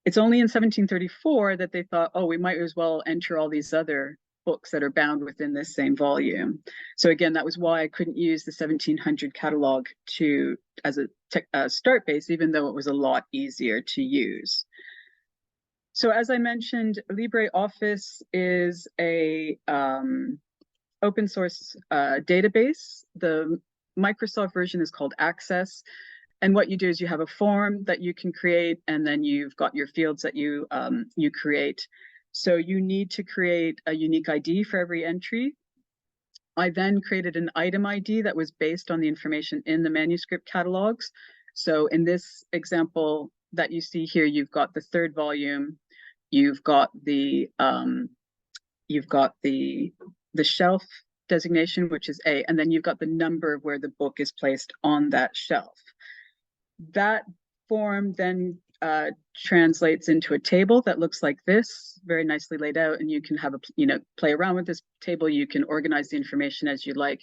It's only in 1734 that they thought, oh, we might as well enter all these other books that are bound within this same volume. So again, that was why I couldn't use the 1700 catalog as a start base, even though it was a lot easier to use. So as I mentioned, LibreOffice is a open source database. The Microsoft version is called Access. And what you do is you have a form that you can create, and then you've got your fields that you create. So you need to create a unique ID for every entry. I then created an item ID that was based on the information in the manuscript catalogs. So in this example that you see here, you've got the third volume, you've got the shelf designation, which is A, and then you've got the number of where the book is placed on that shelf. That form then translates into a table that looks like this, very nicely laid out, and you can have play around with this table. You can organize the information as you like.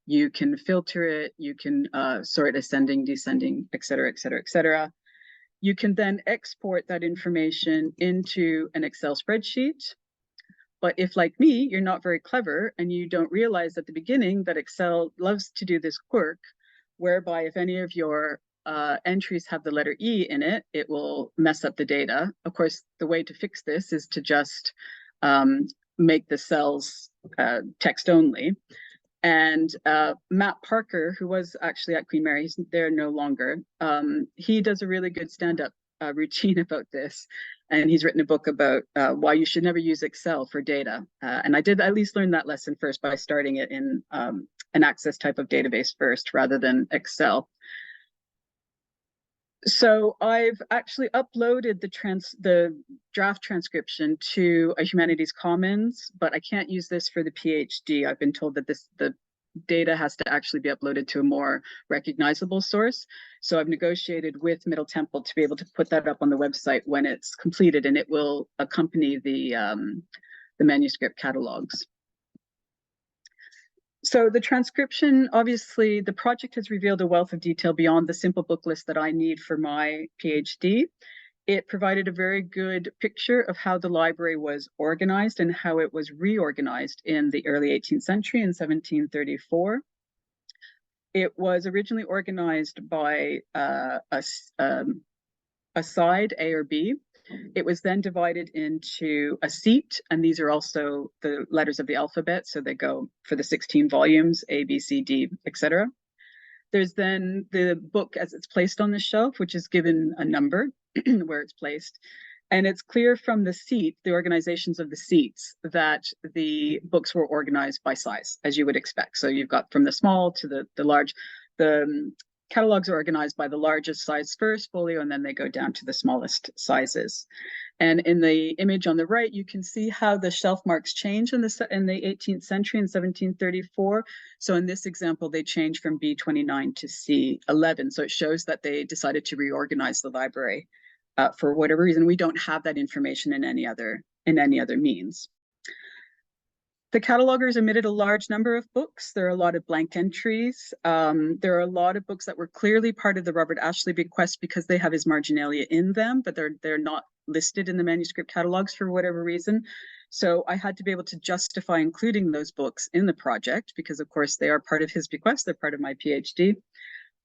You can filter it. You can sort ascending, descending, et cetera, et cetera, et cetera. You can then export that information into an Excel spreadsheet. But if, like me, you're not very clever and you don't realize at the beginning that Excel loves to do this quirk, whereby if any of your entries have the letter E in it, it will mess up the data. Of course, the way to fix this is to just make the cells text only. And Matt Parker, who was actually at Queen Mary, he's there no longer, he does a really good stand-up routine about this. And he's written a book about why you should never use Excel for data. And I did at least learn that lesson first by starting it in an Access type of database first, rather than Excel. So I've actually uploaded the draft transcription to a Humanities Commons, but I can't use this for the PhD. I've been told that the data has to actually be uploaded to a more recognizable source. So I've negotiated with Middle Temple to be able to put that up on the website when it's completed, and it will accompany the manuscript catalogs. So the transcription, obviously, the project has revealed a wealth of detail beyond the simple book list that I need for my PhD. It provided a very good picture of how the library was organized and how it was reorganized in the early 18th century in 1734. It was originally organized by a side, A or B. It was then divided into a seat, and these are also the letters of the alphabet, so they go for the 16 volumes, A, B, C, D, etc. There's then the book as it's placed on the shelf, which is given a number where it's placed. And it's clear from the seat, the organizations of the seats, that the books were organized by size, as you would expect. So you've got from the small to the large. The catalogs are organized by the largest size first, folio, and then they go down to the smallest sizes. And in the image on the right, you can see how the shelf marks change in the 18th century in 1734. So in this example, they change from B29 to C11. So it shows that they decided to reorganize the library for whatever reason. We don't have that information in any other means. The catalogers omitted a large number of books. There are a lot of blank entries. There are a lot of books that were clearly part of the Robert Ashley bequest because they have his marginalia in them, but they're not listed in the manuscript catalogs for whatever reason. So I had to be able to justify including those books in the project because, of course, they are part of his bequest. They're part of my PhD.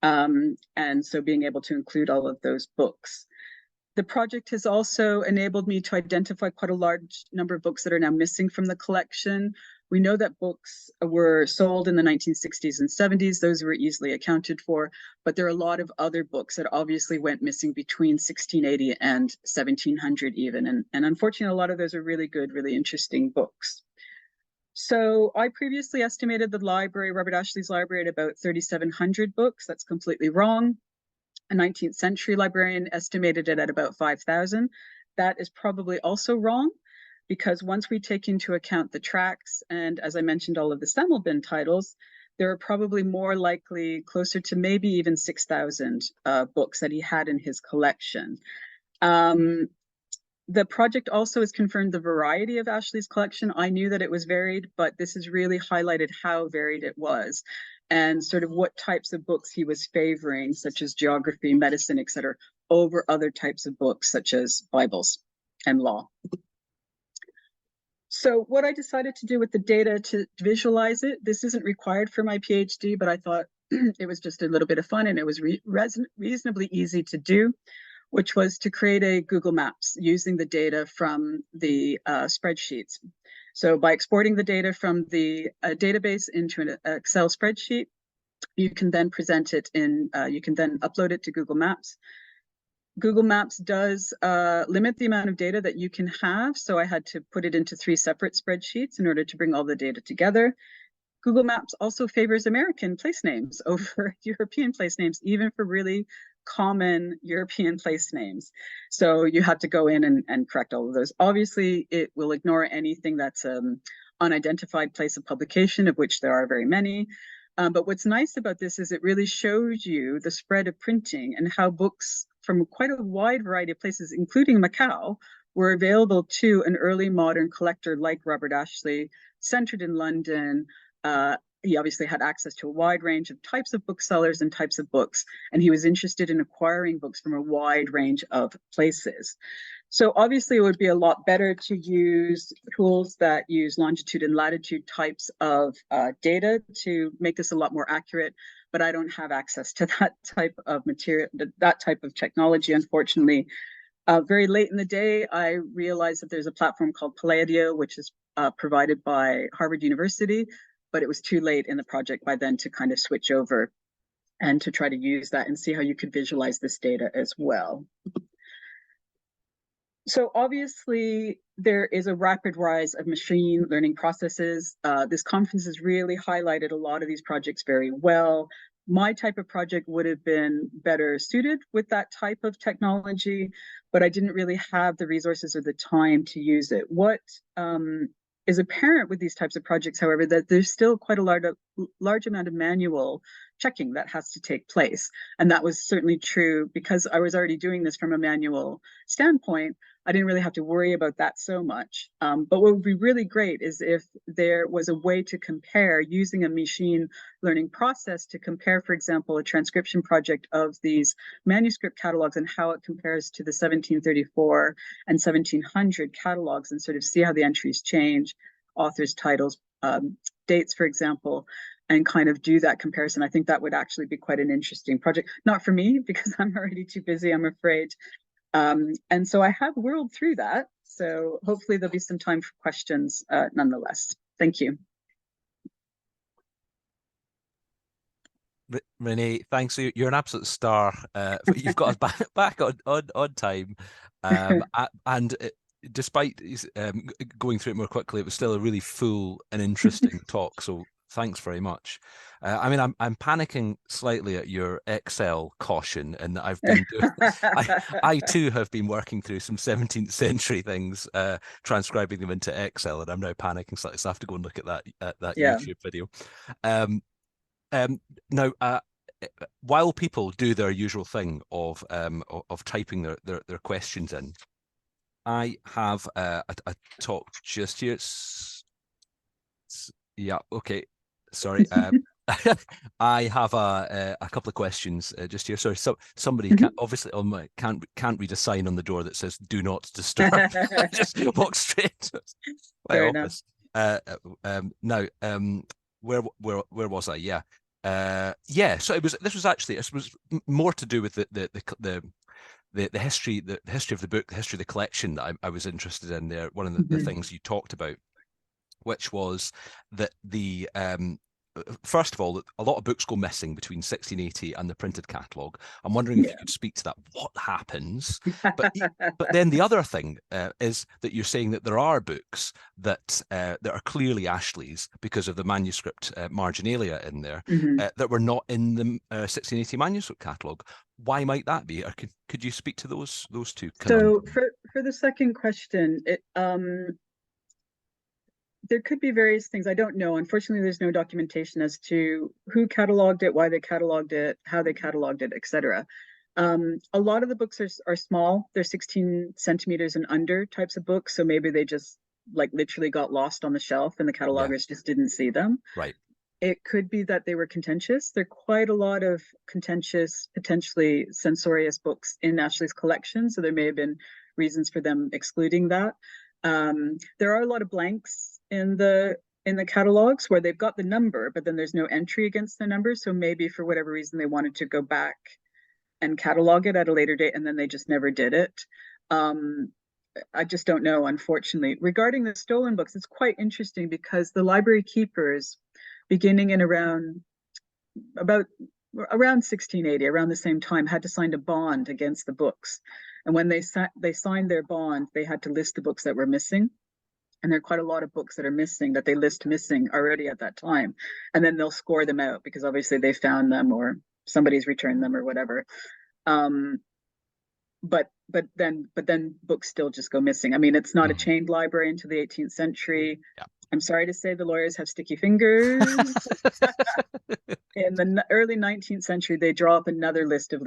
And so being able to include all of those books. The project has also enabled me to identify quite a large number of books that are now missing from the collection. We know that books were sold in the 1960s and 70s. Those were easily accounted for, but there are a lot of other books that obviously went missing between 1680 and 1700 even. And unfortunately, a lot of those are really good, really interesting books. So I previously estimated the library, Robert Ashley's library, at about 3,700 books. That's completely wrong. A 19th century librarian estimated it at about 5,000. That is probably also wrong, because once we take into account the tracts and, as I mentioned, all of the Semmelbin titles, there are probably more likely closer to maybe even 6,000 books that he had in his collection. The project also has confirmed the variety of Ashley's collection. I knew that it was varied, but this has really highlighted how varied it was and sort of what types of books he was favoring, such as geography, medicine, etc., over other types of books, such as Bibles and law. So what I decided to do with the data to visualize it, this isn't required for my PhD, but I thought it was just a little bit of fun, and it was reasonably easy to do, which was to create a Google Maps using the data from the spreadsheets. So by exporting the data from the database into an Excel spreadsheet, you can then present it in, you can then upload it to Google Maps. Google Maps does limit the amount of data that you can have, so I had to put it into 3 separate spreadsheets in order to bring all the data together. Google Maps also favors American place names over European place names, even for really common European place names. So you have to go in and correct all of those. Obviously, it will ignore anything that's unidentified place of publication, of which there are very many. But what's nice about this is it really shows you the spread of printing and how books from quite a wide variety of places, including Macau, were available to an early modern collector like Robert Ashley, centered in London. He obviously had access to a wide range of types of booksellers and types of books, and he was interested in acquiring books from a wide range of places. So obviously it would be a lot better to use tools that use longitude and latitude types of data to make this a lot more accurate, but I don't have access to that type of material, that type of technology, unfortunately. Very late in the day, I realized that there's a platform called Palladio, which is provided by Harvard University, but it was too late in the project by then to kind of switch over and to try to use that and see how you could visualize this data as well. So obviously there is a rapid rise of machine learning processes. This conference has really highlighted a lot of these projects very well. My type of project would have been better suited with that type of technology, but I didn't really have the resources or the time to use it. What is apparent with these types of projects, however, that there's still quite a large amount of manual checking that has to take place. And that was certainly true because I was already doing this from a manual standpoint. I didn't really have to worry about that so much. But what would be really great is if there was a way to compare using a machine learning process to compare, for example, a transcription project of these manuscript catalogues and how it compares to the 1734 and 1700 catalogues and sort of see how the entries change, authors' titles, dates, for example, and kind of do that comparison. I think that would actually be quite an interesting project. Not for me, because I'm already too busy, I'm afraid. And so I have whirled through that. So hopefully there'll be some time for questions nonetheless. Thank you. Renae, thanks. You're an absolute star. But you've got us back on time. And despite going through it more quickly, it was still a really full and interesting talk. So thanks very much. I mean, I'm panicking slightly at your Excel caution, and I've been doing, I too have been working through some 17th century things, transcribing them into Excel, and I'm now panicking slightly. So I have to go and look at that Yeah. YouTube video. Now, while people do their usual thing of typing their questions in, I have a talk just here. Yeah, okay. Sorry. I have a couple of questions just here. Sorry, so somebody obviously can't read a sign on the door that says "Do not disturb." I just walk straight to my office. Now, where was I? Yeah. So this was more to do with the history of the book, the history of the collection that I was interested in there. One of the things you talked about, which was that the first of all, a lot of books go missing between 1680 and the printed catalogue. I'm wondering if you could speak to that. What happens? But then the other thing is that you're saying that there are books that are clearly Ashley's because of the manuscript marginalia in there that were not in the 1680 manuscript catalogue. Why might that be? Or could you speak to those two? So for the second question, there could be various things. I don't know. Unfortunately, there's no documentation as to who cataloged it, why they cataloged it, how they cataloged it, etc. A lot of the books are small. They're 16 centimeters and under types of books. So maybe they just like literally got lost on the shelf and the catalogers just didn't see them. Right. It could be that they were contentious. There are quite a lot of contentious, potentially censorious books in Ashley's collection. So there may have been reasons for them excluding that. There are a lot of blanks in the catalogs where they've got the number, but then there's no entry against the number. So maybe for whatever reason they wanted to go back and catalog it at a later date, and then they just never did it. I just don't know, unfortunately. Regarding the stolen books, it's quite interesting because the library keepers, beginning in around 1680, around the same time, had to sign a bond against the books. And when they signed their bond, they had to list the books that were missing. And there are quite a lot of books that are missing that they list missing already at that time. And then they'll score them out because obviously they found them or somebody's returned them or whatever. But then books still just go missing. I mean, it's not a chained library into the 18th century. Yeah. I'm sorry to say the lawyers have sticky fingers. In the early 19th century, they draw up another list of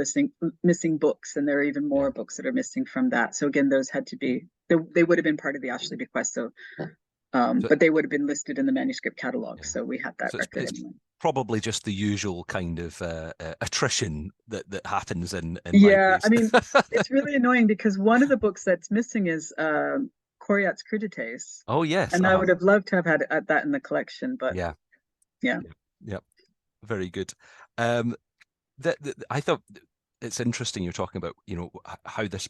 missing books, and there are even more books that are missing from that. So again, those had to be, they would have been part of the Ashley bequest. So, but they would have been listed in the manuscript catalog. So we had that record anyway. Probably just the usual kind of attrition that happens in yeah, libraries. I mean, it's really annoying because one of the books that's missing is Coriat's Cruditates. Oh yes, and I would have loved to have had that in the collection, but yeah. Very good. I thought it's interesting you're talking about, you know, how this,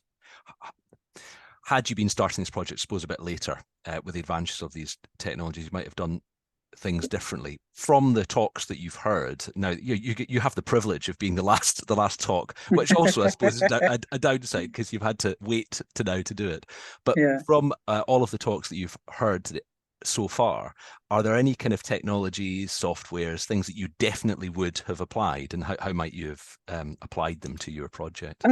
had you been starting this project, I suppose, a bit later with the advantages of these technologies, you might have done things differently. From the talks that you've heard, now you have the privilege of being the last talk, which also I suppose is a downside because you've had to wait to now to do it. But from all of the talks that you've heard so far, are there any kind of technologies, softwares, things that you definitely would have applied, and how might you have applied them to your project?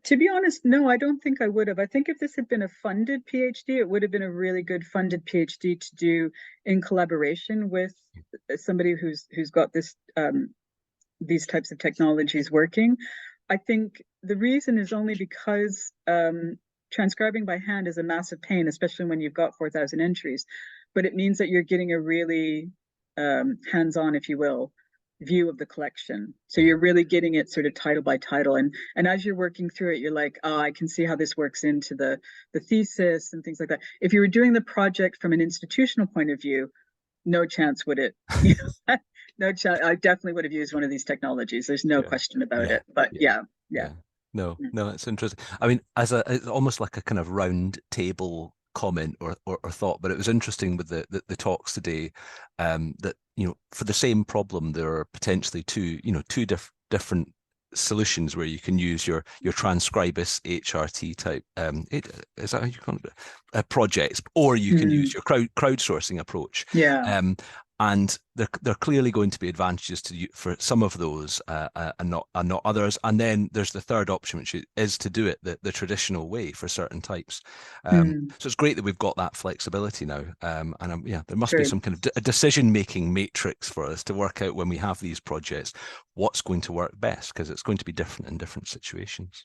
To be honest, no, I don't think I would have. I think if this had been a funded PhD, it would have been a really good funded PhD to do in collaboration with somebody who's got this these types of technologies working. I think the reason is only because transcribing by hand is a massive pain, especially when you've got 4,000 entries. But it means that you're getting a really hands-on, if you will, view of the collection. So you're really getting it sort of title by title, and as you're working through it, you're like, oh, I can see how this works into the thesis and things like that. If you were doing the project from an institutional point of view, no chance would it. No chance. I definitely would have used one of these technologies. There's no question about it. But yeah. No, it's interesting. I mean, it's almost like a kind of round table comment or thought, but it was interesting with the talks today that, you know, for the same problem, there are potentially two different solutions where you can use your Transcribus HRT type is that how you call it, projects, or you can use your crowdsourcing approach. And they're clearly going to be advantages to you for some of those and not others. And then there's the third option, which is to do it the traditional way for certain types. So it's great that we've got that flexibility now. And there must be some kind of a decision-making matrix for us to work out when we have these projects, what's going to work best, because it's going to be different in different situations.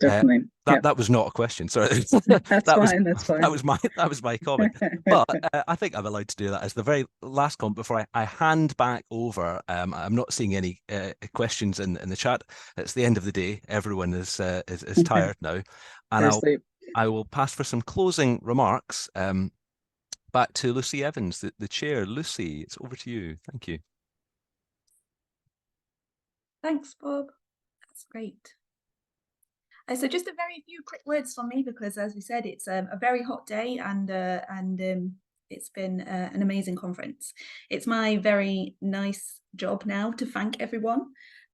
Definitely. That was not a question. Sorry. That's fine. That was my comment. But I think I'm allowed to do that as the very last comment before I hand back over. I'm not seeing any questions in the chat. It's the end of the day. Everyone is tired now, and I will pass for some closing remarks. Back to Lucy Evans, the chair. Lucy, it's over to you. Thank you. Thanks, Bob. That's great. So just a very few quick words from me, because as we said, it's a very hot day, and It's been an amazing conference. It's my very nice job now to thank everyone.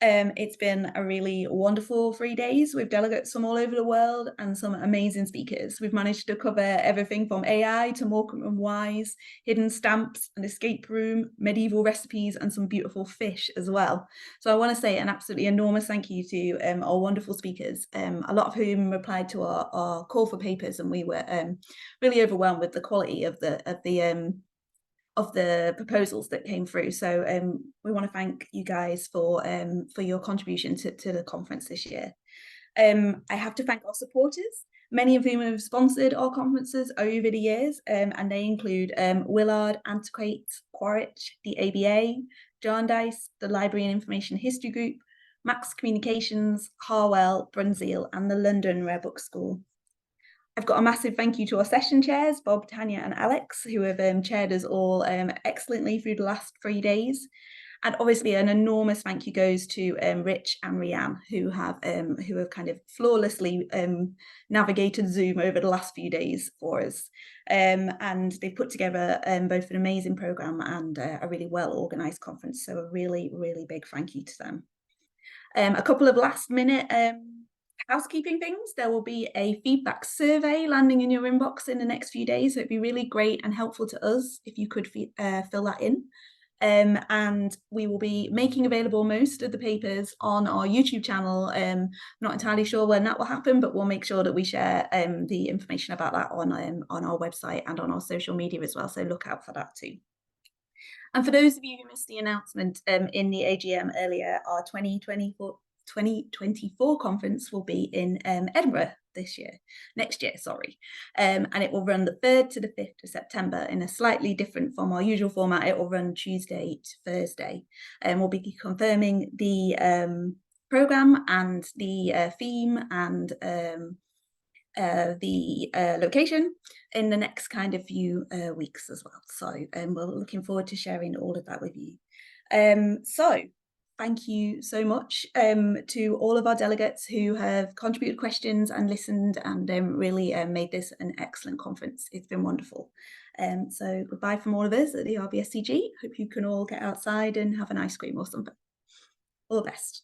It's been a really wonderful 3 days with delegates from all over the world and some amazing speakers. We've managed to cover everything from AI to Morecambe and Wise, hidden stamps, an escape room, medieval recipes, and some beautiful fish as well. So I want to say an absolutely enormous thank you to our wonderful speakers, a lot of whom replied to our call for papers, and we were really overwhelmed with the quality of the proposals that came through. So we want to thank you guys for your contribution to the conference this year. I have to thank our supporters, many of whom have sponsored our conferences over the years, and they include Willard, Antiquate, Quaritch, the ABA, Jarndyce, the Library and Information History Group, Max Communications, Harwell, Brunswick, and the London Rare Book School. I've got a massive thank you to our session chairs, Bob, Tanya and Alex, who have chaired us all excellently through the last 3 days. And obviously an enormous thank you goes to Rich and Rianne, who have kind of flawlessly navigated Zoom over the last few days for us. And they've put together both an amazing programme and a really well organised conference. So a really, really big thank you to them. A couple of last minute housekeeping things. There will be a feedback survey landing in your inbox in the next few days. So it'd be really great and helpful to us if you could fill that in. And we will be making available most of the papers on our YouTube channel. Not entirely sure when that will happen, but we'll make sure that we share the information about that on our website and on our social media as well. So look out for that too. And for those of you who missed the announcement in the AGM earlier, our 2024 conference will be in Edinburgh next year, and it will run the 3rd to the 5th of September in a slightly different from our usual format. It will run Tuesday to Thursday, and we'll be confirming the programme and the theme and the location in the next kind of few weeks as well. So we're looking forward to sharing all of that with you. So thank you so much to all of our delegates who have contributed questions and listened and really made this an excellent conference. It's been wonderful. So goodbye from all of us at the RBSCG. Hope you can all get outside and have an ice cream or something. All the best.